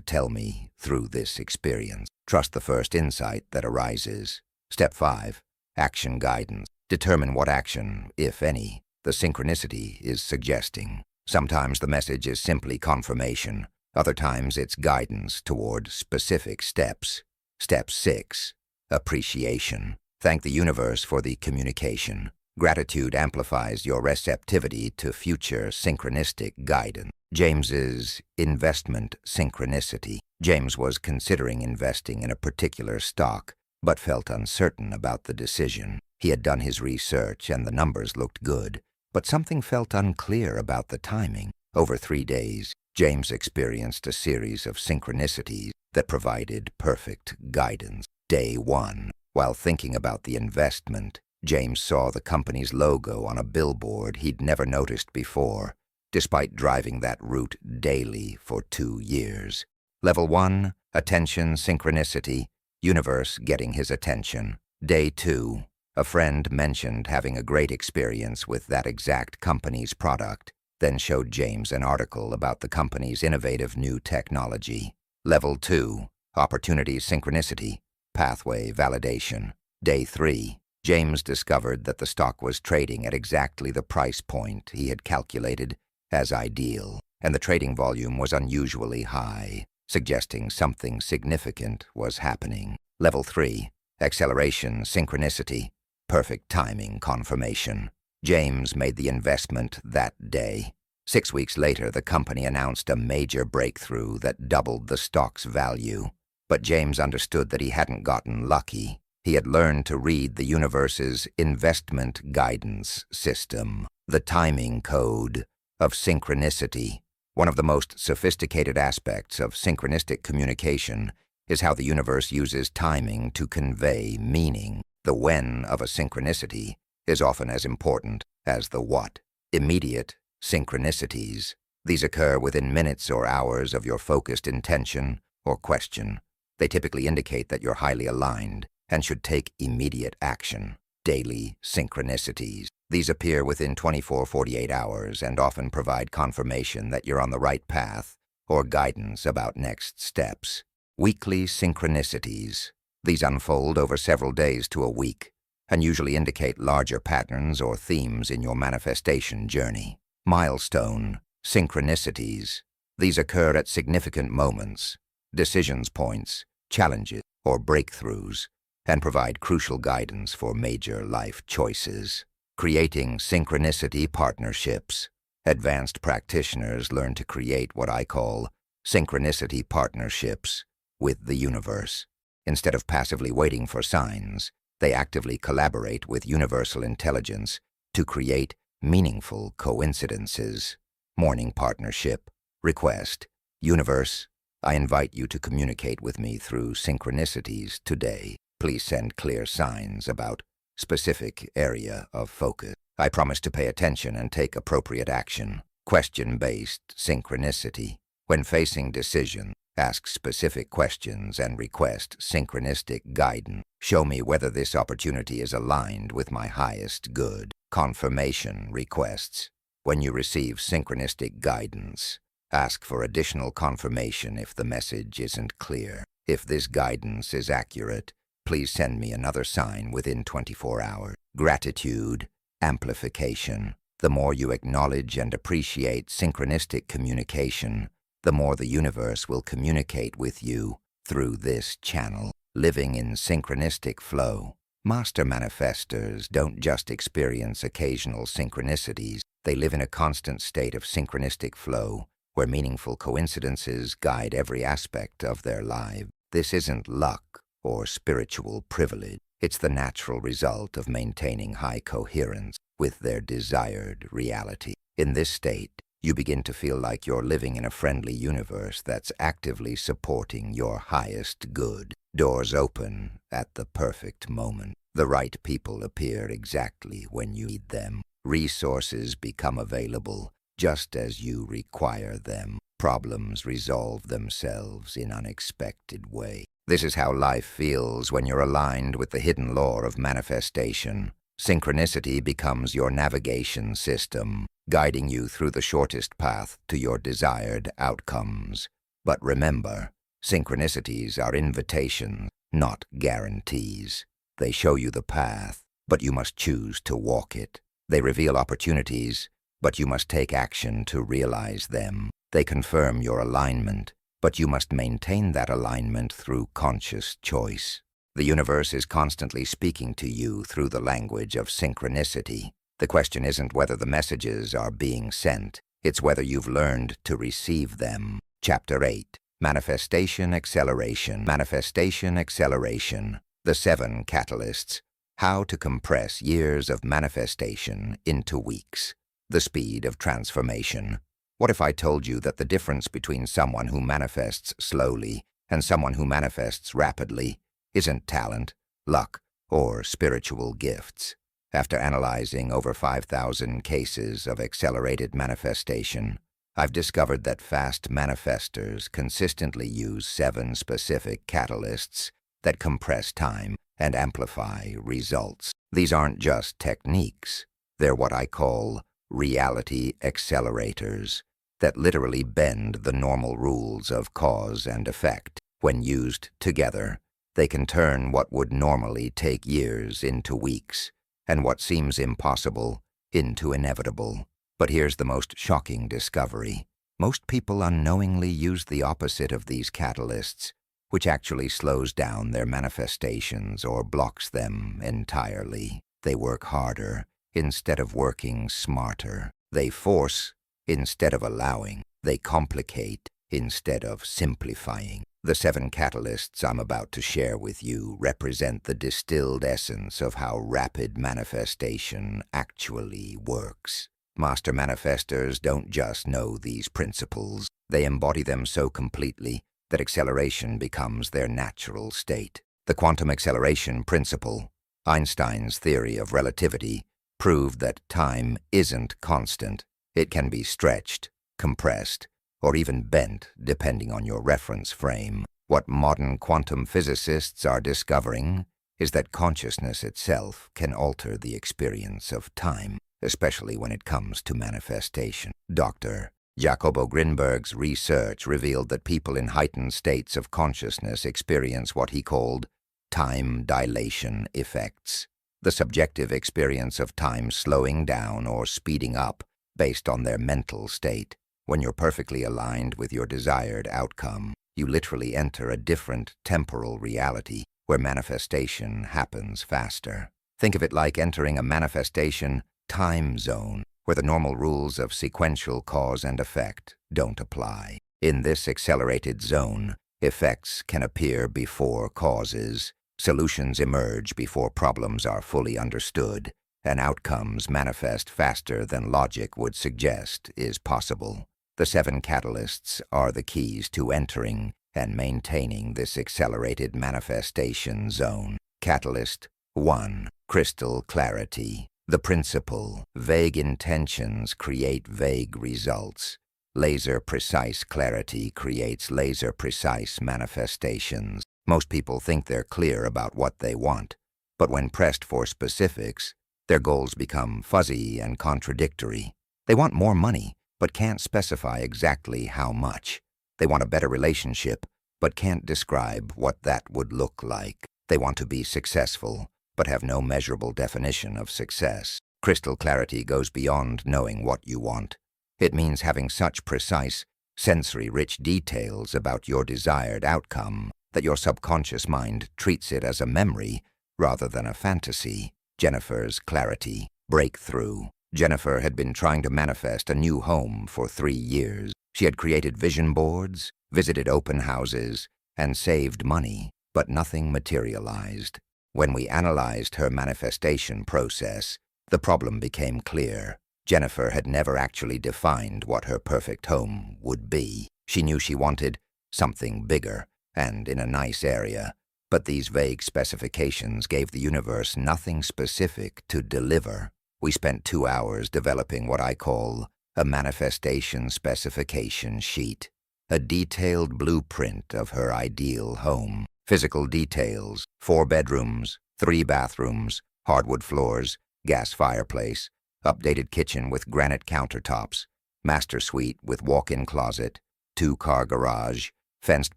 tell me through this experience? Trust the first insight that arises. Step 5. Action guidance. Determine what action, if any, the synchronicity is suggesting. Sometimes the message is simply confirmation. Other times it's guidance toward specific steps. Step 6. Appreciation. Thank the universe for the communication. Gratitude amplifies your receptivity to future synchronistic guidance. James's investment synchronicity. James was considering investing in a particular stock, but felt uncertain about the decision. He had done his research and the numbers looked good, but something felt unclear about the timing. Over 3 days, James experienced a series of synchronicities that provided perfect guidance. Day 1. While thinking about the investment, James saw the company's logo on a billboard he'd never noticed before, despite driving that route daily for 2 years. Level 1, attention synchronicity, universe getting his attention. Day 2, a friend mentioned having a great experience with that exact company's product, then showed James an article about the company's innovative new technology. Level 2, opportunity synchronicity, pathway validation. Day 3, James discovered that the stock was trading at exactly the price point he had calculated as ideal, and the trading volume was unusually high, suggesting something significant was happening. Level 3, acceleration, synchronicity, perfect timing confirmation. James made the investment that day. 6 weeks later, the company announced a major breakthrough that doubled the stock's value. But James understood that he hadn't gotten lucky. He had learned to read the universe's investment guidance system, the timing code of synchronicity. One of the most sophisticated aspects of synchronistic communication is how the universe uses timing to convey meaning. The when of a synchronicity is often as important as the what. Immediate synchronicities. These occur within minutes or hours of your focused intention or question. They typically indicate that you're highly aligned and should take immediate action. Daily synchronicities. These appear within 24-48 hours and often provide confirmation that you're on the right path or guidance about next steps. Weekly synchronicities. These unfold over several days to a week and usually indicate larger patterns or themes in your manifestation journey. Milestone synchronicities. These occur at significant moments, decisions points, challenges, or breakthroughs, and provide crucial guidance for major life choices. Creating synchronicity partnerships. Advanced practitioners learn to create what I call synchronicity partnerships with the universe. Instead of passively waiting for signs, they actively collaborate with universal intelligence to create meaningful coincidences. Morning partnership. Request. Universe, I invite you to communicate with me through synchronicities today. Please send clear signs about specific area of focus. I promise to pay attention and take appropriate action. Question-based synchronicity. When facing decision, ask specific questions and request synchronistic guidance. Show me whether this opportunity is aligned with my highest good. Confirmation requests. When you receive synchronistic guidance, ask for additional confirmation if the message isn't clear. If this guidance is accurate, please send me another sign within 24 hours. Gratitude amplification. The more you acknowledge and appreciate synchronistic communication, the more the universe will communicate with you through this channel. Living in synchronistic flow. Master manifestors don't just experience occasional synchronicities. They live in a constant state of synchronistic flow, where meaningful coincidences guide every aspect of their life. This isn't luck or spiritual privilege. It's the natural result of maintaining high coherence with their desired reality. In this state, you begin to feel like you're living in a friendly universe that's actively supporting your highest good. Doors open at the perfect moment. The right people appear exactly when you need them. Resources become available just as you require them. Problems resolve themselves in unexpected ways. This is how life feels when you're aligned with the hidden law of manifestation. Synchronicity becomes your navigation system, guiding you through the shortest path to your desired outcomes. But remember, synchronicities are invitations, not guarantees. They show you the path, but you must choose to walk it. They reveal opportunities, but you must take action to realize them. They confirm your alignment, but you must maintain that alignment through conscious choice. The universe is constantly speaking to you through the language of synchronicity. The question isn't whether the messages are being sent, it's whether you've learned to receive them. Chapter 8. Manifestation Acceleration. Manifestation Acceleration. The 7 Catalysts. How to compress years of manifestation into weeks. The speed of transformation. What if I told you that the difference between someone who manifests slowly and someone who manifests rapidly isn't talent, luck, or spiritual gifts? After analyzing over 5,000 cases of accelerated manifestation, I've discovered that fast manifestors consistently use 7 specific catalysts that compress time and amplify results. These aren't just techniques. They're what I call reality accelerators that literally bend the normal rules of cause and effect. When used together, They can turn what would normally take years into weeks, and what seems impossible into inevitable. But here's the most shocking discovery. Most people unknowingly use the opposite of these catalysts, which actually slows down their manifestations or blocks them entirely. They work harder instead of working smarter. They force instead of allowing. They complicate instead of simplifying. The 7 catalysts I'm about to share with you represent the distilled essence of how rapid manifestation actually works. Master manifestors don't just know these principles, they embody them so completely that acceleration becomes their natural state. The quantum acceleration principle, Einstein's theory of relativity, proved that time isn't constant. It can be stretched, compressed, or even bent depending on your reference frame. What modern quantum physicists are discovering is that consciousness itself can alter the experience of time, especially when it comes to manifestation. Dr. Jacobo Grinberg's research revealed that people in heightened states of consciousness experience what he called time dilation effects, the subjective experience of time slowing down or speeding up based on their mental state. When you're perfectly aligned with your desired outcome, you literally enter a different temporal reality where manifestation happens faster. Think of it like entering a manifestation time zone, where the normal rules of sequential cause and effect don't apply. In this accelerated zone, effects can appear before causes, solutions emerge before problems are fully understood, and outcomes manifest faster than logic would suggest is possible. The 7 catalysts are the keys to entering and maintaining this accelerated manifestation zone. Catalyst 1. Crystal clarity. The principle, vague intentions create vague results. Laser-precise clarity creates laser-precise manifestations. Most people think they're clear about what they want, but when pressed for specifics, their goals become fuzzy and contradictory. They want more money, but can't specify exactly how much. They want a better relationship, but can't describe what that would look like. They want to be successful, but have no measurable definition of success. Crystal clarity goes beyond knowing what you want. It means having such precise, sensory-rich details about your desired outcome that your subconscious mind treats it as a memory rather than a fantasy. Jennifer's clarity. Breakthrough. Jennifer had been trying to manifest a new home for 3 years. She had created vision boards, visited open houses, and saved money, but nothing materialized. When we analyzed her manifestation process, the problem became clear. Jennifer had never actually defined what her perfect home would be. She knew she wanted something bigger and in a nice area, but these vague specifications gave the universe nothing specific to deliver. We spent 2 hours developing what I call a manifestation specification sheet, a detailed blueprint of her ideal home. Physical details: 4 bedrooms, 3 bathrooms, hardwood floors, gas fireplace, updated kitchen with granite countertops, master suite with walk-in closet, 2-car garage, fenced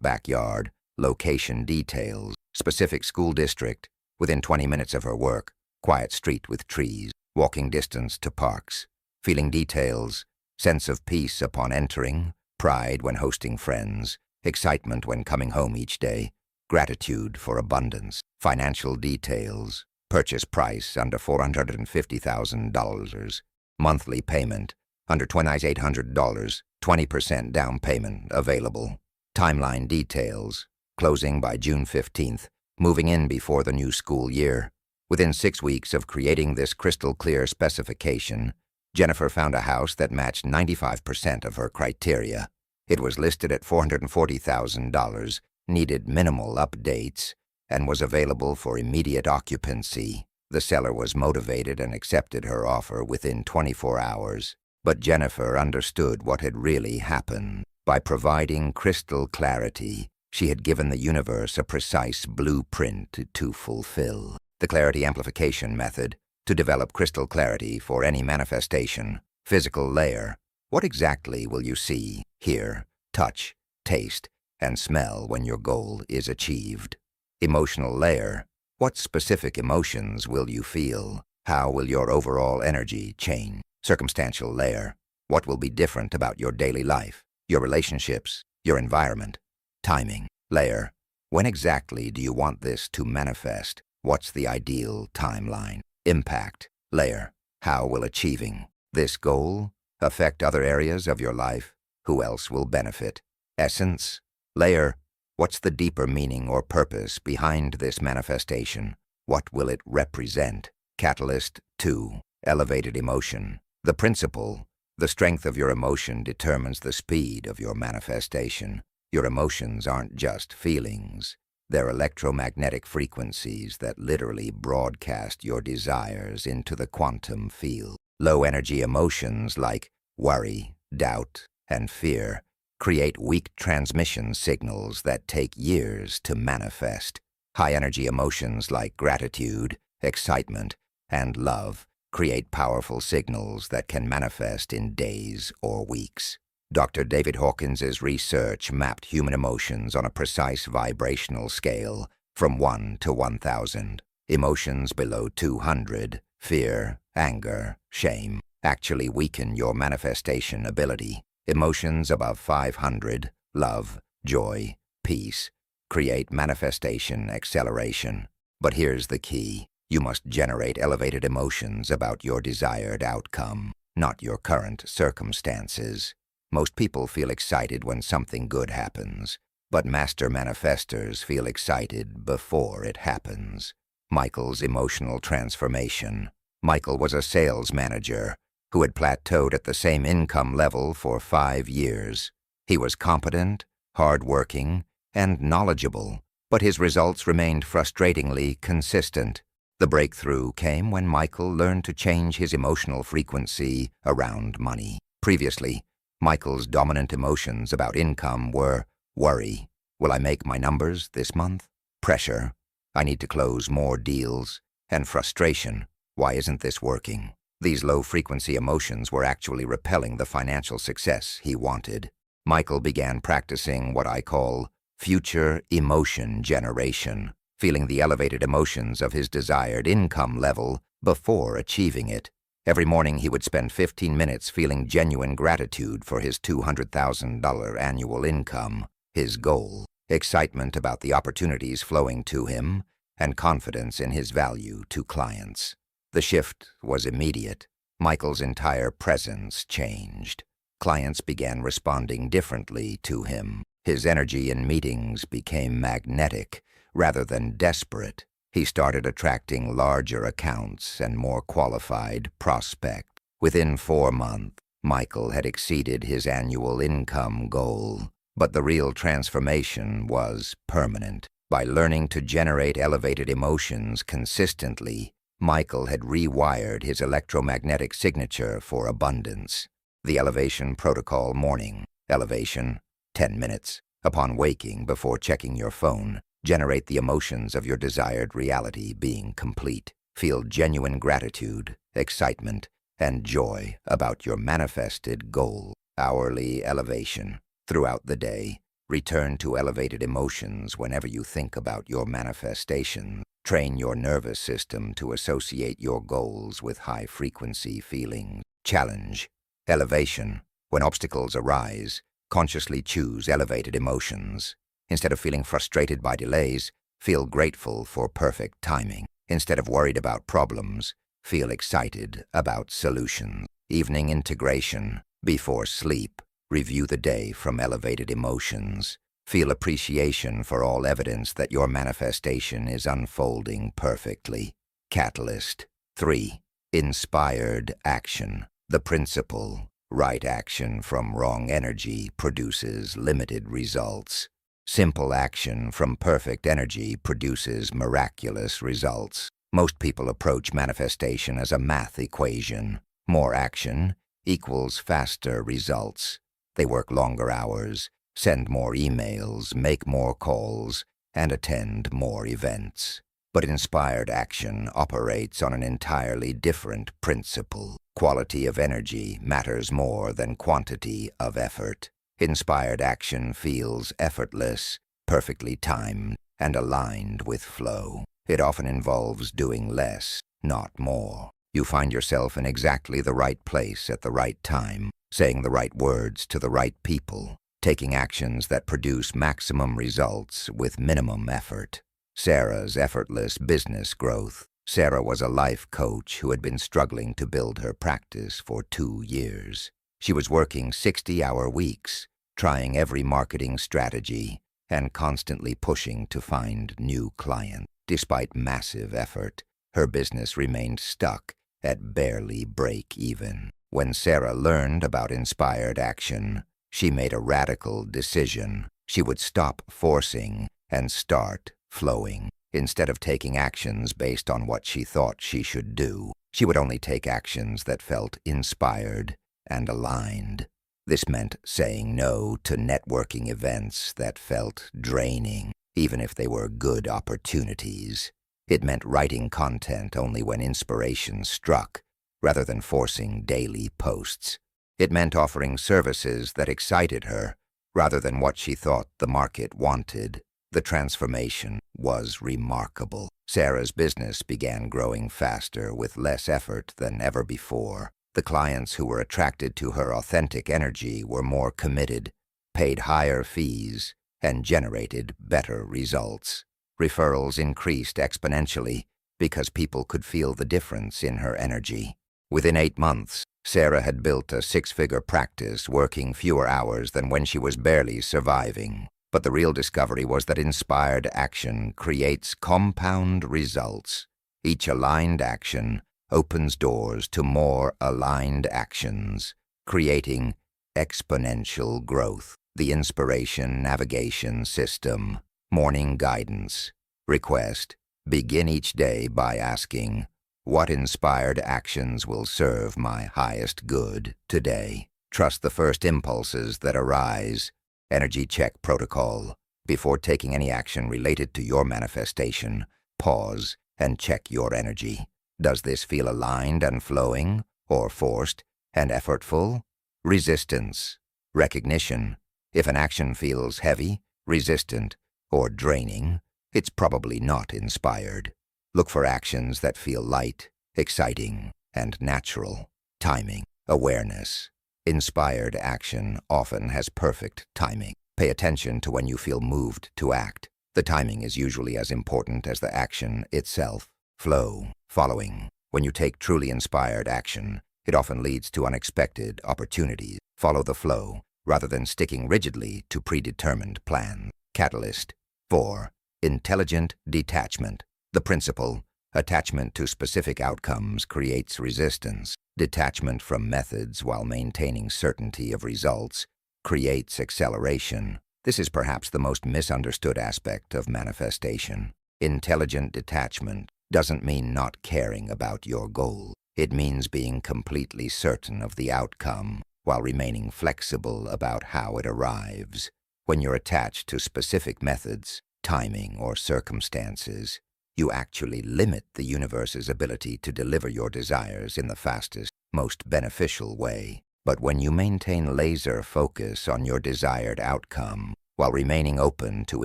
backyard, location details, specific school district, within 20 minutes of her work, quiet street with trees, walking distance to parks, feeling details, sense of peace upon entering, pride when hosting friends, excitement when coming home each day, gratitude for abundance, financial details, purchase price under $450,000, monthly payment under $2,800, 20% down payment available, timeline details, closing by June 15th, moving in before the new school year. Within 6 weeks of creating this crystal-clear specification, Jennifer found a house that matched 95% of her criteria. It was listed at $440,000, needed minimal updates, and was available for immediate occupancy. The seller was motivated and accepted her offer within 24 hours. But Jennifer understood what had really happened. By providing crystal clarity, she had given the universe a precise blueprint to fulfill. The clarity amplification method, to develop crystal clarity for any manifestation. Physical layer. What exactly will you see, hear, touch, taste, and smell when your goal is achieved? Emotional layer. What specific emotions will you feel? How will your overall energy change? Circumstantial layer. What will be different about your daily life, your relationships, your environment? Timing layer. When exactly do you want this to manifest? What's the ideal timeline? Impact layer. How will achieving this goal affect other areas of your life? Who else will benefit? Essence layer. What's the deeper meaning or purpose behind this manifestation? What will it represent? Catalyst 2. Elevated emotion. The principle. The strength of your emotion determines the speed of your manifestation. Your emotions aren't just feelings. They're electromagnetic frequencies that literally broadcast your desires into the quantum field. Low-energy emotions like worry, doubt, and fear create weak transmission signals that take years to manifest. High-energy emotions like gratitude, excitement, and love create powerful signals that can manifest in days or weeks. Dr. David Hawkins's research mapped human emotions on a precise vibrational scale from 1 to 1,000. Emotions below 200, fear, anger, shame, actually weaken your manifestation ability. Emotions above 500, love, joy, peace, create manifestation acceleration. But here's the key. You must generate elevated emotions about your desired outcome, not your current circumstances. Most people feel excited when something good happens, but master manifestors feel excited before it happens. Michael's emotional transformation. Michael was a sales manager who had plateaued at the same income level for 5 years. He was competent, hard-working, and knowledgeable, but his results remained frustratingly consistent. The breakthrough came when Michael learned to change his emotional frequency around money. Previously, Michael's dominant emotions about income were worry. Will I make my numbers this month? Pressure. I need to close more deals. And frustration. Why isn't this working? These low-frequency emotions were actually repelling the financial success he wanted. Michael began practicing what I call future emotion generation, feeling the elevated emotions of his desired income level before achieving it. Every morning he would spend 15 minutes feeling genuine gratitude for his $200,000 annual income, his goal, excitement about the opportunities flowing to him, and confidence in his value to clients. The shift was immediate. Michael's entire presence changed. Clients began responding differently to him. His energy in meetings became magnetic rather than desperate. He started attracting larger accounts and more qualified prospects. Within 4 months, Michael had exceeded his annual income goal. But the real transformation was permanent. By learning to generate elevated emotions consistently, Michael had rewired his electromagnetic signature for abundance. The elevation protocol morning. Elevation, 10 minutes. Upon waking, before checking your phone, generate the emotions of your desired reality being complete. Feel genuine gratitude, excitement, and joy about your manifested goal. Hourly elevation. Throughout the day, return to elevated emotions whenever you think about your manifestation. Train your nervous system to associate your goals with high-frequency feelings. Challenge. Elevation. When obstacles arise, consciously choose elevated emotions. Instead of feeling frustrated by delays, feel grateful for perfect timing. Instead of worried about problems, feel excited about solutions. Evening integration. Before sleep, review the day from elevated emotions. Feel appreciation for all evidence that your manifestation is unfolding perfectly. Catalyst 3. Inspired action. The principle. Right action from wrong energy produces limited results. Simple action from perfect energy produces miraculous results. Most people approach manifestation as a math equation. More action equals faster results. They work longer hours, send more emails, make more calls, and attend more events. But inspired action operates on an entirely different principle. Quality of energy matters more than quantity of effort. Inspired action feels effortless, perfectly timed, and aligned with flow. It often involves doing less, not more. You find yourself in exactly the right place at the right time, saying the right words to the right people, taking actions that produce maximum results with minimum effort. Sarah's effortless business growth. Sarah was a life coach who had been struggling to build her practice for 2 years. She was working 60-hour weeks, trying every marketing strategy, and constantly pushing to find new clients. Despite massive effort, her business remained stuck at barely break even. When Sarah learned about inspired action, she made a radical decision. She would stop forcing and start flowing. Instead of taking actions based on what she thought she should do, she would only take actions that felt inspired and aligned. This meant saying no to networking events that felt draining, even if they were good opportunities. It meant writing content only when inspiration struck, rather than forcing daily posts. It meant offering services that excited her, rather than what she thought the market wanted. The transformation was remarkable. Sarah's business began growing faster with less effort than ever before. The clients who were attracted to her authentic energy were more committed, paid higher fees, and generated better results. Referrals increased exponentially because people could feel the difference in her energy. Within 8 months, Sarah had built a 6-figure practice, working fewer hours than when she was barely surviving. But the real discovery was that inspired action creates compound results. Each aligned action opens doors to more aligned actions, creating exponential growth. The Inspiration Navigation System. Morning Guidance. Request: begin each day by asking, what inspired actions will serve my highest good today? Trust the first impulses that arise. Energy check protocol. Before taking any action related to your manifestation, pause and check your energy. Does this feel aligned and flowing, or forced and effortful? Resistance. Recognition. If an action feels heavy, resistant, or draining, it's probably not inspired. Look for actions that feel light, exciting, and natural. Timing. Awareness. Inspired action often has perfect timing. Pay attention to when you feel moved to act. The timing is usually as important as the action itself. Flow. Following. When you take truly inspired action, it often leads to unexpected opportunities. Follow the flow, rather than sticking rigidly to predetermined plans. Catalyst. 4. Intelligent detachment. The principle: attachment to specific outcomes creates resistance. Detachment from methods while maintaining certainty of results creates acceleration. This is perhaps the most misunderstood aspect of manifestation. Intelligent detachment doesn't mean not caring about your goal. It means being completely certain of the outcome while remaining flexible about how it arrives. When you're attached to specific methods, timing, or circumstances, you actually limit the universe's ability to deliver your desires in the fastest, most beneficial way. But when you maintain laser focus on your desired outcome, while remaining open to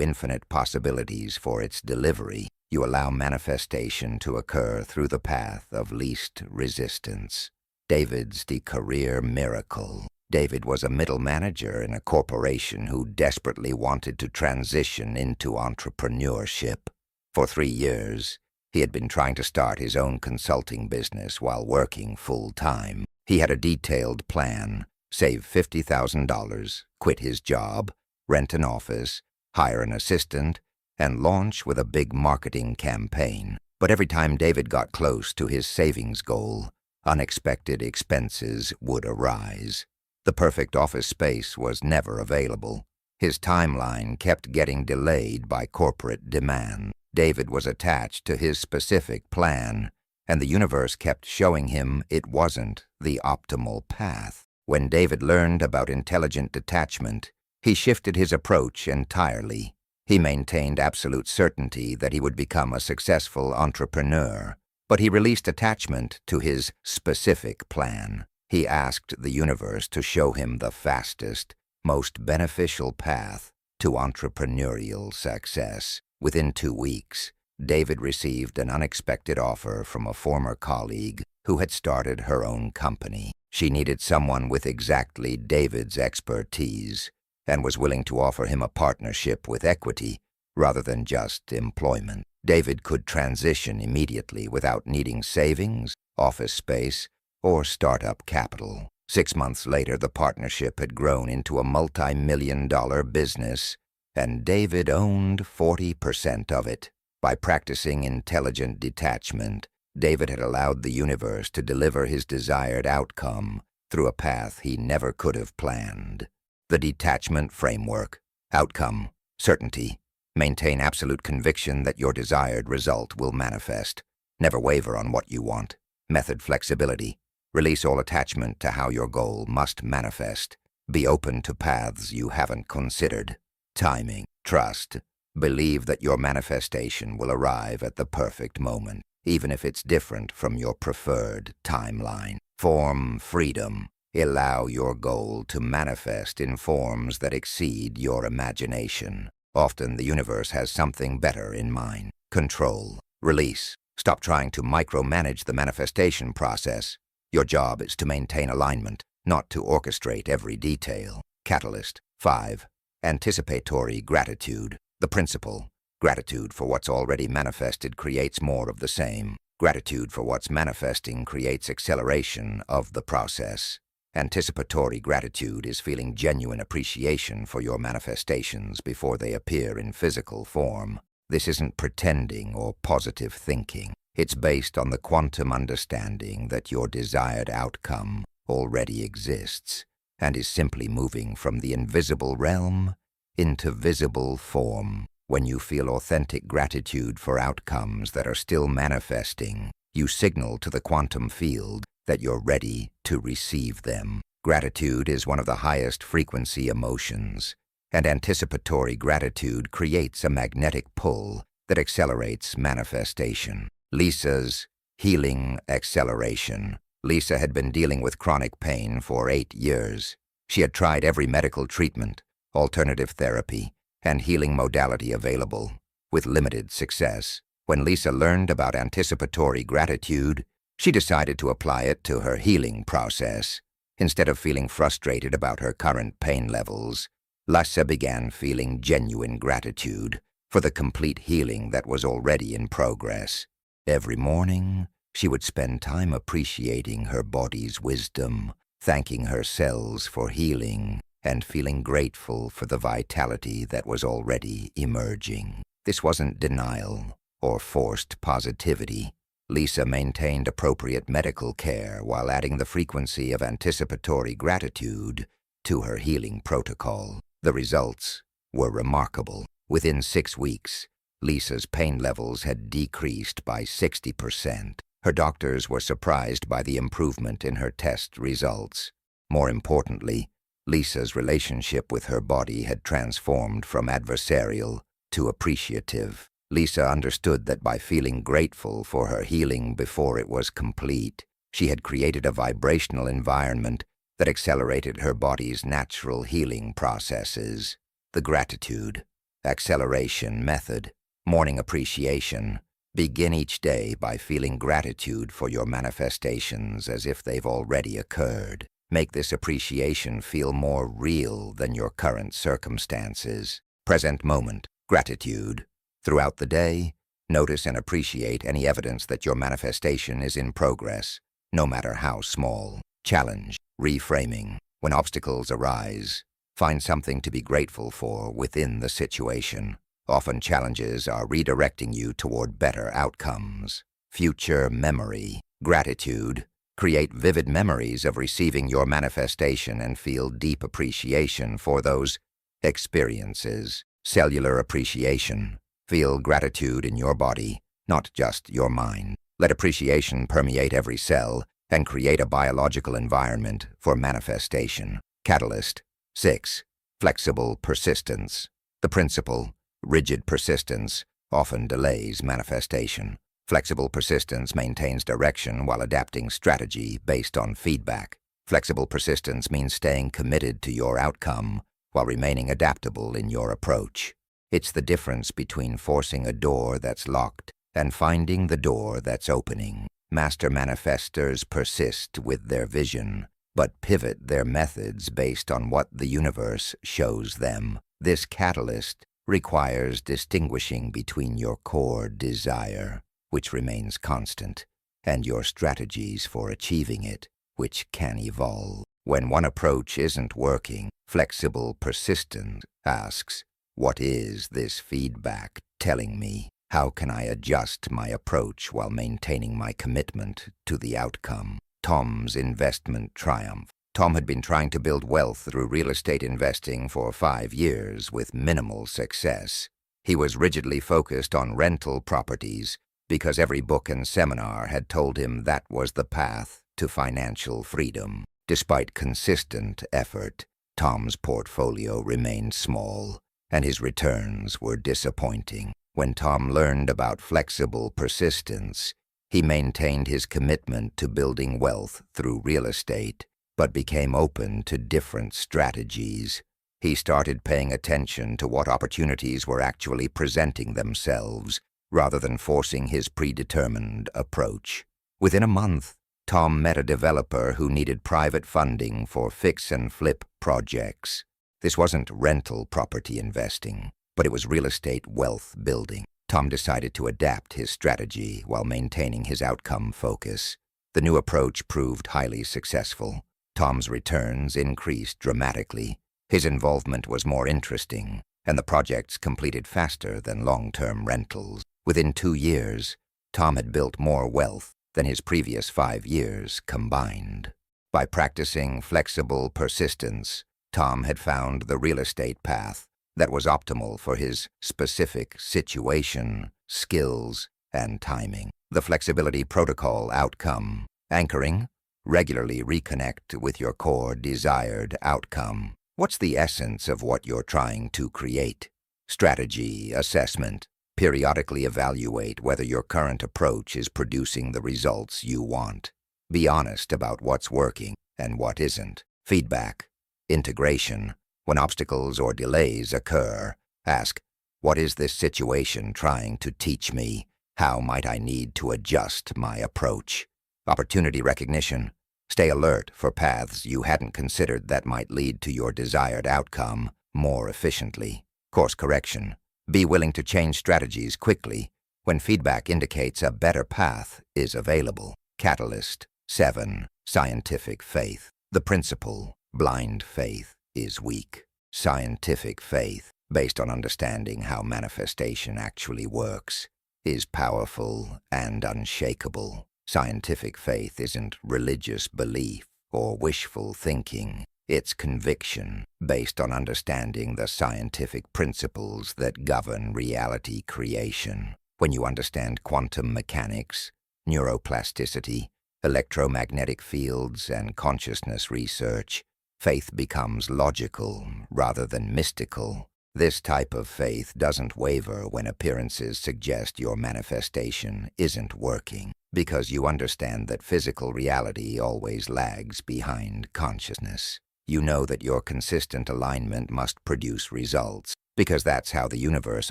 infinite possibilities for its delivery, you allow manifestation to occur through the path of least resistance. David's the career miracle. David was a middle manager in a corporation who desperately wanted to transition into entrepreneurship. For 3 years, he had been trying to start his own consulting business while working full-time. He had a detailed plan: save $50,000, quit his job, rent an office, hire an assistant, and launch with a big marketing campaign. But every time David got close to his savings goal, unexpected expenses would arise. The perfect office space was never available. His timeline kept getting delayed by corporate demand. David was attached to his specific plan, and the universe kept showing him it wasn't the optimal path. When David learned about intelligent detachment, he shifted his approach entirely. He maintained absolute certainty that he would become a successful entrepreneur, but he released attachment to his specific plan. He asked the universe to show him the fastest, most beneficial path to entrepreneurial success. Within 2 weeks, David received an unexpected offer from a former colleague who had started her own company. She needed someone with exactly David's expertise and was willing to offer him a partnership with equity rather than just employment. David could transition immediately without needing savings, office space, or startup capital. 6 months later, the partnership had grown into a multi-million-dollar business, and David owned 40% of it. By practicing intelligent detachment, David had allowed the universe to deliver his desired outcome through a path he never could have planned. The detachment framework. Outcome. Certainty. Maintain absolute conviction that your desired result will manifest. Never waver on what you want. Method flexibility. Release all attachment to how your goal must manifest. Be open to paths you haven't considered. Timing. Trust. Believe that your manifestation will arrive at the perfect moment, even if it's different from your preferred timeline. Form freedom. Allow your goal to manifest in forms that exceed your imagination. Often the universe has something better in mind. Control. Release. Stop trying to micromanage the manifestation process. Your job is to maintain alignment, not to orchestrate every detail. Catalyst. 5. Anticipatory gratitude. The principle. Gratitude for what's already manifested creates more of the same. Gratitude for what's manifesting creates acceleration of the process. Anticipatory gratitude is feeling genuine appreciation for your manifestations before they appear in physical form. This isn't pretending or positive thinking. It's based on the quantum understanding that your desired outcome already exists and is simply moving from the invisible realm into visible form. When you feel authentic gratitude for outcomes that are still manifesting, you signal to the quantum field that you're ready to receive them. Gratitude is one of the highest frequency emotions, and anticipatory gratitude creates a magnetic pull that accelerates manifestation. Lisa's healing acceleration. Lisa had been dealing with chronic pain for 8 years. She had tried every medical treatment, alternative therapy, and healing modality available, with limited success. When Lisa learned about anticipatory gratitude, she decided to apply it to her healing process. Instead of feeling frustrated about her current pain levels, Lisa began feeling genuine gratitude for the complete healing that was already in progress. Every morning, she would spend time appreciating her body's wisdom, thanking her cells for healing, and feeling grateful for the vitality that was already emerging. This wasn't denial or forced positivity. Lisa maintained appropriate medical care while adding the frequency of anticipatory gratitude to her healing protocol. The results were remarkable. Within 6 weeks, Lisa's pain levels had decreased by 60%. Her doctors were surprised by the improvement in her test results. More importantly, Lisa's relationship with her body had transformed from adversarial to appreciative. Lisa understood that by feeling grateful for her healing before it was complete, she had created a vibrational environment that accelerated her body's natural healing processes. The gratitude acceleration method. Morning appreciation. Begin each day by feeling gratitude for your manifestations as if they've already occurred. Make this appreciation feel more real than your current circumstances. Present moment. Gratitude. Throughout the day, notice and appreciate any evidence that your manifestation is in progress, no matter how small. Challenge. Reframing. When obstacles arise, find something to be grateful for within the situation. Often challenges are redirecting you toward better outcomes. Future memory. Gratitude. Create vivid memories of receiving your manifestation and feel deep appreciation for those experiences. Cellular appreciation. Feel gratitude in your body, not just your mind. Let appreciation permeate every cell and create a biological environment for manifestation. Catalyst. 6. Flexible persistence. The principle, rigid persistence, often delays manifestation. Flexible persistence maintains direction while adapting strategy based on feedback. Flexible persistence means staying committed to your outcome while remaining adaptable in your approach. It's the difference between forcing a door that's locked and finding the door that's opening. Master manifestors persist with their vision, but pivot their methods based on what the universe shows them. This catalyst requires distinguishing between your core desire, which remains constant, and your strategies for achieving it, which can evolve. When one approach isn't working, flexible persistence asks, "What is this feedback telling me? How can I adjust my approach while maintaining my commitment to the outcome?" Tom's investment triumph. Tom had been trying to build wealth through real estate investing for 5 years with minimal success. He was rigidly focused on rental properties because every book and seminar had told him that was the path to financial freedom. Despite consistent effort, Tom's portfolio remained small, and his returns were disappointing. When Tom learned about flexible persistence, he maintained his commitment to building wealth through real estate, but became open to different strategies. He started paying attention to what opportunities were actually presenting themselves, rather than forcing his predetermined approach. Within a month, Tom met a developer who needed private funding for fix-and-flip projects. This wasn't rental property investing, but it was real estate wealth building. Tom decided to adapt his strategy while maintaining his outcome focus. The new approach proved highly successful. Tom's returns increased dramatically. His involvement was more interesting, and the projects completed faster than long-term rentals. Within 2 years, Tom had built more wealth than his previous 5 years combined. By practicing flexible persistence, Tom had found the real estate path that was optimal for his specific situation, skills, and timing. The flexibility protocol outcome. Anchoring. Regularly reconnect with your core desired outcome. What's the essence of what you're trying to create? Strategy assessment. Periodically evaluate whether your current approach is producing the results you want. Be honest about what's working and what isn't. Feedback. Integration. When obstacles or delays occur, ask, "What is this situation trying to teach me? How might I need to adjust my approach?" Opportunity recognition. Stay alert for paths you hadn't considered that might lead to your desired outcome more efficiently. Course correction. Be willing to change strategies quickly when feedback indicates a better path is available. Catalyst. 7. Scientific faith. The principle, blind faith, is weak. Scientific faith, based on understanding how manifestation actually works, is powerful and unshakable. Scientific faith isn't religious belief or wishful thinking. It's conviction based on understanding the scientific principles that govern reality creation. When you understand quantum mechanics, neuroplasticity, electromagnetic fields, and consciousness research, faith becomes logical rather than mystical. This type of faith doesn't waver when appearances suggest your manifestation isn't working, because you understand that physical reality always lags behind consciousness. You know that your consistent alignment must produce results, because that's how the universe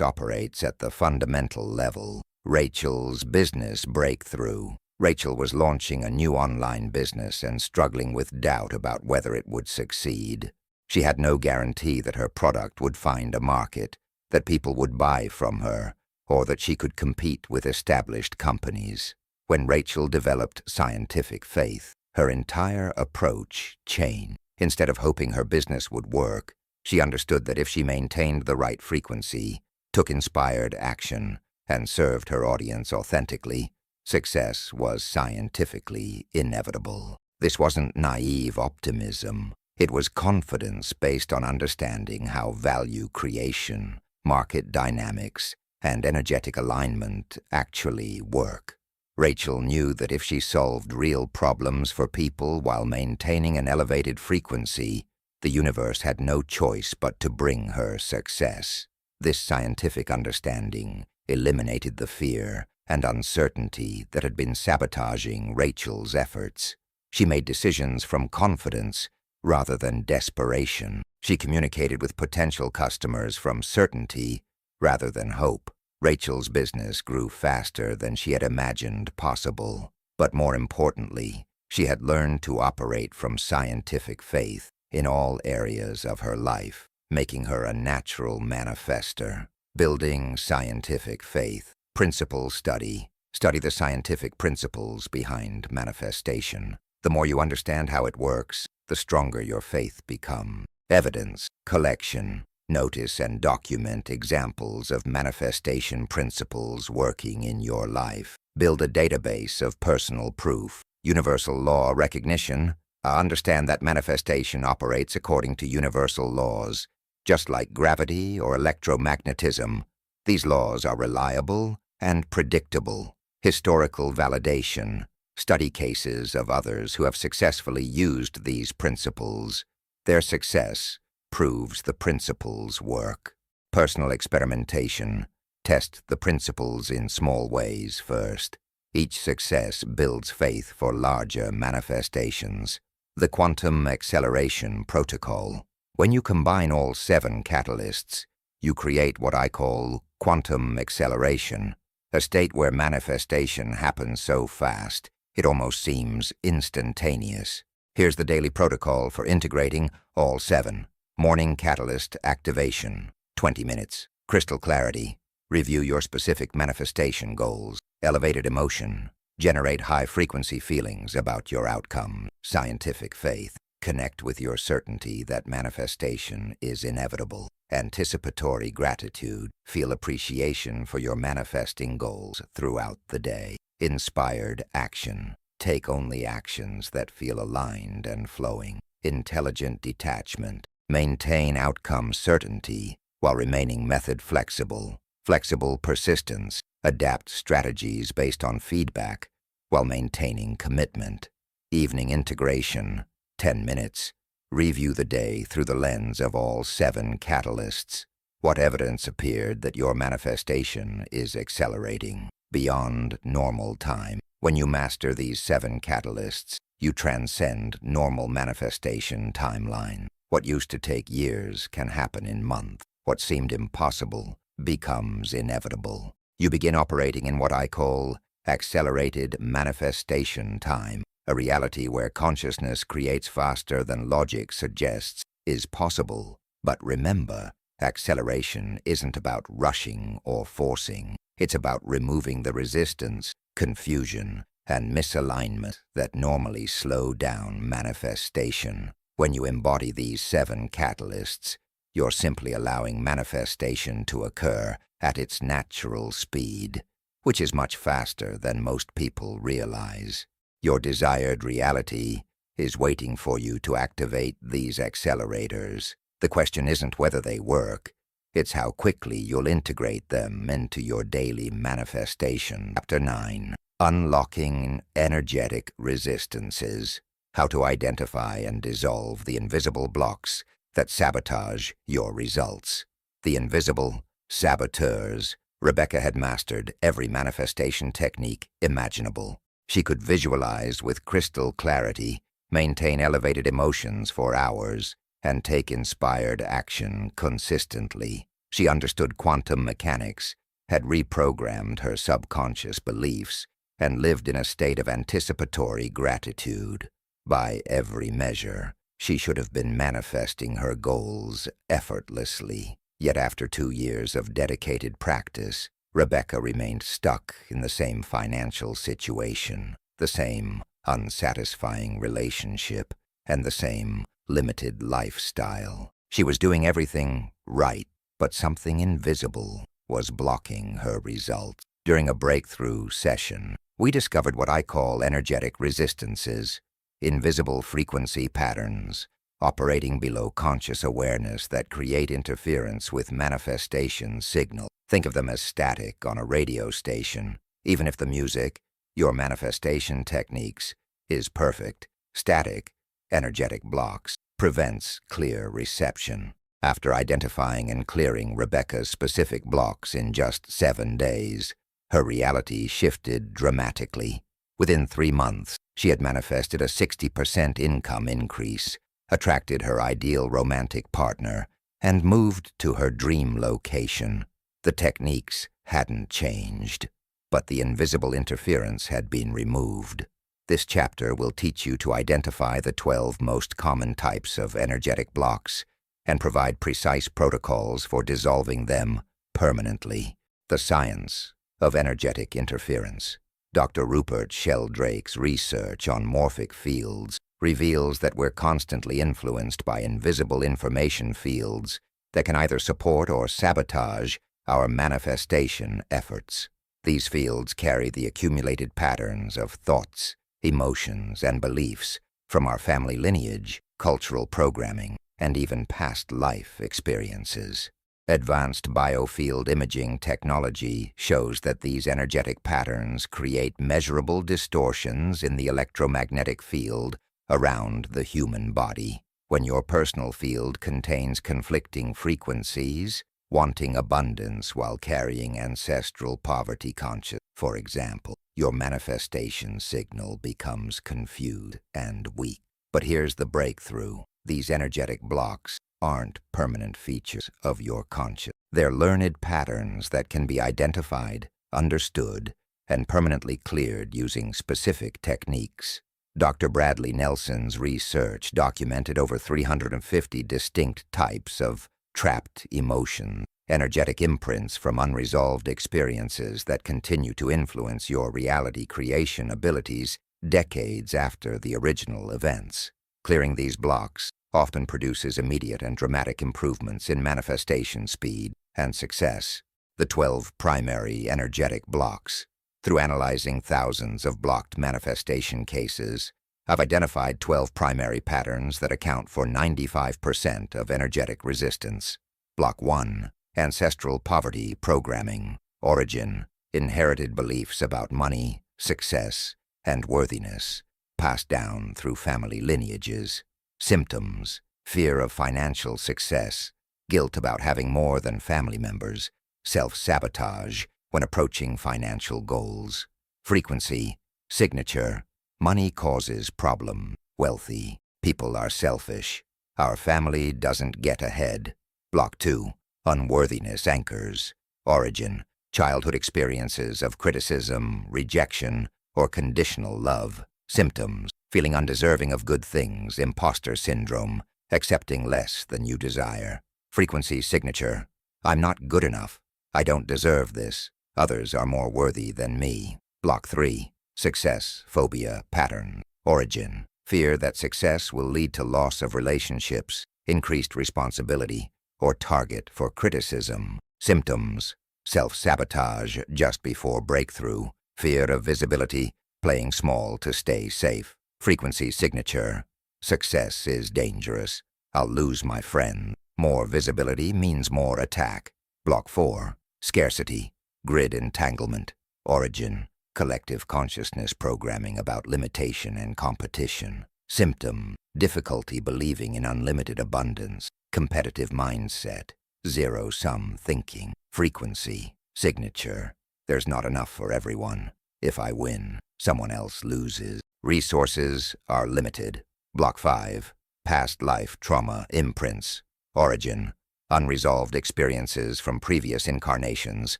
operates at the fundamental level. Rachel's business breakthrough. Rachel was launching a new online business and struggling with doubt about whether it would succeed. She had no guarantee that her product would find a market, that people would buy from her, or that she could compete with established companies. When Rachel developed scientific faith, her entire approach changed. Instead of hoping her business would work, she understood that if she maintained the right frequency, took inspired action, and served her audience authentically, success was scientifically inevitable. This wasn't naive optimism. It was confidence based on understanding how value creation, market dynamics, and energetic alignment actually work. Rachel knew that if she solved real problems for people while maintaining an elevated frequency, the universe had no choice but to bring her success. This scientific understanding eliminated the fear and uncertainty that had been sabotaging Rachel's efforts. She made decisions from confidence rather than desperation. She communicated with potential customers from certainty rather than hope. Rachel's business grew faster than she had imagined possible. But more importantly, she had learned to operate from scientific faith in all areas of her life, making her a natural manifestor. Building scientific faith. Principle study. Study the scientific principles behind manifestation. The more you understand how it works, the stronger your faith becomes. Evidence collection. Notice and document examples of manifestation principles working in your life. Build a database of personal proof. Universal law recognition. Understand that manifestation operates according to universal laws. Just like gravity or electromagnetism, these laws are reliable and predictable. Historical validation. Study cases of others who have successfully used these principles. Their success proves the principles work. Personal experimentation. Test the principles in small ways first. Each success builds faith for larger manifestations. The quantum acceleration protocol. When you combine all 7 catalysts, you create what I call quantum acceleration, a state where manifestation happens so fast it almost seems instantaneous. Here's the daily protocol for integrating all 7. Morning catalyst activation, 20 minutes. Crystal clarity. Review your specific manifestation goals. Elevated emotion. Generate high-frequency feelings about your outcome. Scientific faith. Connect with your certainty that manifestation is inevitable. Anticipatory gratitude. Feel appreciation for your manifesting goals throughout the day. Inspired action. Take only actions that feel aligned and flowing. Intelligent detachment. Maintain outcome certainty while remaining method flexible. Flexible persistence. Adapt strategies based on feedback while maintaining commitment. Evening integration. 10 minutes. Review the day through the lens of all 7 catalysts. What evidence appeared that your manifestation is accelerating beyond normal time? When you master these 7 catalysts, you transcend normal manifestation timeline. What used to take years can happen in months. What seemed impossible becomes inevitable. You begin operating in what I call accelerated manifestation time, a reality where consciousness creates faster than logic suggests is possible. But remember, acceleration isn't about rushing or forcing. It's about removing the resistance, confusion, and misalignment that normally slow down manifestation. When you embody these 7 catalysts, you're simply allowing manifestation to occur at its natural speed, which is much faster than most people realize. Your desired reality is waiting for you to activate these accelerators. The question isn't whether they work, it's how quickly you'll integrate them into your daily manifestation. Chapter 9. Unlocking energetic resistances. How to identify and dissolve the invisible blocks that sabotage your results. The invisible saboteurs. Rebecca had mastered every manifestation technique imaginable. She could visualize with crystal clarity, maintain elevated emotions for hours, and take inspired action consistently. She understood quantum mechanics, had reprogrammed her subconscious beliefs, and lived in a state of anticipatory gratitude. By every measure, she should have been manifesting her goals effortlessly. Yet after 2 years of dedicated practice, Rebecca remained stuck in the same financial situation, the same unsatisfying relationship, and the same limited lifestyle. She was doing everything right, but something invisible was blocking her results. During a breakthrough session, we discovered what I call energetic resistances, invisible frequency patterns, operating below conscious awareness that create interference with manifestation signal. Think of them as static on a radio station. Even if the music, your manifestation techniques, is perfect, static, energetic blocks prevents clear reception. After identifying and clearing Rebecca's specific blocks in just 7 days, her reality shifted dramatically. Within 3 months, she had manifested a 60% income increase, attracted her ideal romantic partner, and moved to her dream location. The techniques hadn't changed, but the invisible interference had been removed. This chapter will teach you to identify the 12 most common types of energetic blocks and provide precise protocols for dissolving them permanently. The science of energetic interference. Dr. Rupert Sheldrake's research on morphic fields reveals that we're constantly influenced by invisible information fields that can either support or sabotage our manifestation efforts. These fields carry the accumulated patterns of thoughts, emotions, and beliefs from our family lineage, cultural programming, and even past life experiences. Advanced biofield imaging technology shows that these energetic patterns create measurable distortions in the electromagnetic field around the human body. When your personal field contains conflicting frequencies, wanting abundance while carrying ancestral poverty consciousness, for example, your manifestation signal becomes confused and weak. But here's the breakthrough. These energetic blocks aren't permanent features of your conscious. They're learned patterns that can be identified, understood, and permanently cleared using specific techniques. Dr. Bradley Nelson's research documented over 350 distinct types of trapped emotions, energetic imprints from unresolved experiences that continue to influence your reality creation abilities decades after the original events. Clearing these blocks often produces immediate and dramatic improvements in manifestation speed and success. The 12 primary energetic blocks. Through analyzing thousands of blocked manifestation cases, I've identified 12 primary patterns that account for 95% of energetic resistance. Block 1. Ancestral poverty programming. Origin. Inherited beliefs about money, success, and worthiness, passed down through family lineages. Symptoms. Fear of financial success, guilt about having more than family members, self-sabotage when approaching financial goals. Frequency. Signature. Money causes problem. Wealthy. People are selfish. Our family doesn't get ahead. Block 2. Unworthiness anchors. Origin. Childhood experiences of criticism, rejection, or conditional love. Symptoms. Feeling undeserving of good things, imposter syndrome, accepting less than you desire. Frequency signature. I'm not good enough. I don't deserve this. Others are more worthy than me. Block 3. Success phobia pattern. Origin. Fear that success will lead to loss of relationships, increased responsibility, or target for criticism. Symptoms. Self-sabotage just before breakthrough. Fear of visibility, playing small to stay safe. Frequency signature. Success is dangerous. I'll lose my friend. More visibility means more attack. Block 4. Scarcity. Grid entanglement. Origin. Collective consciousness programming about limitation and competition. Symptom. Difficulty believing in unlimited abundance. Competitive mindset. Zero-sum thinking. Frequency. Signature. There's not enough for everyone. If I win, someone else loses. Resources are limited. Block 5. Past life trauma imprints. Origin. Unresolved experiences from previous incarnations,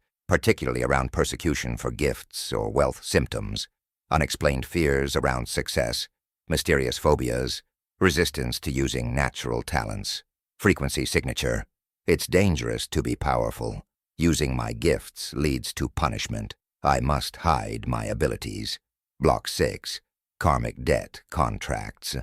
particularly around persecution for gifts or wealth. Symptoms. Unexplained fears around success. Mysterious phobias. Resistance to using natural talents. Frequency signature. It's dangerous to be powerful. Using my gifts leads to punishment. I must hide my abilities. Block 6. Karmic debt contracts.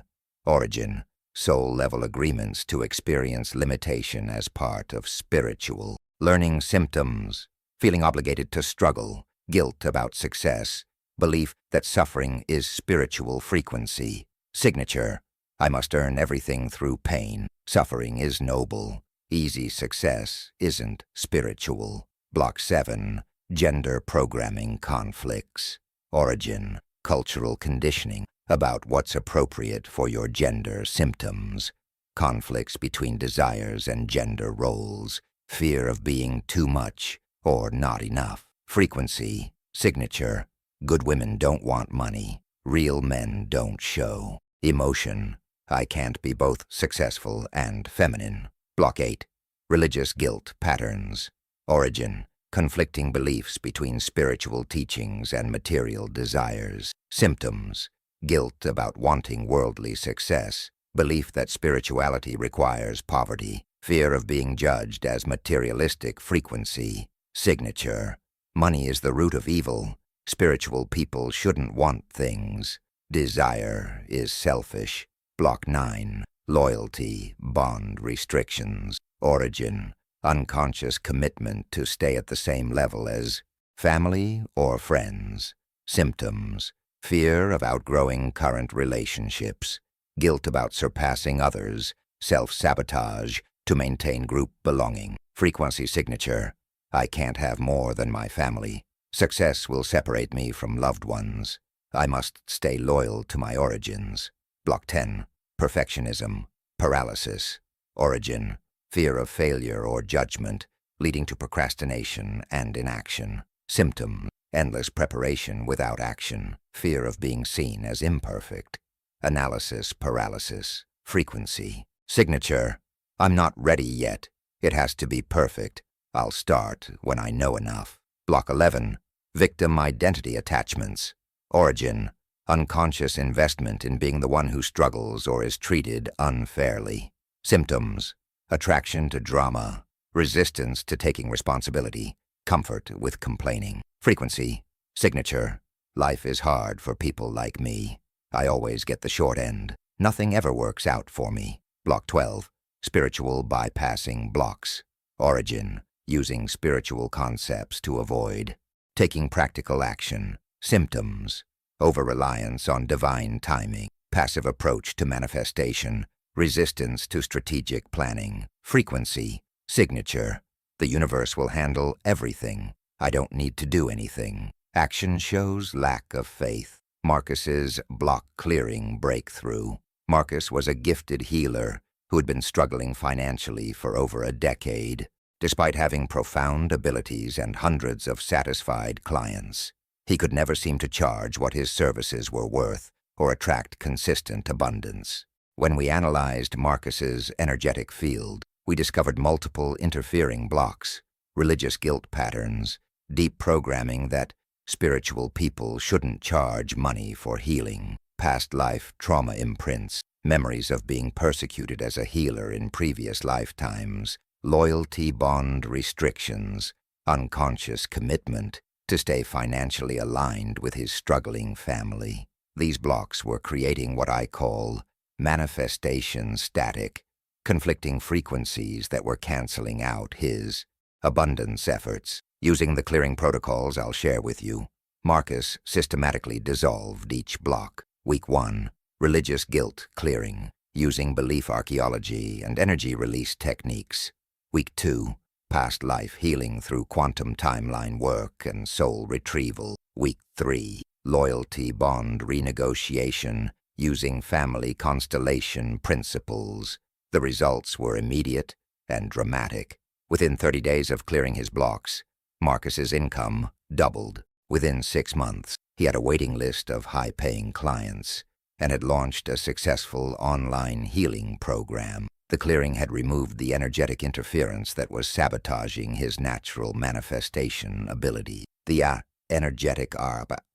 Origin. Soul-level agreements to experience limitation as part of spiritual learning. Symptoms. Feeling obligated to struggle, guilt about success, belief that suffering is spiritual. Frequency. Signature. I must earn everything through pain. Suffering is noble. Easy success isn't spiritual. Block 7. Gender programming conflicts. Origin. Cultural conditioning about what's appropriate for your gender. Symptoms. Conflicts between desires and gender roles. Fear of being too much or not enough. Frequency. Signature. Good women don't want money. Real men don't show. Emotion. I can't be both successful and feminine. Block 8. Religious guilt patterns. Origin. conflicting beliefs between spiritual teachings and material desires. Symptoms: guilt about wanting worldly success, belief that spirituality requires poverty, fear of being judged as materialistic frequency. Signature: money is the root of evil. Spiritual people shouldn't want things. Desire is selfish. Block 9. Loyalty, bond restrictions. Origin: unconscious commitment to stay at the same level as family or friends. Symptoms: fear of outgrowing current relationships, guilt about surpassing others, self-sabotage to maintain group belonging. Frequency signature: I can't have more than my family. Success will separate me from loved ones. I must stay loyal to my origins. Block 10. Perfectionism, paralysis. Origin: fear of failure or judgment, leading to procrastination and inaction. Symptoms: endless preparation without action, fear of being seen as imperfect. Analysis paralysis. Frequency signature: I'm not ready yet. It has to be perfect. I'll start when I know enough. Block 11. Victim identity attachments. Origin: unconscious investment in being the one who struggles or is treated unfairly. Symptoms: attraction to drama, resistance to taking responsibility, comfort with complaining. Frequency signature: life is hard for people like me. I always get the short end. Nothing ever works out for me. Block 12. Spiritual bypassing blocks. Origin: using spiritual concepts to avoid taking practical action. Symptoms: over-reliance on divine timing, passive approach to manifestation, resistance to strategic planning. Frequency signature: the universe will handle everything. I don't need to do anything. Action shows lack of faith. Marcus's block clearing breakthrough. Marcus was a gifted healer who had been struggling financially for over a decade. Despite having profound abilities and hundreds of satisfied clients, he could never seem to charge what his services were worth or attract consistent abundance. When we analyzed Marcus's energetic field, we discovered multiple interfering blocks, religious guilt patterns, deep programming that spiritual people shouldn't charge money for healing, past life trauma imprints, memories of being persecuted as a healer in previous lifetimes, loyalty bond restrictions, unconscious commitment to stay financially aligned with his struggling family. These blocks were creating what I call manifestation static, conflicting frequencies that were canceling out his abundance efforts. Using the clearing protocols I'll share with you, Marcus systematically dissolved each block. Week 1, religious guilt clearing, using belief archaeology and energy release techniques. Week 2, past life healing through quantum timeline work and soul retrieval. Week 3, loyalty bond renegotiation using family constellation principles. The results were immediate and dramatic. Within 30 days of clearing his blocks, Marcus's income doubled. Within 6 months, he had a waiting list of high-paying clients and had launched a successful online healing program. The clearing had removed the energetic interference that was sabotaging his natural manifestation ability. The energetic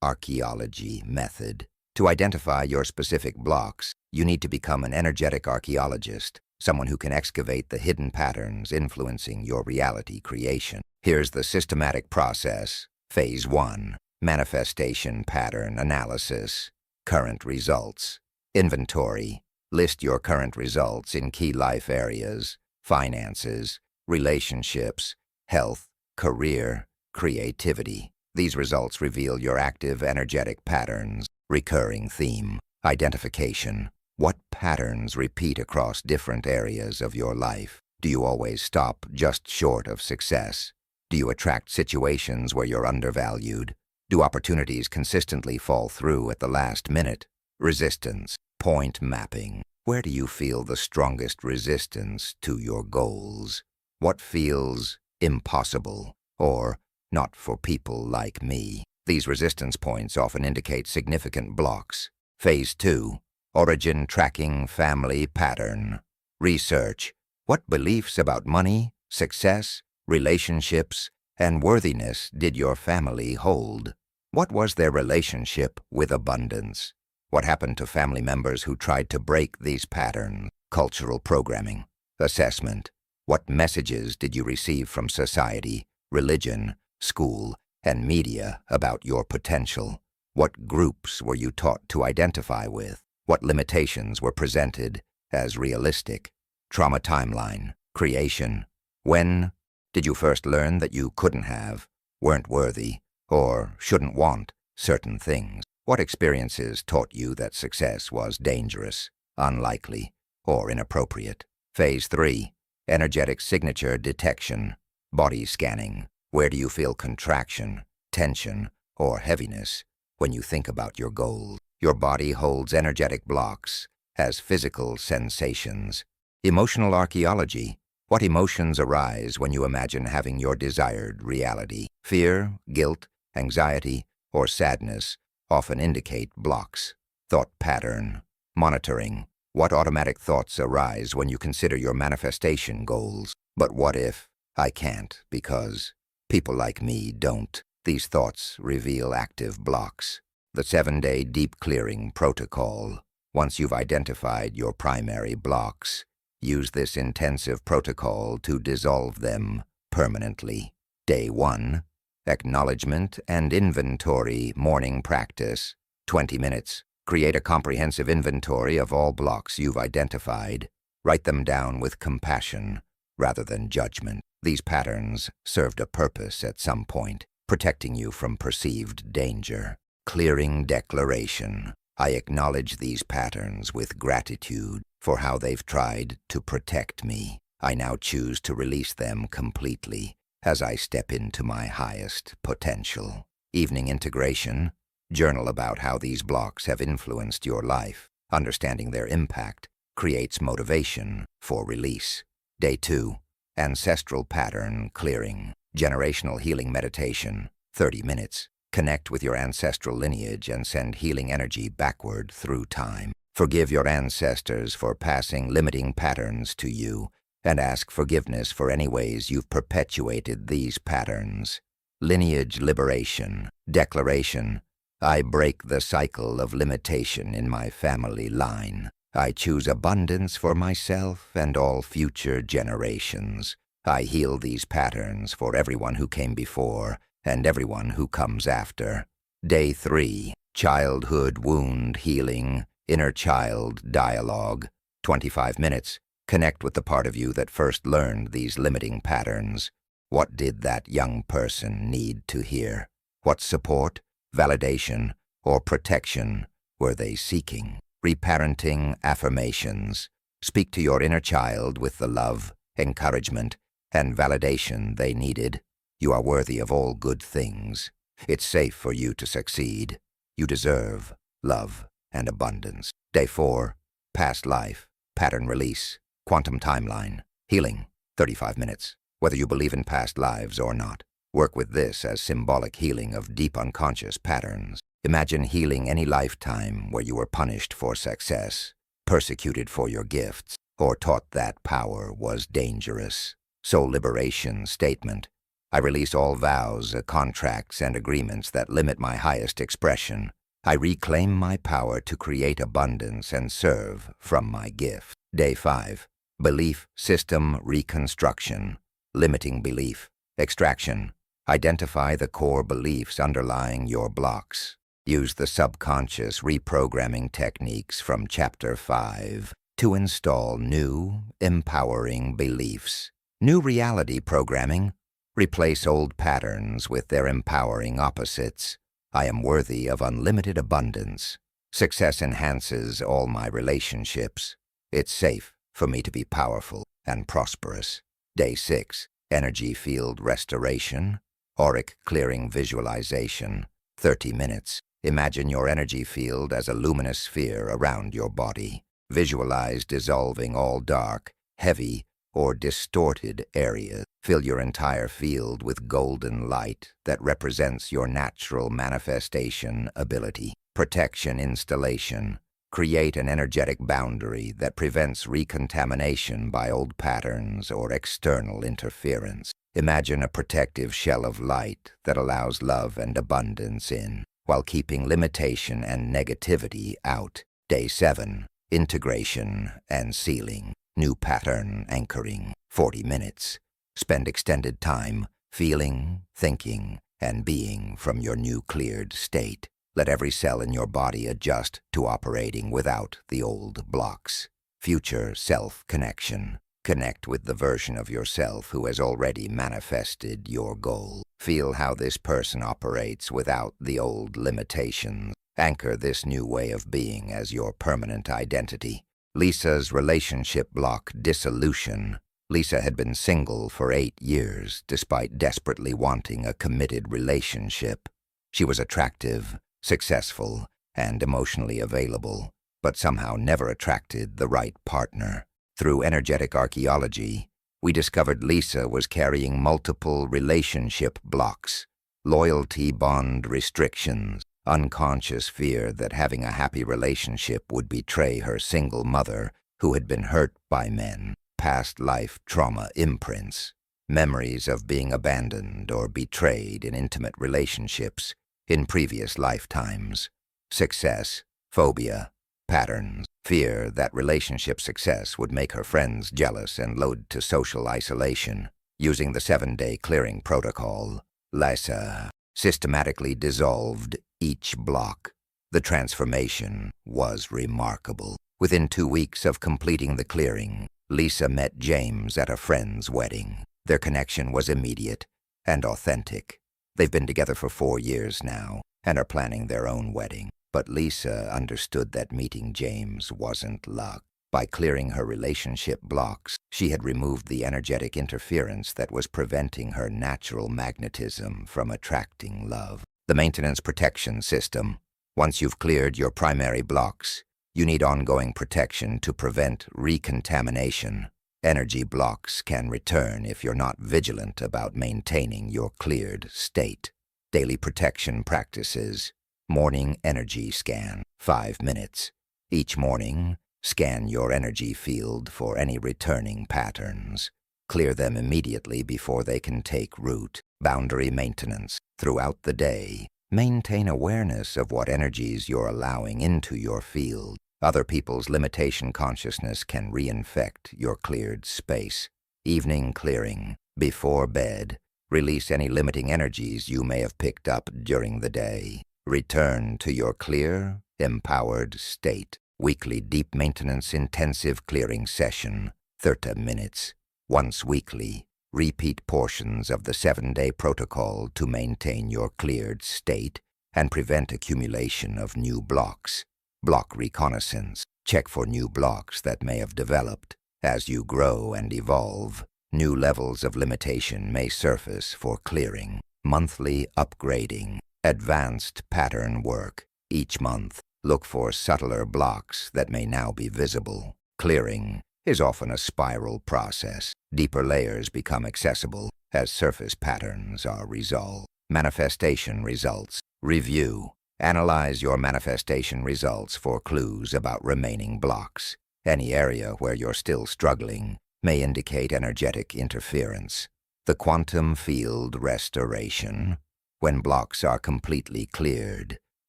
archaeology method. To identify your specific blocks, you need to become an energetic archaeologist, someone who can excavate the hidden patterns influencing your reality creation. Here's the systematic process. Phase 1. Manifestation pattern analysis. Current results. Inventory. List your current results in key life areas: finances, relationships, health, career, creativity. These results reveal your active energetic patterns. Recurring theme. Identification. What patterns repeat across different areas of your life? Do you always stop just short of success? Do you attract situations where you're undervalued? Do opportunities consistently fall through at the last minute? Resistance. Point mapping. Where do you feel the strongest resistance to your goals? What feels impossible or not for people like me? These resistance points often indicate significant blocks. Phase 2. Origin tracking family pattern. Research. What beliefs about money, success, relationships, and worthiness did your family hold? What was their relationship with abundance? What happened to family members who tried to break these patterns? Cultural programming. Assessment. What messages did you receive from society, religion, school, and media about your potential? What groups were you taught to identify with? What limitations were presented as realistic? Trauma timeline. Creation. When did you first learn that you couldn't have, weren't worthy, or shouldn't want certain things? What experiences taught you that success was dangerous, unlikely, or inappropriate? Phase 3. Energetic signature detection. Body scanning. Where do you feel contraction, tension, or heaviness when you think about your goals? Your body holds energetic blocks as physical sensations. Emotional archaeology. What emotions arise when you imagine having your desired reality? Fear, guilt, anxiety, or sadness often indicate blocks. Thought pattern. Monitoring. What automatic thoughts arise when you consider your manifestation goals? But what if I can't because people like me don't? These thoughts reveal active blocks. The 7-day deep clearing protocol. Once you've identified your primary blocks, use this intensive protocol to dissolve them permanently. Day 1. Acknowledgement and inventory morning practice. 20 minutes. Create a comprehensive inventory of all blocks you've identified. Write them down with compassion rather than judgment. These patterns served a purpose at some point, protecting you from perceived danger. Clearing declaration. I acknowledge these patterns with gratitude for how they've tried to protect me. I now choose to release them completely as I step into my highest potential. Evening integration. Journal about how these blocks have influenced your life. Understanding their impact creates motivation for release. Day 2. Ancestral pattern clearing. Generational healing meditation. 30 minutes. Connect with your ancestral lineage and send healing energy backward through time. Forgive your ancestors for passing limiting patterns to you, and ask forgiveness for any ways you've perpetuated these patterns. Lineage liberation. Declaration. I break the cycle of limitation in my family line. I choose abundance for myself and all future generations. I heal these patterns for everyone who came before and everyone who comes after. Day 3. Childhood wound healing. Inner child dialogue. 25 minutes. Connect with the part of you that first learned these limiting patterns. What did that young person need to hear? What support, validation, or protection were they seeking? Reparenting affirmations. Speak to your inner child with the love, encouragement, and validation they needed. You are worthy of all good things. It's safe for you to succeed. You deserve love and abundance. Day 4. Past life. Pattern release. Quantum timeline. Healing. 35 minutes. Whether you believe in past lives or not, work with this as symbolic healing of deep unconscious patterns. Imagine healing any lifetime where you were punished for success, persecuted for your gifts, or taught that power was dangerous. Soul liberation statement. I release all vows, contracts, and agreements that limit my highest expression. I reclaim my power to create abundance and serve from my gift. Day 5. Belief system reconstruction. Limiting belief. Extraction. Identify the core beliefs underlying your blocks. Use the subconscious reprogramming techniques from Chapter 5 to install new, empowering beliefs. New reality programming. Replace old patterns with their empowering opposites. I am worthy of unlimited abundance. Success enhances all my relationships. It's safe for me to be powerful and prosperous. Day 6. Energy field restoration. Auric clearing visualization. 30 minutes. Imagine your energy field as a luminous sphere around your body. Visualize dissolving all dark, heavy, or distorted areas. Fill your entire field with golden light that represents your natural manifestation ability. Protection installation. Create an energetic boundary that prevents recontamination by old patterns or external interference. Imagine a protective shell of light that allows love and abundance in, while keeping limitation and negativity out. Day 7. Integration and sealing. New pattern anchoring. 40 minutes. Spend extended time feeling, thinking, and being from your new cleared state. Let every cell in your body adjust to operating without the old blocks. Future self-connection. Connect with the version of yourself who has already manifested your goal. Feel how this person operates without the old limitations. Anchor this new way of being as your permanent identity. Lisa's relationship block dissolution. Lisa had been single for 8 years, despite desperately wanting a committed relationship. She was attractive, successful, and emotionally available, but somehow never attracted the right partner. Through energetic archaeology, we discovered Lisa was carrying multiple relationship blocks, loyalty bond restrictions, unconscious fear that having a happy relationship would betray her single mother who had been hurt by men, past life trauma imprints, memories of being abandoned or betrayed in intimate relationships in previous lifetimes, success, phobia, patterns, fear that relationship success would make her friends jealous and lead to social isolation. Using the 7-day clearing protocol, Lisa systematically dissolved each block. The transformation was remarkable. Within 2 weeks of completing the clearing, Lisa met James at a friend's wedding. Their connection was immediate and authentic. They've been together for 4 years now and are planning their own wedding. But Lisa understood that meeting James wasn't luck. By clearing her relationship blocks, she had removed the energetic interference that was preventing her natural magnetism from attracting love. The maintenance protection system. Once you've cleared your primary blocks, you need ongoing protection to prevent recontamination. Energy blocks can return if you're not vigilant about maintaining your cleared state. Daily protection practices. Morning energy scan, 5 minutes. Each morning, scan your energy field for any returning patterns. Clear them immediately before they can take root. Boundary maintenance. Throughout the day, maintain awareness of what energies you're allowing into your field. Other people's limitation consciousness can reinfect your cleared space. Evening clearing. Before bed, release any limiting energies you may have picked up during the day. Return to your clear, empowered state. Weekly deep maintenance intensive clearing session, 30 minutes. Once weekly, repeat portions of the 7-day protocol to maintain your cleared state and prevent accumulation of new blocks. Block reconnaissance. Check for new blocks that may have developed. As you grow and evolve, new levels of limitation may surface for clearing. Monthly upgrading. Advanced pattern work. Each month, look for subtler blocks that may now be visible. Clearing is often a spiral process. Deeper layers become accessible as surface patterns are resolved. Manifestation results. Review. Analyze your manifestation results for clues about remaining blocks. Any area where you're still struggling may indicate energetic interference. The quantum field restoration. When blocks are completely cleared,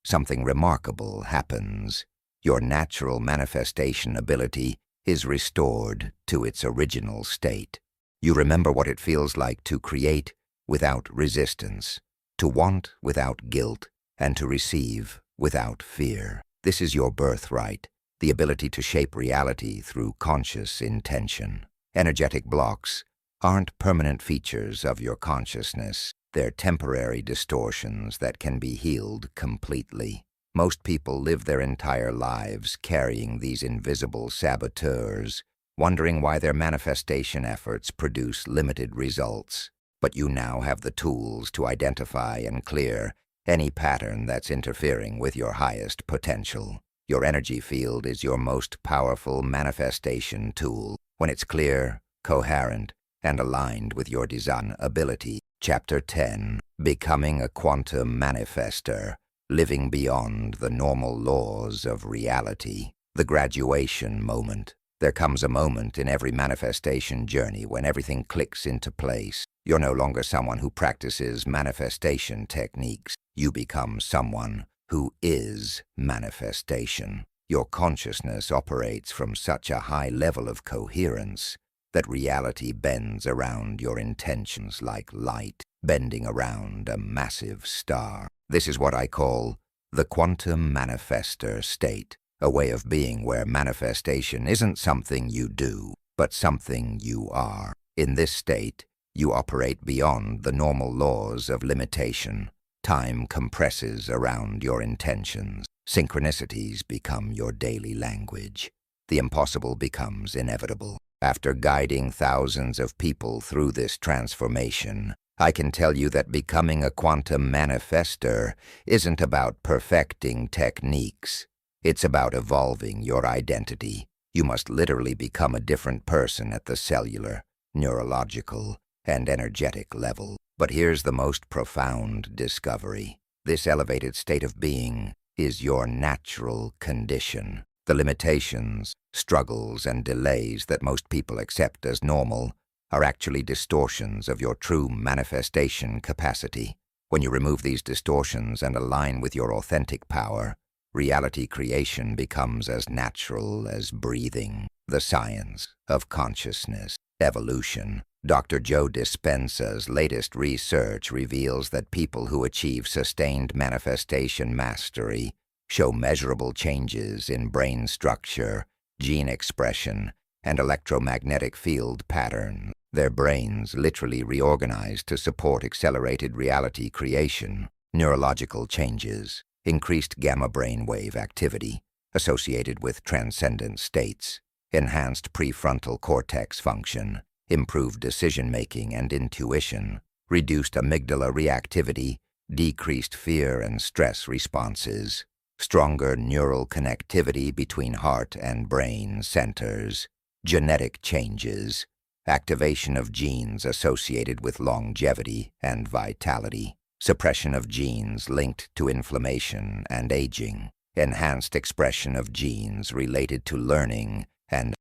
something remarkable happens. Your natural manifestation ability is restored to its original state. You remember what it feels like to create without resistance, to want without guilt, and to receive without fear. This is your birthright, the ability to shape reality through conscious intention. Energetic blocks aren't permanent features of your consciousness. They're temporary distortions that can be healed completely. Most people live their entire lives carrying these invisible saboteurs, wondering why their manifestation efforts produce limited results. But you now have the tools to identify and clear any pattern that's interfering with your highest potential. Your energy field is your most powerful manifestation tool. When it's clear, coherent, and aligned with your design ability. Chapter 10. Becoming a Quantum Manifestor. Living beyond the normal laws of reality. The graduation moment. There comes a moment in every manifestation journey when everything clicks into place. You're no longer someone who practices manifestation techniques. You become someone who is manifestation. Your consciousness operates from such a high level of coherence that reality bends around your intentions like light bending around a massive star. This is what I call the quantum manifestor state, a way of being where manifestation isn't something you do, but something you are. In this state, you operate beyond the normal laws of limitation. Time compresses around your intentions. Synchronicities become your daily language. The impossible becomes inevitable. After guiding thousands of people through this transformation, I can tell you that becoming a quantum manifestor isn't about perfecting techniques. It's about evolving your identity. You must literally become a different person at the cellular, neurological, and energetic level. But here's the most profound discovery. This elevated state of being is your natural condition. The limitations, struggles, and delays that most people accept as normal are actually distortions of your true manifestation capacity. When you remove these distortions and align with your authentic power, reality creation becomes as natural as breathing. The science of consciousness evolution. Dr. Joe Dispenza's latest research reveals that people who achieve sustained manifestation mastery show measurable changes in brain structure, gene expression, and electromagnetic field patterns. Their brains literally reorganize to support accelerated reality creation. Neurological changes, increased gamma brainwave activity associated with transcendent states, enhanced prefrontal cortex function, improved decision-making and intuition, reduced amygdala reactivity, decreased fear and stress responses, stronger neural connectivity between heart and brain centers, genetic changes, activation of genes associated with longevity and vitality, suppression of genes linked to inflammation and aging, enhanced expression of genes related to learning and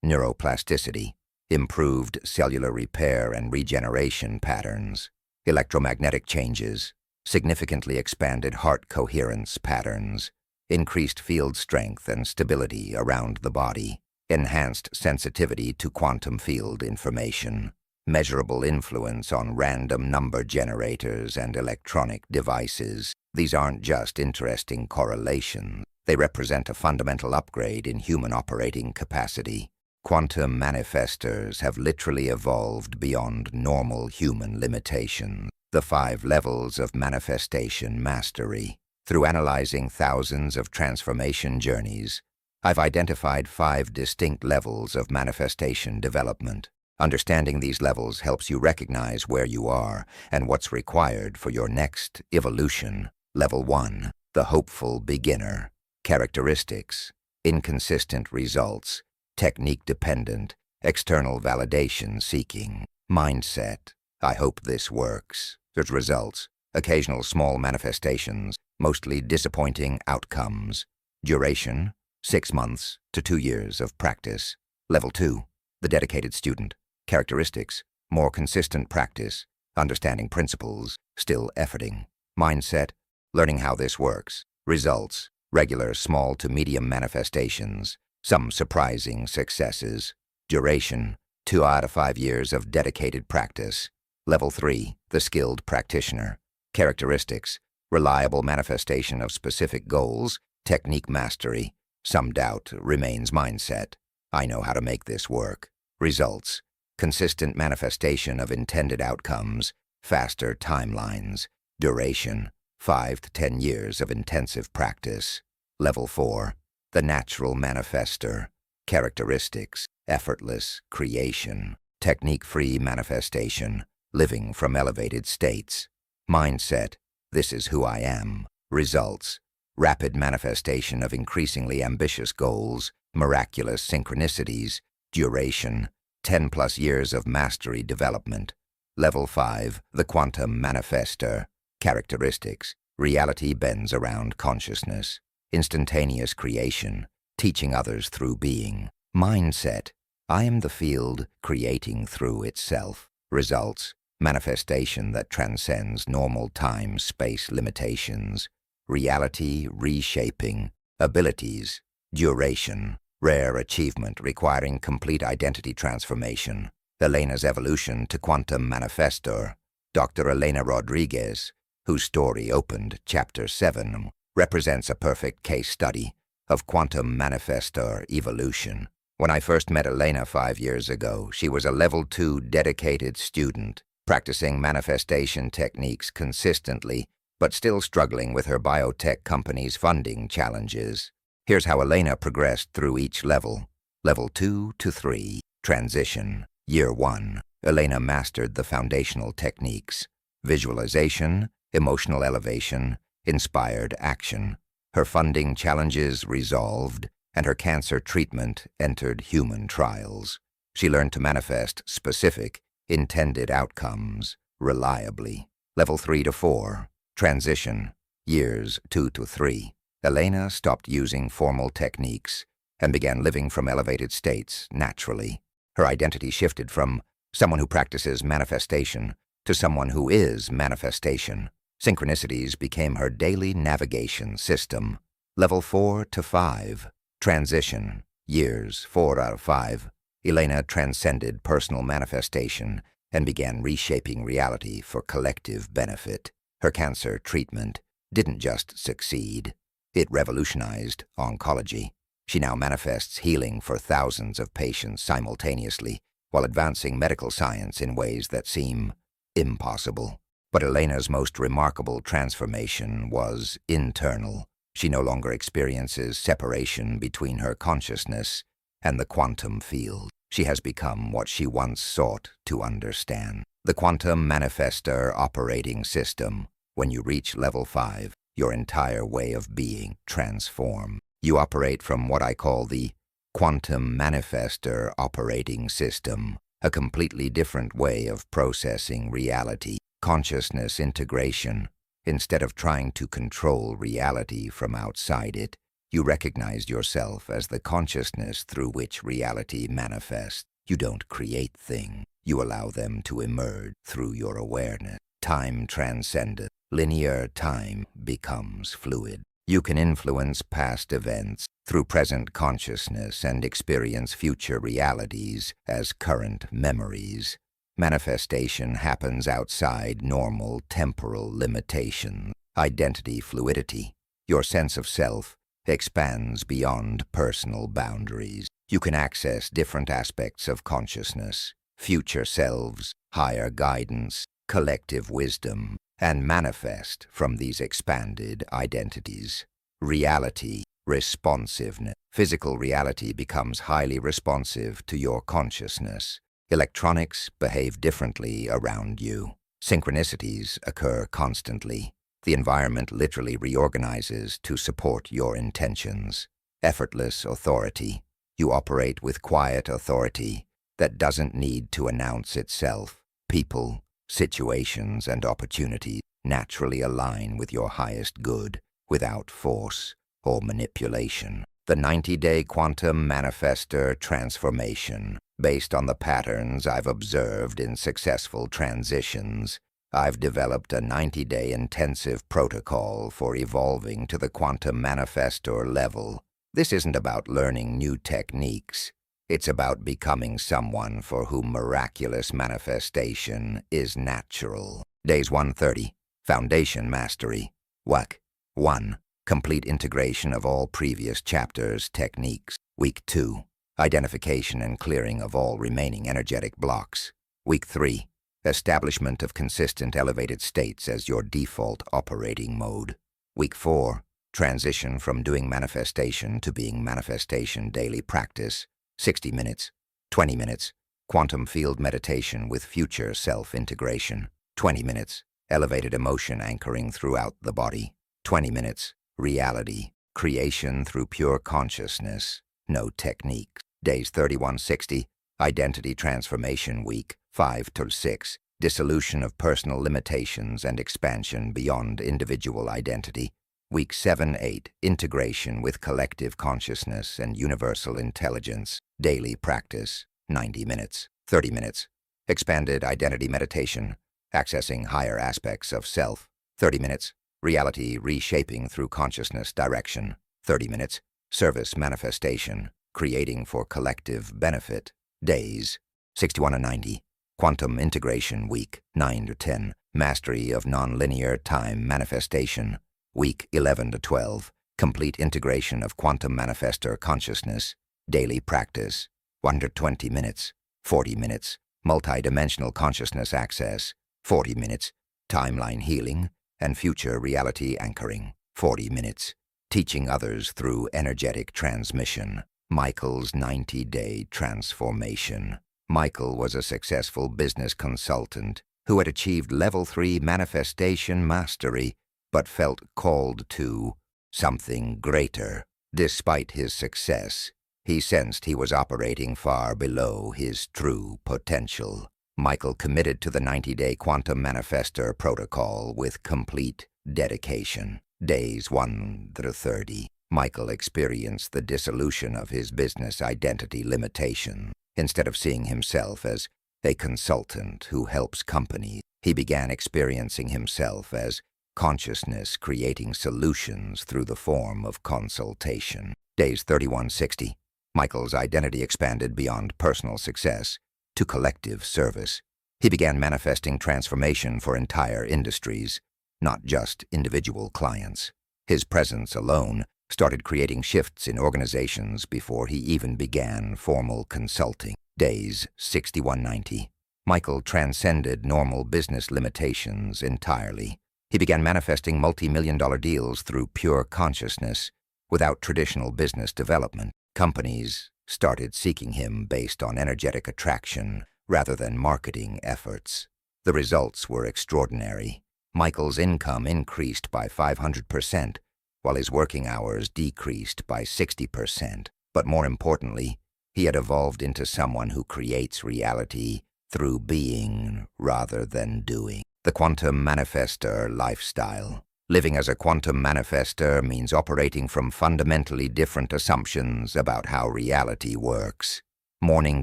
neuroplasticity, improved cellular repair and regeneration patterns, electromagnetic changes, significantly expanded heart coherence patterns, increased field strength and stability around the body, enhanced sensitivity to quantum field information, measurable influence on random number generators and electronic devices. These aren't just interesting correlations. They represent a fundamental upgrade in human operating capacity. Quantum manifestors have literally evolved beyond normal human limitations. The 5 levels of manifestation mastery. Through analyzing thousands of transformation journeys, I've identified 5 distinct levels of manifestation development. Understanding these levels helps you recognize where you are and what's required for your next evolution. Level 1. The hopeful beginner. Characteristics. Inconsistent results. Technique-dependent. External validation seeking. Mindset. I hope this works. There's results. Occasional small manifestations. Mostly disappointing outcomes. Duration. 6 months to 2 years of practice. Level 2. The dedicated student. Characteristics. More consistent practice. Understanding principles. Still efforting. Mindset. Learning how this works. Results. Regular small to medium manifestations. Some surprising successes. Duration. 2 out of 5 years of dedicated practice. Level 3. The skilled practitioner. Characteristics. Reliable manifestation of specific goals. Technique mastery. Some doubt remains mindset. I know how to make this work. Results. Consistent manifestation of intended outcomes. Faster timelines. Duration. 5 to 10 years of intensive practice. Level 4. The natural manifestor. Characteristics. Effortless creation. Technique-free manifestation. Living from elevated states. Mindset. This is who I am. Results. Rapid manifestation of increasingly ambitious goals. Miraculous synchronicities. Duration. 10+ years of mastery development. Level 5. The quantum manifestor. Characteristics. Reality bends around consciousness. Instantaneous creation. Teaching others through being. Mindset. I am the field creating through itself. Results. manifestation that transcends normal time-space limitations, reality reshaping, abilities, duration, rare achievement requiring complete identity transformation, Elena's evolution to quantum manifestor. Dr. Elena Rodriguez, whose story opened Chapter 7, represents a perfect case study of quantum manifestor evolution. When I first met Elena 5 years ago, she was a Level 2 dedicated student, practicing manifestation techniques consistently, but still struggling with her biotech company's funding challenges. Here's how Elena progressed through each level. Level 2 to 3, transition. Year 1, Elena mastered the foundational techniques: visualization, emotional elevation, inspired action. Her funding challenges resolved, and her cancer treatment entered human trials. She learned to manifest specific, intended outcomes reliably. Level 3 to 4, transition. Years 2 to 3. Elena stopped using formal techniques and began living from elevated states naturally. Her identity shifted from someone who practices manifestation to someone who is manifestation. Synchronicities became her daily navigation system. Level 4 to 5, transition. Years 4 out of 5. Elena transcended personal manifestation and began reshaping reality for collective benefit. Her cancer treatment didn't just succeed, it revolutionized oncology. She now manifests healing for thousands of patients simultaneously while advancing medical science in ways that seem impossible. But Elena's most remarkable transformation was internal. She no longer experiences separation between her consciousness and the quantum field. She has become what she once sought to understand: the quantum manifestor operating system. When you reach level 5, your entire way of being transforms. You operate from what I call the quantum manifestor operating system, a completely different way of processing reality. Consciousness integration. Instead of trying to control reality from outside it, you recognize yourself as the consciousness through which reality manifests. You don't create things. You allow them to emerge through your awareness. Time transcendent. Linear time becomes fluid. You can influence past events through present consciousness and experience future realities as current memories. Manifestation happens outside normal temporal limitations. Identity fluidity. Your sense of self expands beyond personal boundaries. You can access different aspects of consciousness, future selves, higher guidance, collective wisdom, and manifest from these expanded identities. Reality, responsiveness. Physical reality becomes highly responsive to your consciousness. Electronics behave differently around you. Synchronicities occur constantly. The environment literally reorganizes to support your intentions. Effortless authority. You operate with quiet authority that doesn't need to announce itself. People, situations, and opportunities naturally align with your highest good without force or manipulation. The 90-day quantum manifestor transformation. Based on the patterns I've observed in successful transitions, I've developed a 90-day intensive protocol for evolving to the quantum manifestor level. This isn't about learning new techniques. It's about becoming someone for whom miraculous manifestation is natural. Days 130. Foundation Mastery. WAC 1. Complete integration of all previous chapters' techniques. Week 2. Identification and clearing of all remaining energetic blocks. Week 3. Establishment of consistent elevated states as your default operating mode. Week 4. Transition from doing manifestation to being manifestation daily practice. 60 minutes, 20 minutes, quantum field meditation with future self-integration. 20 minutes, elevated emotion anchoring throughout the body. 20 minutes, reality, creation through pure consciousness, no technique. Days 3160, identity transformation week, 5 to 6, dissolution of personal limitations and expansion beyond individual identity. Week 7-8, integration with collective consciousness and universal intelligence. Daily practice, 90 minutes, 30 minutes. Expanded identity meditation, accessing higher aspects of self. 30 minutes, reality reshaping through consciousness direction. 30 minutes, service manifestation, creating for collective benefit. Days, 61 and 90. Quantum integration week, 9 to 10. Mastery of nonlinear time manifestation, week 11 to 12. Complete integration of quantum manifestor consciousness, daily practice, 120 minutes, 40 minutes. Multidimensional consciousness access, 40 minutes. Timeline healing and future reality anchoring, 40 minutes. Teaching others through energetic transmission, Michael's 90-day transformation. Michael was a successful business consultant who had achieved level 3 manifestation mastery, but felt called to something greater. Despite his success, he sensed he was operating far below his true potential. Michael committed to the 90-day Quantum Manifestor protocol with complete dedication. Days 1 through 30. Michael experienced the dissolution of his business identity limitation. Instead of seeing himself as a consultant who helps companies, he began experiencing himself as consciousness creating solutions through the form of consultation. Days 31-60. Michael's identity expanded beyond personal success to collective service. He began manifesting transformation for entire industries, not just individual clients. His presence alone started creating shifts in organizations before he even began formal consulting. Days 61-90. Michael transcended normal business limitations entirely. He began manifesting multi-million-dollar deals through pure consciousness without traditional business development. Companies started seeking him based on energetic attraction rather than marketing efforts. The results were extraordinary. Michael's income increased by 500%, while his working hours decreased by 60%. But more importantly, he had evolved into someone who creates reality through being rather than doing. The Quantum Manifestor lifestyle. Living as a Quantum Manifestor means operating from fundamentally different assumptions about how reality works. Morning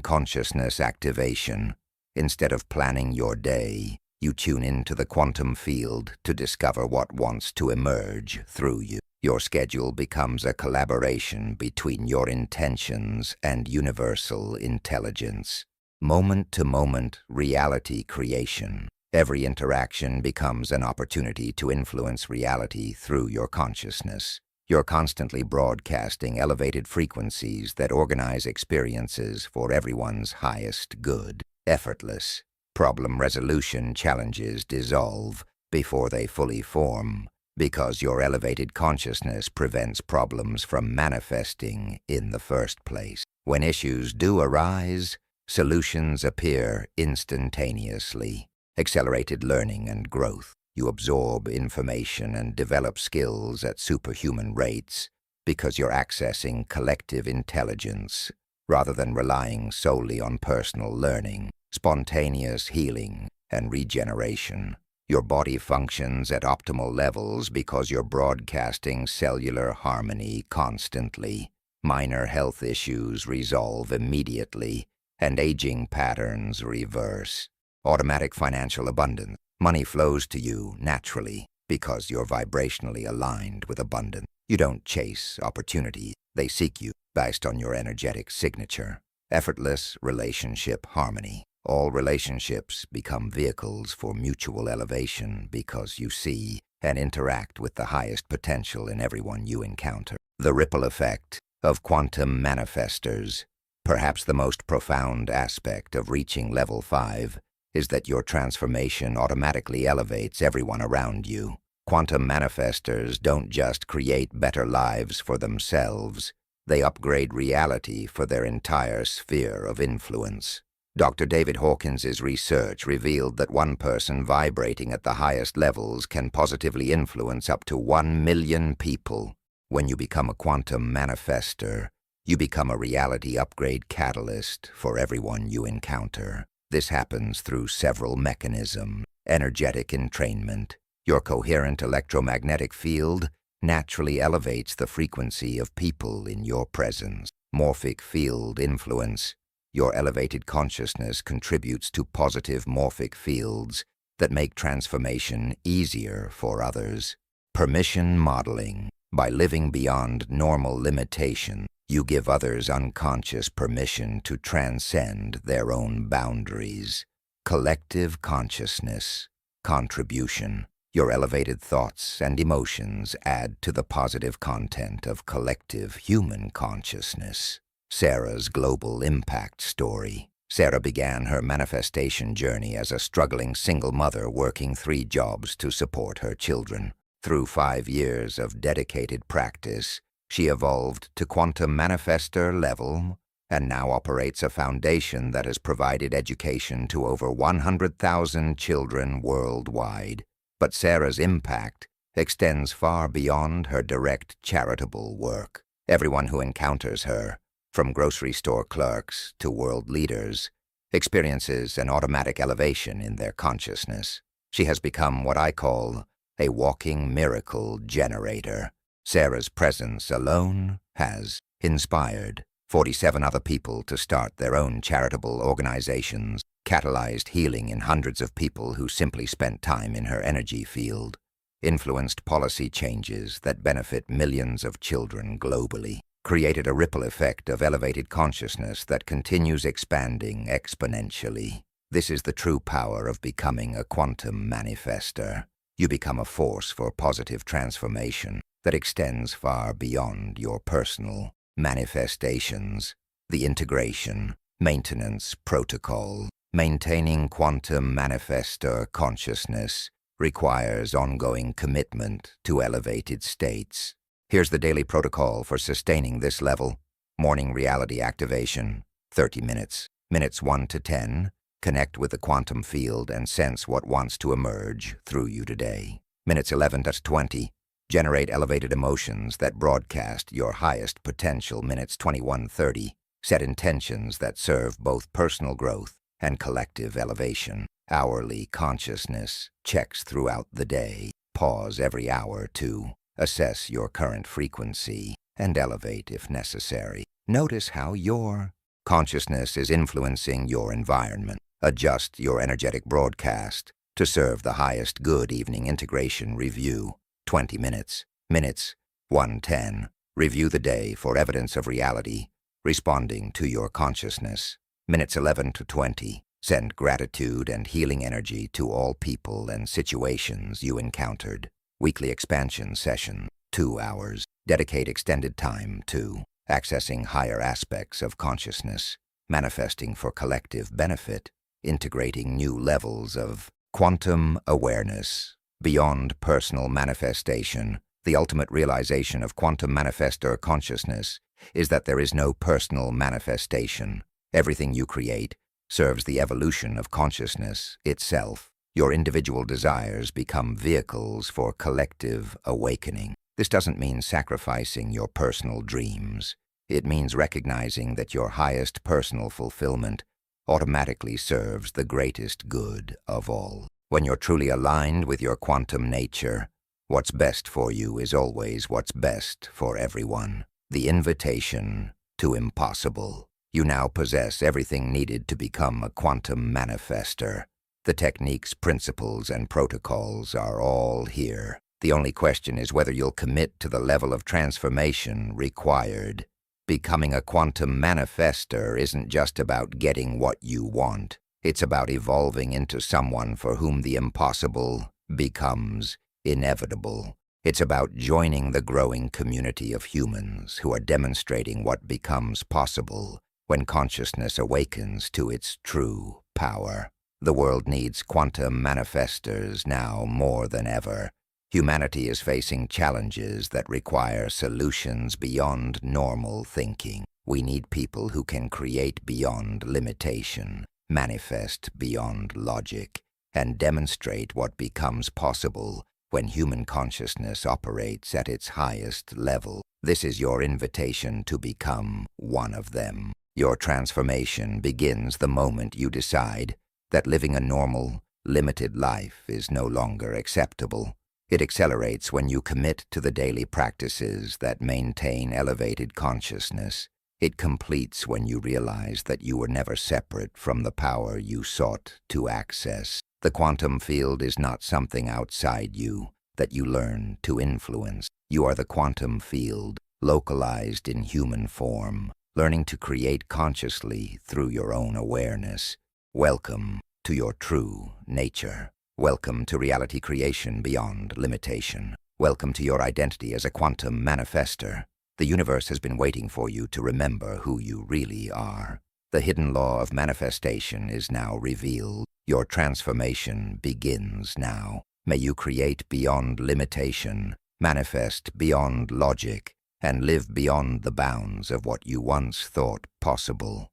consciousness activation. Instead of planning your day, you tune into the quantum field to discover what wants to emerge through you. Your schedule becomes a collaboration between your intentions and universal intelligence. Moment-to-moment reality creation. Every interaction becomes an opportunity to influence reality through your consciousness. You're constantly broadcasting elevated frequencies that organize experiences for everyone's highest good. Effortless. Problem resolution challenges dissolve before they fully form, because your elevated consciousness prevents problems from manifesting in the first place. When issues do arise, solutions appear instantaneously. Accelerated learning and growth. You absorb information and develop skills at superhuman rates because you're accessing collective intelligence rather than relying solely on personal learning. Spontaneous healing and regeneration. Your body functions at optimal levels because you're broadcasting cellular harmony constantly. Minor health issues resolve immediately, and aging patterns reverse. Automatic financial abundance. Money flows to you naturally because you're vibrationally aligned with abundance. You don't chase opportunities. They seek you based on your energetic signature. Effortless relationship harmony. All relationships become vehicles for mutual elevation because you see and interact with the highest potential in everyone you encounter. The ripple effect of quantum manifestors. Perhaps the most profound aspect of reaching level 5 is that your transformation automatically elevates everyone around you. Quantum manifestors don't just create better lives for themselves, they upgrade reality for their entire sphere of influence. Dr. David Hawkins's research revealed that one person vibrating at the highest levels can positively influence up to 1 million people. When you become a quantum manifestor, you become a reality upgrade catalyst for everyone you encounter. This happens through several mechanisms. Energetic entrainment. Your coherent electromagnetic field naturally elevates the frequency of people in your presence. Morphic field influence. Your elevated consciousness contributes to positive morphic fields that make transformation easier for others. Permission modeling. By living beyond normal limitation, you give others unconscious permission to transcend their own boundaries. Collective consciousness. Contribution. Your elevated thoughts and emotions add to the positive content of collective human consciousness. Sarah's global impact story. Sarah began her manifestation journey as a struggling single mother working 3 jobs to support her children. Through 5 years of dedicated practice, she evolved to quantum manifestor level and now operates a foundation that has provided education to over 100,000 children worldwide. But Sarah's impact extends far beyond her direct charitable work. Everyone who encounters her, from grocery store clerks to world leaders, experiences an automatic elevation in their consciousness. She has become what I call a walking miracle generator. Sarah's presence alone has inspired 47 other people to start their own charitable organizations, catalyzed healing in hundreds of people who simply spent time in her energy field, influenced policy changes that benefit millions of children globally, created a ripple effect of elevated consciousness that continues expanding exponentially. This is the true power of becoming a quantum manifestor. You become a force for positive transformation that extends far beyond your personal manifestations. The integration, maintenance protocol. Maintaining quantum manifestor consciousness requires ongoing commitment to elevated states. Here's the daily protocol for sustaining this level. Morning reality activation, 30 minutes. Minutes 1 to 10, connect with the quantum field and sense what wants to emerge through you today. Minutes 11 to 20, generate elevated emotions that broadcast your highest potential. Minutes 21-30, set intentions that serve both personal growth and collective elevation. Hourly consciousness checks throughout the day. Pause every hour to assess your current frequency and elevate if necessary. Notice how your consciousness is influencing your environment. Adjust your energetic broadcast to serve the highest good. Evening integration review, 20 minutes. Minutes 1:10. Review the day for evidence of reality, responding to your consciousness. Minutes 11 to 20. Send gratitude and healing energy to all people and situations you encountered. Weekly expansion session, 2 hours. Dedicate extended time to accessing higher aspects of consciousness, manifesting for collective benefit, integrating new levels of quantum awareness. Beyond personal manifestation, the ultimate realization of quantum manifestor consciousness is that there is no personal manifestation. Everything you create serves the evolution of consciousness itself. Your individual desires become vehicles for collective awakening. This doesn't mean sacrificing your personal dreams. It means recognizing that your highest personal fulfillment automatically serves the greatest good of all. When you're truly aligned with your quantum nature, what's best for you is always what's best for everyone. The invitation to impossible. You now possess everything needed to become a quantum manifestor. The techniques, principles, and protocols are all here. The only question is whether you'll commit to the level of transformation required. Becoming a quantum manifestor isn't just about getting what you want. It's about evolving into someone for whom the impossible becomes inevitable. It's about joining the growing community of humans who are demonstrating what becomes possible when consciousness awakens to its true power. The world needs quantum manifestors now more than ever. Humanity is facing challenges that require solutions beyond normal thinking. We need people who can create beyond limitation, manifest beyond logic, and demonstrate what becomes possible when human consciousness operates at its highest level. This is your invitation to become one of them. Your transformation begins the moment you decide that living a normal, limited life is no longer acceptable. It accelerates when you commit to the daily practices that maintain elevated consciousness It completes when you realize that you were never separate from the power you sought to access. The quantum field is not something outside you that you learn to influence. You are the quantum field, localized in human form, learning to create consciously through your own awareness. Welcome to your true nature. Welcome to reality creation beyond limitation. Welcome to your identity as a quantum manifestor. The universe has been waiting for you to remember who you really are. The hidden law of manifestation is now revealed. Your transformation begins now. May you create beyond limitation, manifest beyond logic, and live beyond the bounds of what you once thought possible.